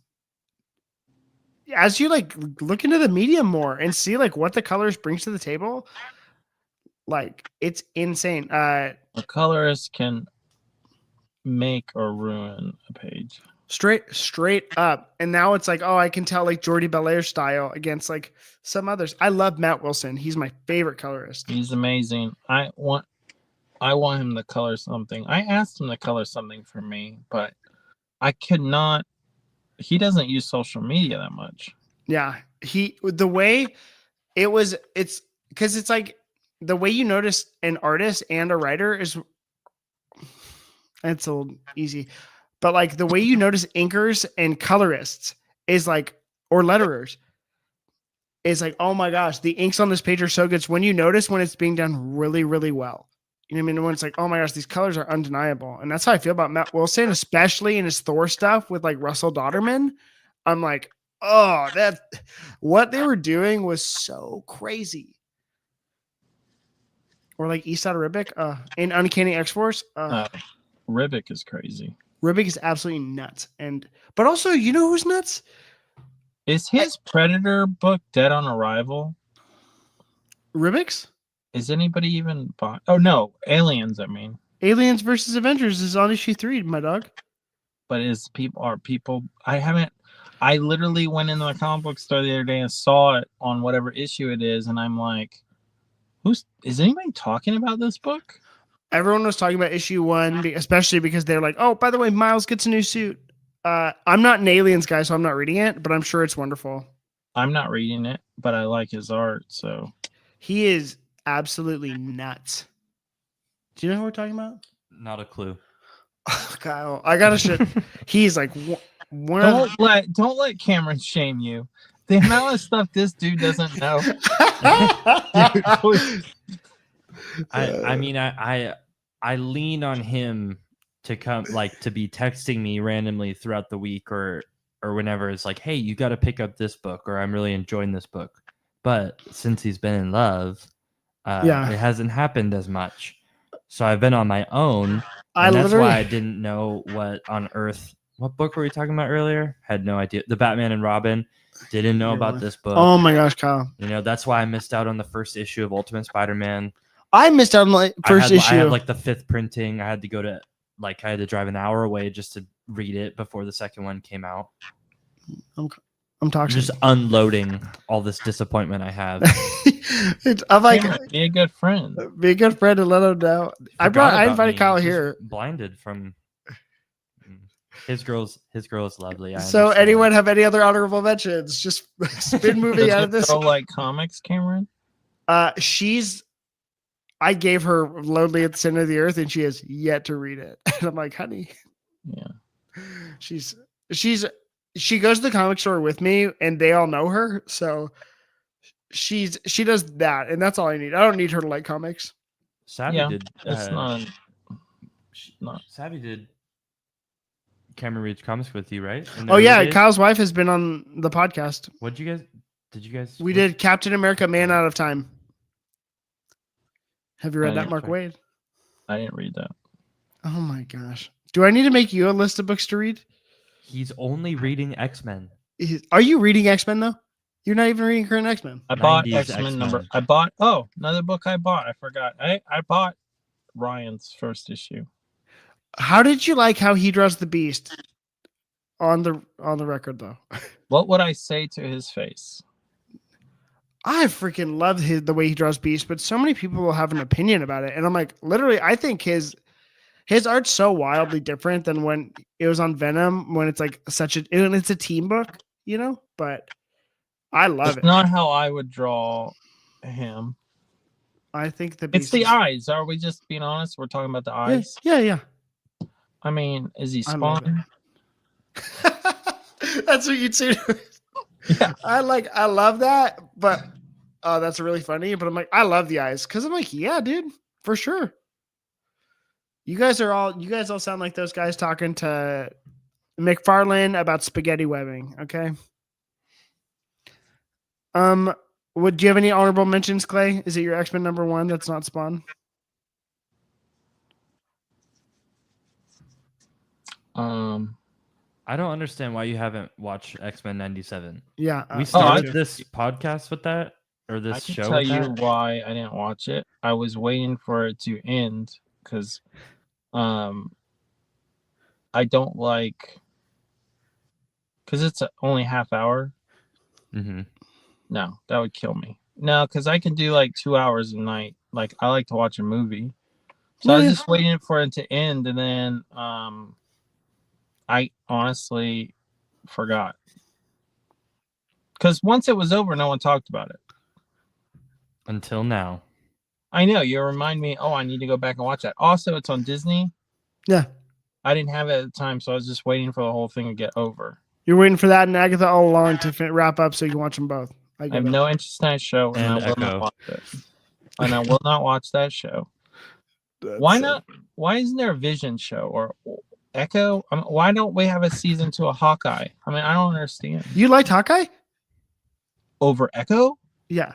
[SPEAKER 1] as you like look into the medium more and see like what the colors brings to the table, like it's insane.
[SPEAKER 2] A colorist can make or ruin a page.
[SPEAKER 1] Straight up. And now it's like, I can tell like Jordi Belair's style against like some others. I love Matt Wilson. He's my favorite colorist.
[SPEAKER 2] He's amazing. I want him to color something. I asked him to color something for me, but I could not. He doesn't use social media that much.
[SPEAKER 1] Yeah. It's because it's like the way you notice an artist and a writer it's a little easy. But like the way you notice inkers and colorists is like, or letterers, is like, oh my gosh, the inks on this page are so good. It's when you notice when it's being done really, really well. You know what I mean? When it's like, oh my gosh, these colors are undeniable. And that's how I feel about Matt Wilson, especially in his Thor stuff with like Russell Dodderman. I'm like, what they were doing was so crazy. Or like Eastside Ribic in Uncanny X-Force.
[SPEAKER 2] Ribic is crazy.
[SPEAKER 1] Ribic is absolutely nuts. But also, you know who's nuts?
[SPEAKER 2] Is his Predator book Dead on Arrival?
[SPEAKER 1] Ribic's?
[SPEAKER 2] Is anybody even buying? Oh no, Aliens. I mean,
[SPEAKER 1] Aliens versus Avengers is on issue 3, my dog.
[SPEAKER 2] but are people? I literally went into the comic book store the other day and saw it on whatever issue it is, and I'm like, is anybody talking about this book?
[SPEAKER 1] Everyone was talking about issue 1, especially because they're like, oh, by the way, Miles gets a new suit. I'm not an Aliens guy, so I'm not reading it, but I'm sure it's wonderful.
[SPEAKER 2] I'm not reading it, but I like his art. So
[SPEAKER 1] He is absolutely nuts. Do you know who we're talking about?
[SPEAKER 3] Not a clue.
[SPEAKER 1] Kyle, I gotta shit. He's like one of
[SPEAKER 2] don't let Cameron shame you. The amount of stuff this dude doesn't know. Dude, please.
[SPEAKER 3] I mean, I lean on him to come, like, to be texting me randomly throughout the week or whenever. It's like, hey, you got to pick up this book, or I'm really enjoying this book. But since he's been in love,
[SPEAKER 1] Yeah.
[SPEAKER 3] it hasn't happened as much. So I've been on my own,
[SPEAKER 1] I
[SPEAKER 3] and that's
[SPEAKER 1] literally
[SPEAKER 3] why I didn't know what on earth. What book were we talking about earlier? Had no idea. The Batman and Robin. Didn't know about this book.
[SPEAKER 1] Oh my gosh, Kyle.
[SPEAKER 3] You know, that's why I missed out on the first issue of Ultimate Spider-Man.
[SPEAKER 1] I missed out on the first issue.
[SPEAKER 3] I had like the 5th printing. I had to go to I had to drive an hour away just to read it before the second one came out.
[SPEAKER 1] I'm talking.
[SPEAKER 3] Just unloading all this disappointment I have.
[SPEAKER 1] I'm like,
[SPEAKER 2] be a good friend.
[SPEAKER 1] Be a good friend and let him know. I invited Kyle here.
[SPEAKER 3] Blinded from his girl's lovely.
[SPEAKER 1] So anyone have any other honorable mentions? Just spin moving out of this.
[SPEAKER 2] Girl like comics, Cameron?
[SPEAKER 1] I gave her Lonely at the Center of the Earth, and she has yet to read it. And I'm like, honey.
[SPEAKER 2] Yeah.
[SPEAKER 1] She goes to the comic store with me, and they all know her. So she does that, and that's all I need. I don't need her to like comics.
[SPEAKER 3] Savvy did.
[SPEAKER 2] It's not.
[SPEAKER 3] Savvy did. Cameron reads comics with you, right?
[SPEAKER 1] Oh yeah, Kyle's wife has been on the podcast.
[SPEAKER 3] Did you guys?
[SPEAKER 1] We did Captain America: Man Out of Time. Have you read that, Mark Wade?
[SPEAKER 2] I didn't read that.
[SPEAKER 1] Oh my gosh! Do I need to make you a list of books to read?
[SPEAKER 3] He's only reading X-Men.
[SPEAKER 1] Are you reading X-Men though? You're not even reading current X-Men.
[SPEAKER 2] I bought X-Men number. I bought another book I bought. I forgot. I bought Ryan's first issue.
[SPEAKER 1] How did you like how he draws the Beast on the record though?
[SPEAKER 2] What would I say to his face?
[SPEAKER 1] I freaking love the way he draws Beast, but so many people will have an opinion about it, and I'm like, literally, I think his art's so wildly different than when it was on Venom, when it's like it's a team book, you know. But I love it.
[SPEAKER 2] Not how I would draw him.
[SPEAKER 1] I think the Beast
[SPEAKER 2] it's the eyes. Are we just being honest? We're talking about the eyes.
[SPEAKER 1] Yeah.
[SPEAKER 2] I mean, is he Spawn?
[SPEAKER 1] That's what you'd say.
[SPEAKER 2] Yeah.
[SPEAKER 1] I love that, but that's really funny. But I'm like, I love the eyes because I'm like, yeah, dude, for sure. You guys all sound like those guys talking to McFarlane about spaghetti webbing. Okay. Do you have any honorable mentions, Clay? Is it your X-Men number 1 that's not Spawn?
[SPEAKER 3] I don't understand why you haven't watched X-Men 97.
[SPEAKER 1] Yeah.
[SPEAKER 3] We started this podcast with that, or this show.
[SPEAKER 2] I can tell you why I didn't watch it. I was waiting for it to end because I don't like, because it's only half hour.
[SPEAKER 3] Mm-hmm.
[SPEAKER 2] No, that would kill me. No, because I can do like 2 hours a night. Like I like to watch a movie. So I was just waiting for it to end, and then I honestly forgot. Because once it was over, no one talked about it.
[SPEAKER 3] Until now.
[SPEAKER 2] I know. You remind me, I need to go back and watch that. Also, it's on Disney.
[SPEAKER 1] Yeah.
[SPEAKER 2] I didn't have it at the time, so I was just waiting for the whole thing to get over.
[SPEAKER 1] You're waiting for that and Agatha all along to wrap up so you can watch them both.
[SPEAKER 2] I have no interest in that show, and I will not watch it. And I will not watch that show. Why not? Why isn't there a Vision show or Echo? Why don't we have a season 2 of Hawkeye? I mean, I don't understand.
[SPEAKER 1] You liked Hawkeye?
[SPEAKER 2] Over Echo?
[SPEAKER 1] Yeah.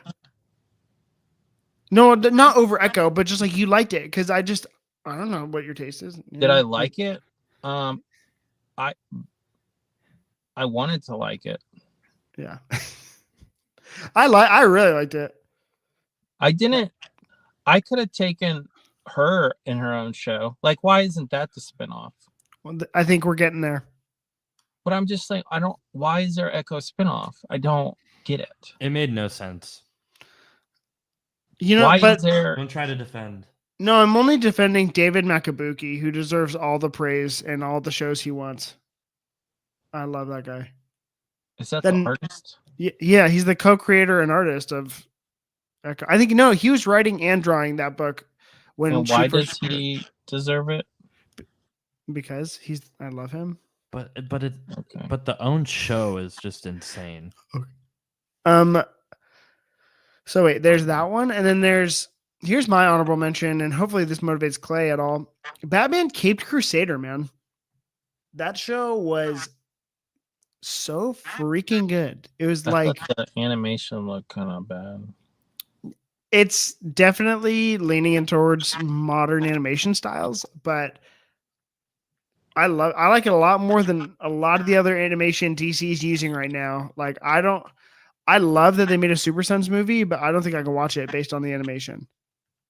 [SPEAKER 1] No, not over Echo, but just like you liked it because I don't know what your taste is.
[SPEAKER 2] Did I like it? I wanted to like it.
[SPEAKER 1] Yeah. I really liked it.
[SPEAKER 2] I didn't. I could have taken her in her own show. Like, why isn't that the spinoff?
[SPEAKER 1] Well, I think we're getting there.
[SPEAKER 2] But I'm just saying, why is there Echo spinoff? I don't get it.
[SPEAKER 3] It made no sense.
[SPEAKER 1] You know,
[SPEAKER 3] don't try to defend.
[SPEAKER 1] No, I'm only defending David Makabuki, who deserves all the praise and all the shows he wants. I love that guy.
[SPEAKER 2] Is that the artist?
[SPEAKER 1] Yeah, he's the co-creator and artist of. I think no, he was writing and drawing that book when
[SPEAKER 2] And
[SPEAKER 1] she
[SPEAKER 2] why
[SPEAKER 1] first
[SPEAKER 2] does he deserve it?
[SPEAKER 1] because I love him.
[SPEAKER 3] But
[SPEAKER 2] Okay.
[SPEAKER 3] but the own show is just insane.
[SPEAKER 1] Um. So wait, there's that one, and then here's my honorable mention, and hopefully this motivates Clay at all. Batman Caped Crusader, man. That show was so freaking good. It was
[SPEAKER 2] I
[SPEAKER 1] like
[SPEAKER 2] thought the animation looked kind of bad.
[SPEAKER 1] it's definitely leaning in towards modern animation styles, but I like it a lot more than a lot of the other animation DC's using right now. Like I love that they made a Super Sons movie, but I don't think I can watch it based on the animation.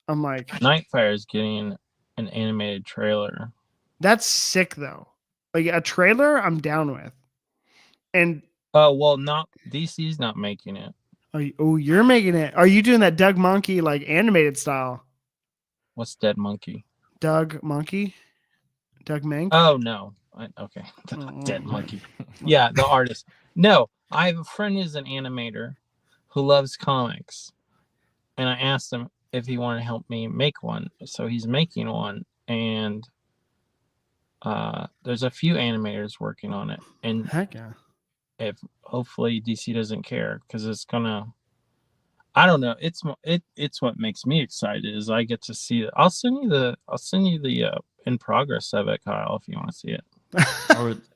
[SPEAKER 1] I'm like,
[SPEAKER 2] Nightfire is getting an animated trailer.
[SPEAKER 1] that's sick though. Like a trailer, I'm down with. And
[SPEAKER 2] Oh well, not DC's not making it.
[SPEAKER 1] you're making it. Are you doing that Doug Monkey like animated style?
[SPEAKER 2] What's Dead Monkey?
[SPEAKER 1] Doug Monkey? Doug Mank?
[SPEAKER 2] Oh no. Okay. Dead Monkey. Yeah, the artist. No, I have a friend who's an animator who loves comics. And I asked him if he wanted to help me make one. So he's making one, and there's a few animators working on it. And
[SPEAKER 1] Heck yeah.
[SPEAKER 2] if hopefully DC doesn't care, because it's gonna, I don't know, it's what makes me excited is I get to see it. I'll send you the in progress of it, Kyle, if you want to see it.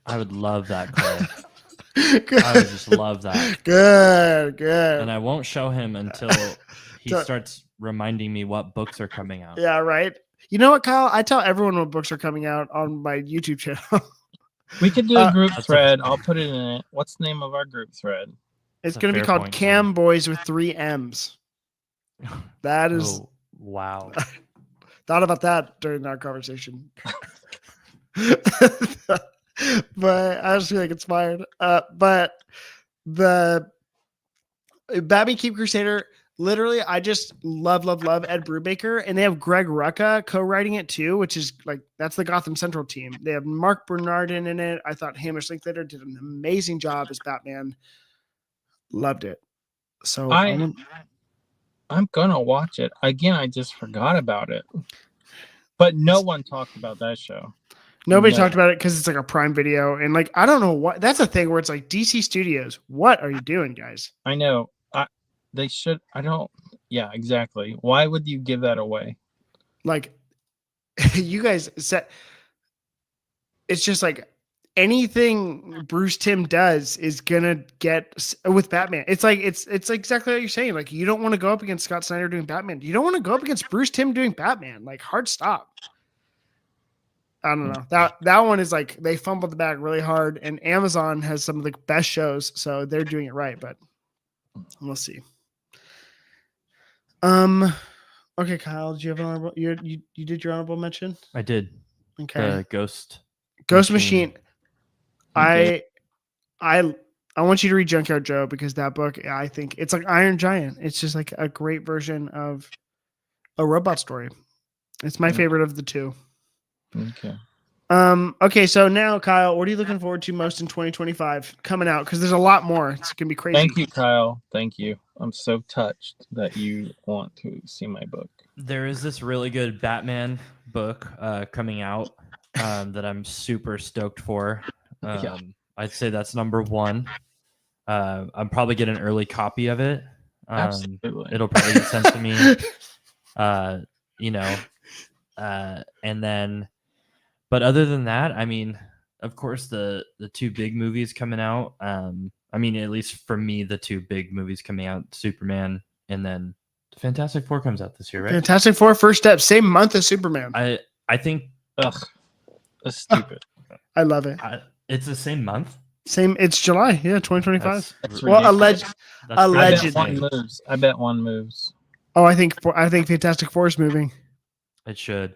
[SPEAKER 3] I would love that, Clay.
[SPEAKER 1] Good.
[SPEAKER 3] I would just love that.
[SPEAKER 1] Good.
[SPEAKER 3] And I won't show him until he
[SPEAKER 1] So-
[SPEAKER 3] starts reminding me what books are coming out.
[SPEAKER 1] Yeah, right. You know what, Kyle? I tell everyone what books are coming out on my YouTube channel.
[SPEAKER 2] We could do a group
[SPEAKER 3] That's
[SPEAKER 2] thread. I'll put it in it. What's the name of our group thread?
[SPEAKER 1] It's
[SPEAKER 3] That's a
[SPEAKER 1] going to be
[SPEAKER 3] fair
[SPEAKER 1] called
[SPEAKER 3] point,
[SPEAKER 1] Cam
[SPEAKER 3] Sam.
[SPEAKER 1] Boys with 3 M's. That is
[SPEAKER 3] Oh, wow.
[SPEAKER 1] thought about that during our conversation. But I just feel like inspired. But the Batman Keep Crusader, literally, I just love Ed Brubaker, and they have Greg Rucka co-writing it too, which is like that's the Gotham Central team. They have Mark Bernardin in it. I thought Hamish Linklater did an amazing job as Batman. Loved it. So
[SPEAKER 2] I'm gonna watch it again. I just forgot about it, but no one talked about that show.
[SPEAKER 1] nobody
[SPEAKER 2] No.
[SPEAKER 1] talked about it because it's like a Prime Video, and like I don't know what. That's a thing where it's like DC Studios. What are you doing, guys?
[SPEAKER 2] I know. They should. I don't. Yeah, exactly. Why would you give that away?
[SPEAKER 1] Like you guys said, it's just like anything Bruce Timm does is gonna get with Batman. It's like it's exactly what you're saying. Like you don't want to go up against Scott Snyder doing Batman. You don't want to go up against Bruce Timm doing Batman. Like hard stop. I don't know. That one is like they fumbled the bag really hard, and Amazon has some of the best shows, so they're doing it right. But we'll see. Okay, Kyle, did you have an honorable? You did your honorable mention?
[SPEAKER 3] I did.
[SPEAKER 1] Okay.
[SPEAKER 3] The Ghost
[SPEAKER 1] Machine. I want you to read Junkyard Joe because that book, I think it's like Iron Giant. It's just like a great version of a robot story. It's my favorite of the two.
[SPEAKER 2] Okay.
[SPEAKER 1] Okay, so now Kyle, what are you looking forward to most in 2025 coming out? Because there's a lot more. It's gonna be crazy.
[SPEAKER 2] Thank you, Kyle. Thank you. I'm so touched that you want to see my book.
[SPEAKER 3] There is this really good Batman book coming out that I'm super stoked for.
[SPEAKER 2] Yeah.
[SPEAKER 3] I'd say that's number one. I'm probably get an early copy of it.
[SPEAKER 2] Absolutely.
[SPEAKER 3] It'll probably get sent to me. And then, but other than that, I mean, of course, the two big movies coming out. I mean, at least for me, the two big movies coming out, Superman, and then Fantastic Four comes out this year, right?
[SPEAKER 1] Fantastic Four, first step, same month as Superman.
[SPEAKER 3] I think
[SPEAKER 2] Ugh. That's stupid.
[SPEAKER 1] I love it.
[SPEAKER 3] it's the same month.
[SPEAKER 1] Same, it's July, yeah, 2025.
[SPEAKER 2] That's
[SPEAKER 1] Well,
[SPEAKER 2] ridiculous.
[SPEAKER 1] allegedly.
[SPEAKER 2] I bet one moves.
[SPEAKER 1] Oh, I think Fantastic Four is moving.
[SPEAKER 3] It should.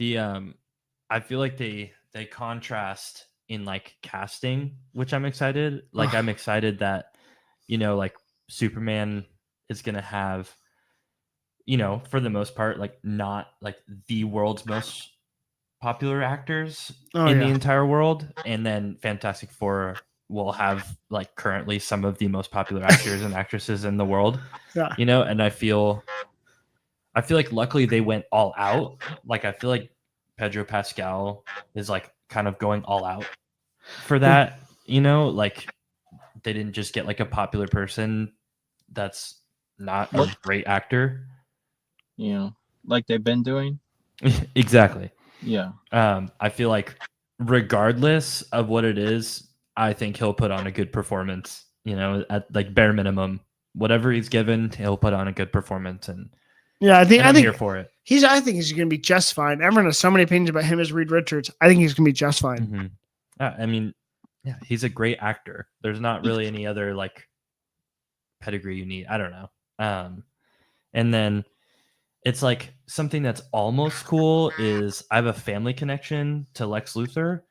[SPEAKER 3] I feel like they contrast in like casting, which I'm excited. Like I'm excited that, like Superman is gonna have, for the most part, like not like the world's most popular actors
[SPEAKER 1] Oh,
[SPEAKER 3] in
[SPEAKER 1] yeah.
[SPEAKER 3] the entire world, and then Fantastic Four will have like currently some of the most popular actors and actresses in the world.
[SPEAKER 1] Yeah.
[SPEAKER 3] You know, and I feel like luckily they went all out. Like I feel like Pedro Pascal is like kind of going all out for that. You know, like they didn't just get like a popular person that's not a great actor.
[SPEAKER 2] Yeah, like they've been doing.
[SPEAKER 3] Exactly.
[SPEAKER 2] Yeah.
[SPEAKER 3] I feel like regardless of what it is, I think he'll put on a good performance. You know, at like bare minimum, whatever he's given, he'll put on a good performance, and
[SPEAKER 1] Yeah, I think
[SPEAKER 3] I'm here for it.
[SPEAKER 1] I think he's going to be just fine. Everyone has so many opinions about him as Reed Richards. I think he's going to be just fine.
[SPEAKER 3] Mm-hmm. I mean, yeah, he's a great actor. There's not really any other like pedigree you need. I don't know. And then it's like something that's almost cool is I have a family connection to Lex Luthor.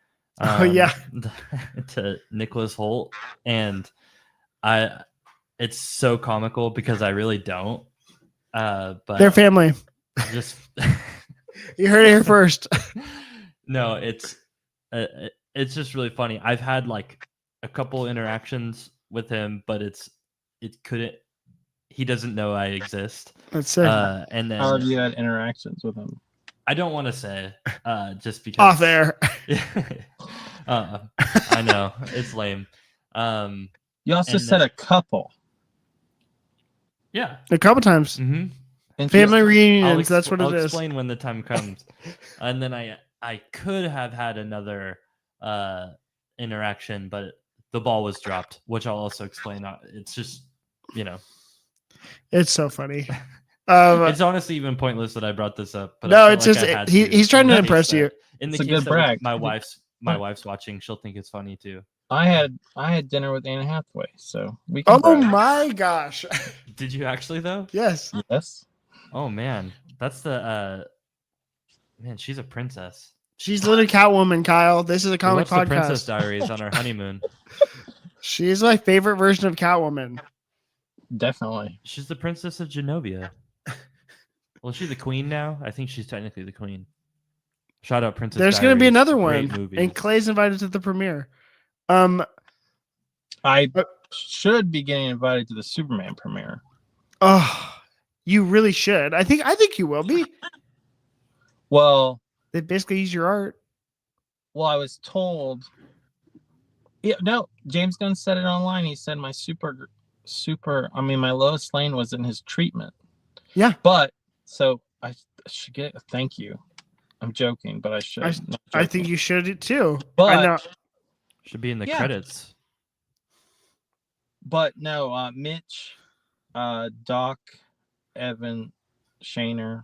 [SPEAKER 1] Oh yeah,
[SPEAKER 3] to Nicholas Hoult, and it's so comical because I really don't. But
[SPEAKER 1] their family.
[SPEAKER 3] Just
[SPEAKER 1] you heard it here first.
[SPEAKER 3] No, it's just really funny. I've had like a couple interactions with him, but he doesn't know I exist.
[SPEAKER 1] That's it.
[SPEAKER 3] And then
[SPEAKER 2] how have you had interactions with him?
[SPEAKER 3] I don't want to say, just because
[SPEAKER 1] off air.
[SPEAKER 3] I know it's lame.
[SPEAKER 2] You also said a couple.
[SPEAKER 3] Yeah,
[SPEAKER 1] a couple times.
[SPEAKER 3] Mm-hmm.
[SPEAKER 1] Family reunions. That's what it is.
[SPEAKER 3] I'll explain when the time comes. And then I could have had another interaction, but the ball was dropped, which I'll also explain. It's just, you know,
[SPEAKER 1] it's so funny.
[SPEAKER 3] It's honestly even pointless that I brought this up. But
[SPEAKER 1] no, it's just he's trying to impress you.
[SPEAKER 3] In the case that my wife's watching, she'll think it's funny too.
[SPEAKER 2] I had dinner with Anne Hathaway, so we
[SPEAKER 1] Oh
[SPEAKER 2] can brag.
[SPEAKER 1] my gosh!
[SPEAKER 3] Did you actually though?
[SPEAKER 1] Yes.
[SPEAKER 2] Yes.
[SPEAKER 3] Oh man, that's the man. She's a princess.
[SPEAKER 1] She's literally Catwoman, Kyle. This is a comic podcast.
[SPEAKER 3] The Princess Diaries on our honeymoon.
[SPEAKER 1] She's my favorite version of Catwoman.
[SPEAKER 2] Definitely.
[SPEAKER 3] She's the Princess of Genovia. Well, she's the queen now. I think she's technically the queen. Shout out Princess.
[SPEAKER 1] There's going to be another one,
[SPEAKER 3] movie.
[SPEAKER 1] and Clay's invited to the premiere.
[SPEAKER 2] I should be getting invited to the Superman premiere.
[SPEAKER 1] Oh, you really should. I think you will be.
[SPEAKER 2] Well,
[SPEAKER 1] they basically use your art.
[SPEAKER 2] Well, I was told. Yeah, no. James Gunn said it online. He said my my Lois Lane was in his treatment.
[SPEAKER 1] Yeah,
[SPEAKER 2] but so I should get a thank you. I'm joking, but I should.
[SPEAKER 1] I think you should too.
[SPEAKER 2] But
[SPEAKER 1] I know.
[SPEAKER 3] Should be in the credits.
[SPEAKER 2] But no, Mitch, Doc, Evan, Shaner,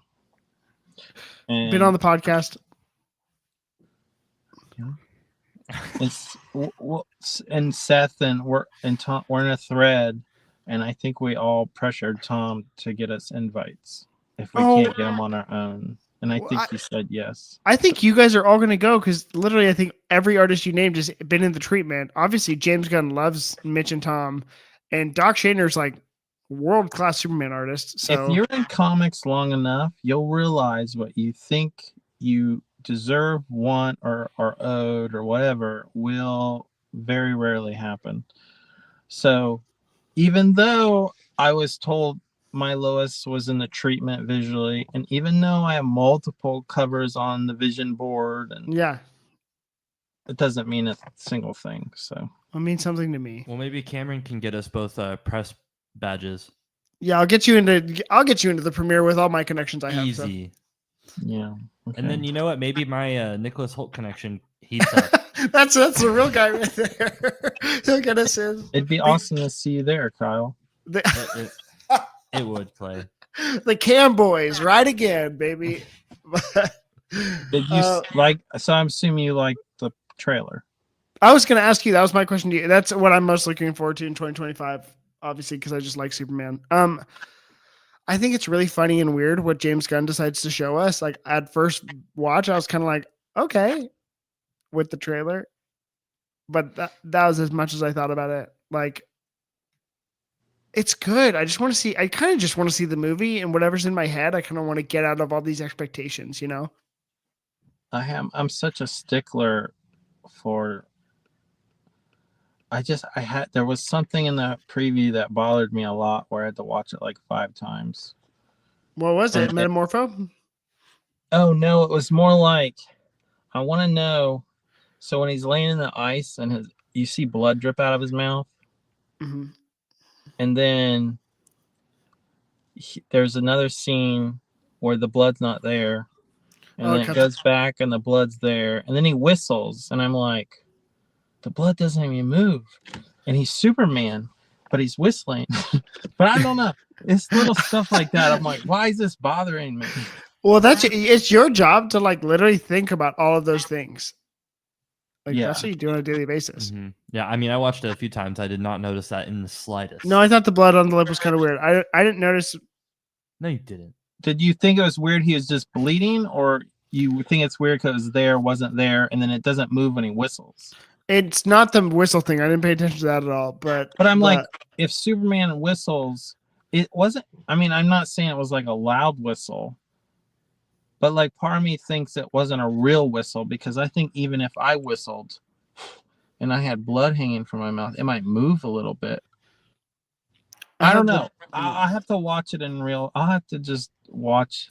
[SPEAKER 2] and
[SPEAKER 1] been on the podcast.
[SPEAKER 2] And Seth and Tom, we're in a thread, and I think we all pressured Tom to get us invites if we can't get them on our own. And I think he said yes. I
[SPEAKER 1] think you guys are all going to go because literally I think every artist you named has been in the treatment. Obviously, James Gunn loves Mitch and Tom, and Doc Shaner's like world-class Superman artist. So
[SPEAKER 2] if you're in comics long enough, you'll realize what you think you deserve, want, or are owed, or whatever will very rarely happen. So even though I was told my Lois was in the treatment visually, and even though I have multiple covers on the vision board, and it doesn't mean a single thing. So
[SPEAKER 1] it means something to me.
[SPEAKER 3] Well, maybe Cameron can get us both press badges.
[SPEAKER 1] Yeah, I'll get you into the premiere with all my connections I have.
[SPEAKER 3] Easy.
[SPEAKER 1] So.
[SPEAKER 2] Yeah. Okay.
[SPEAKER 3] And then you know what? Maybe my Nicholas Hoult connection heats up.
[SPEAKER 1] that's the real guy right there. He'll get us in.
[SPEAKER 2] It'd be awesome to see you there, Kyle.
[SPEAKER 3] It would, Clay.
[SPEAKER 1] The Cam Boys, right again, baby.
[SPEAKER 2] Did you so I'm assuming you like the trailer.
[SPEAKER 1] I was going to ask you, that was my question to you. That's what I'm most looking forward to in 2025, obviously, because I just like Superman. I think it's really funny and weird what James Gunn decides to show us. Like at first watch, I was kind of like, okay, with the trailer, but that was as much as I thought about it. Like, it's good. I kind of just want to see the movie, and whatever's in my head, I kind of want to get out of all these expectations, you know?
[SPEAKER 2] I'm such a stickler for there was something in the preview that bothered me a lot where I had to watch it like 5 times.
[SPEAKER 1] What was it?
[SPEAKER 2] And
[SPEAKER 1] Metamorpho?
[SPEAKER 2] oh no, it was more like I want to know. So when he's laying in the ice and you see blood drip out of his mouth,
[SPEAKER 1] Mm-hmm.
[SPEAKER 2] and then there's another scene where the blood's not there, and then it goes back and the blood's there, and then he whistles, and I'm like, the blood doesn't even move, and he's Superman, but he's whistling. But I don't know. It's little stuff like that. I'm like, why is this bothering me?
[SPEAKER 1] Well, it's your job to like literally think about all of those things. Like that's what you do on a daily basis.
[SPEAKER 3] Mm-hmm. Yeah, I mean, I watched it a few times. I did not notice that in the slightest.
[SPEAKER 1] No, I thought the blood on the lip was kind of weird. I didn't notice.
[SPEAKER 3] No, you didn't.
[SPEAKER 2] Did you think it was weird he was just bleeding, or you think it's weird because it was there, wasn't there, and then it doesn't move when he whistles?
[SPEAKER 1] It's not the whistle thing. I didn't pay attention to that at all. But
[SPEAKER 2] I'm like, if Superman whistles, it wasn't. I mean, I'm not saying it was like a loud whistle, but like part of me thinks it wasn't a real whistle, because I think even if I whistled and I had blood hanging from my mouth, it might move a little bit. I don't know. I'll have to watch it in real. I'll have to just watch.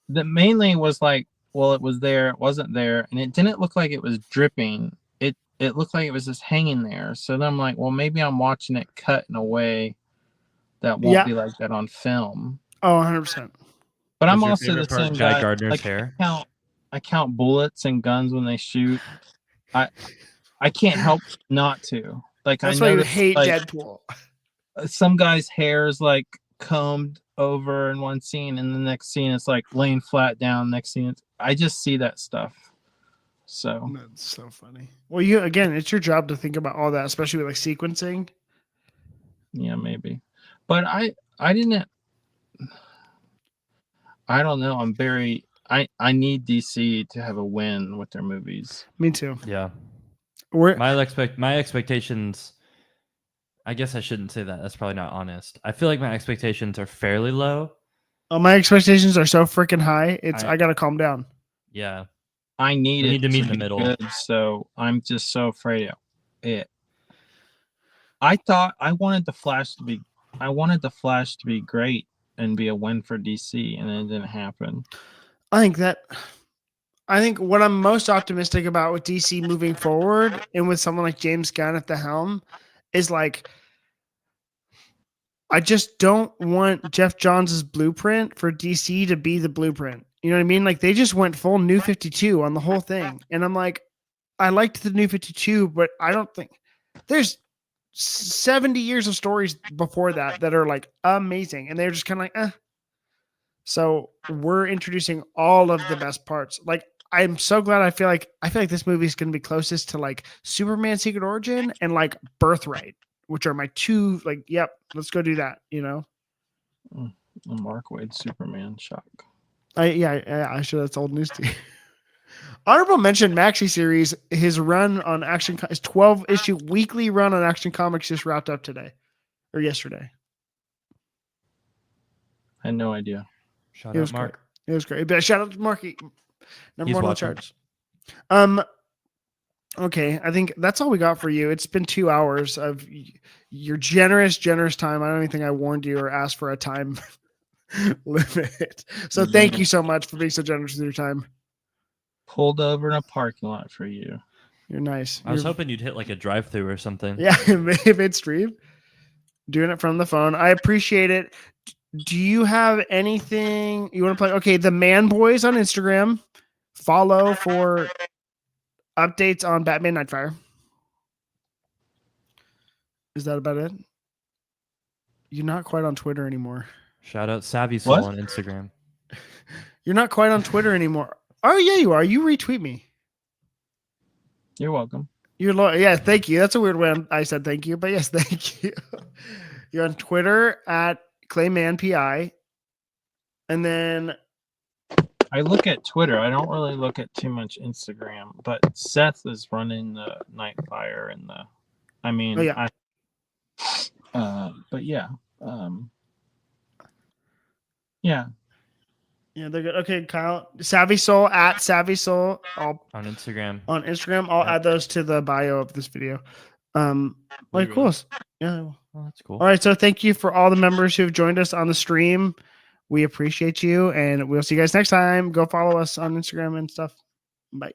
[SPEAKER 2] That mainly was like, well, it was there, it wasn't there, and it didn't look like it was dripping. It looked like it was just hanging there. So then I'm like, well, maybe I'm watching it cut in a way that won't be like that on film.
[SPEAKER 1] Oh, 100%.
[SPEAKER 2] But I'm also the same guy.
[SPEAKER 3] Gardner's
[SPEAKER 2] like,
[SPEAKER 3] hair.
[SPEAKER 2] I count bullets and guns when they shoot. I can't help not to. Like,
[SPEAKER 1] that's
[SPEAKER 2] I
[SPEAKER 1] why
[SPEAKER 2] know
[SPEAKER 1] you hate
[SPEAKER 2] like,
[SPEAKER 1] Deadpool.
[SPEAKER 2] Some guy's hair is like combed over in one scene, and the next scene it's like laying flat down. Next scene, I just see that stuff. So
[SPEAKER 1] that's so funny. Well, it's your job to think about all that, especially with like sequencing.
[SPEAKER 2] Yeah, maybe. But I didn't. I don't know. I need DC to have a win with their movies.
[SPEAKER 1] Me too.
[SPEAKER 3] Yeah. My expectations. I guess I shouldn't say that. That's probably not honest. I feel like my expectations are fairly low.
[SPEAKER 1] Oh, my expectations are so freaking high. I gotta calm down.
[SPEAKER 3] Yeah.
[SPEAKER 2] I need
[SPEAKER 3] to meet in the middle.
[SPEAKER 2] Good, so I'm just so afraid of it. I thought I wanted the Flash to be great and be a win for DC, and it didn't happen.
[SPEAKER 1] I think what I'm most optimistic about with DC moving forward, and with someone like James Gunn at the helm, is like, I just don't want Jeff Johns' blueprint for DC to be the blueprint. You know what I mean? Like, they just went full New 52 on the whole thing. And I'm like, I liked the New 52, but I don't think there's 70 years of stories before that are like amazing. And they're just kind of like, So we're introducing all of the best parts. Like, I'm so glad. I feel like this movie is going to be closest to like Superman Secret Origin and like Birthright, which are my two, like, yep, let's go do that, you know?
[SPEAKER 2] A Mark Waid Superman shock.
[SPEAKER 1] I sure that's old news to you. Honorable mention, Maxi series, his run on his 12-issue weekly run on Action Comics just wrapped up today or yesterday.
[SPEAKER 2] I had no idea.
[SPEAKER 3] Shout out Mark.
[SPEAKER 1] It was great. But shout out to Marky. Number one on the charts. Okay, I think that's all we got for you. It's been 2 hours of your generous time. I don't even think I warned you or asked for a time limit. So thank you so much for being so generous with your time.
[SPEAKER 2] Pulled over in a parking lot for you.
[SPEAKER 1] You're nice.
[SPEAKER 3] I was hoping you'd hit like a drive-through or something.
[SPEAKER 1] Yeah, midstream. Doing it from the phone. I appreciate it. Do you have anything you want to play? Okay, the Man Boys on Instagram. Follow for updates on Batman Nightfire. Is that about it? You're not quite on Twitter anymore.
[SPEAKER 3] Shout out Savvy Soul on Instagram.
[SPEAKER 1] You're not quite on Twitter anymore. Oh, yeah, you are. You retweet me.
[SPEAKER 2] You're welcome.
[SPEAKER 1] Yeah, thank you. That's a weird way I said thank you, but yes, thank you. You're on Twitter at ClaymanPI. And then
[SPEAKER 2] I look at Twitter. I don't really look at too much Instagram, but Seth is running the Nightfire and the. I mean, but yeah, yeah.
[SPEAKER 1] Yeah, they're good. Okay, Kyle, Savvy Soul at Savvy Soul
[SPEAKER 3] on Instagram.
[SPEAKER 1] I'll add those to the bio of this video. Like
[SPEAKER 3] Really?
[SPEAKER 1] cool. Yeah.
[SPEAKER 3] Oh, that's cool.
[SPEAKER 1] All right. So thank you for all the members who've joined us on the stream. We appreciate you, and we'll see you guys next time. Go follow us on Instagram and stuff. Bye.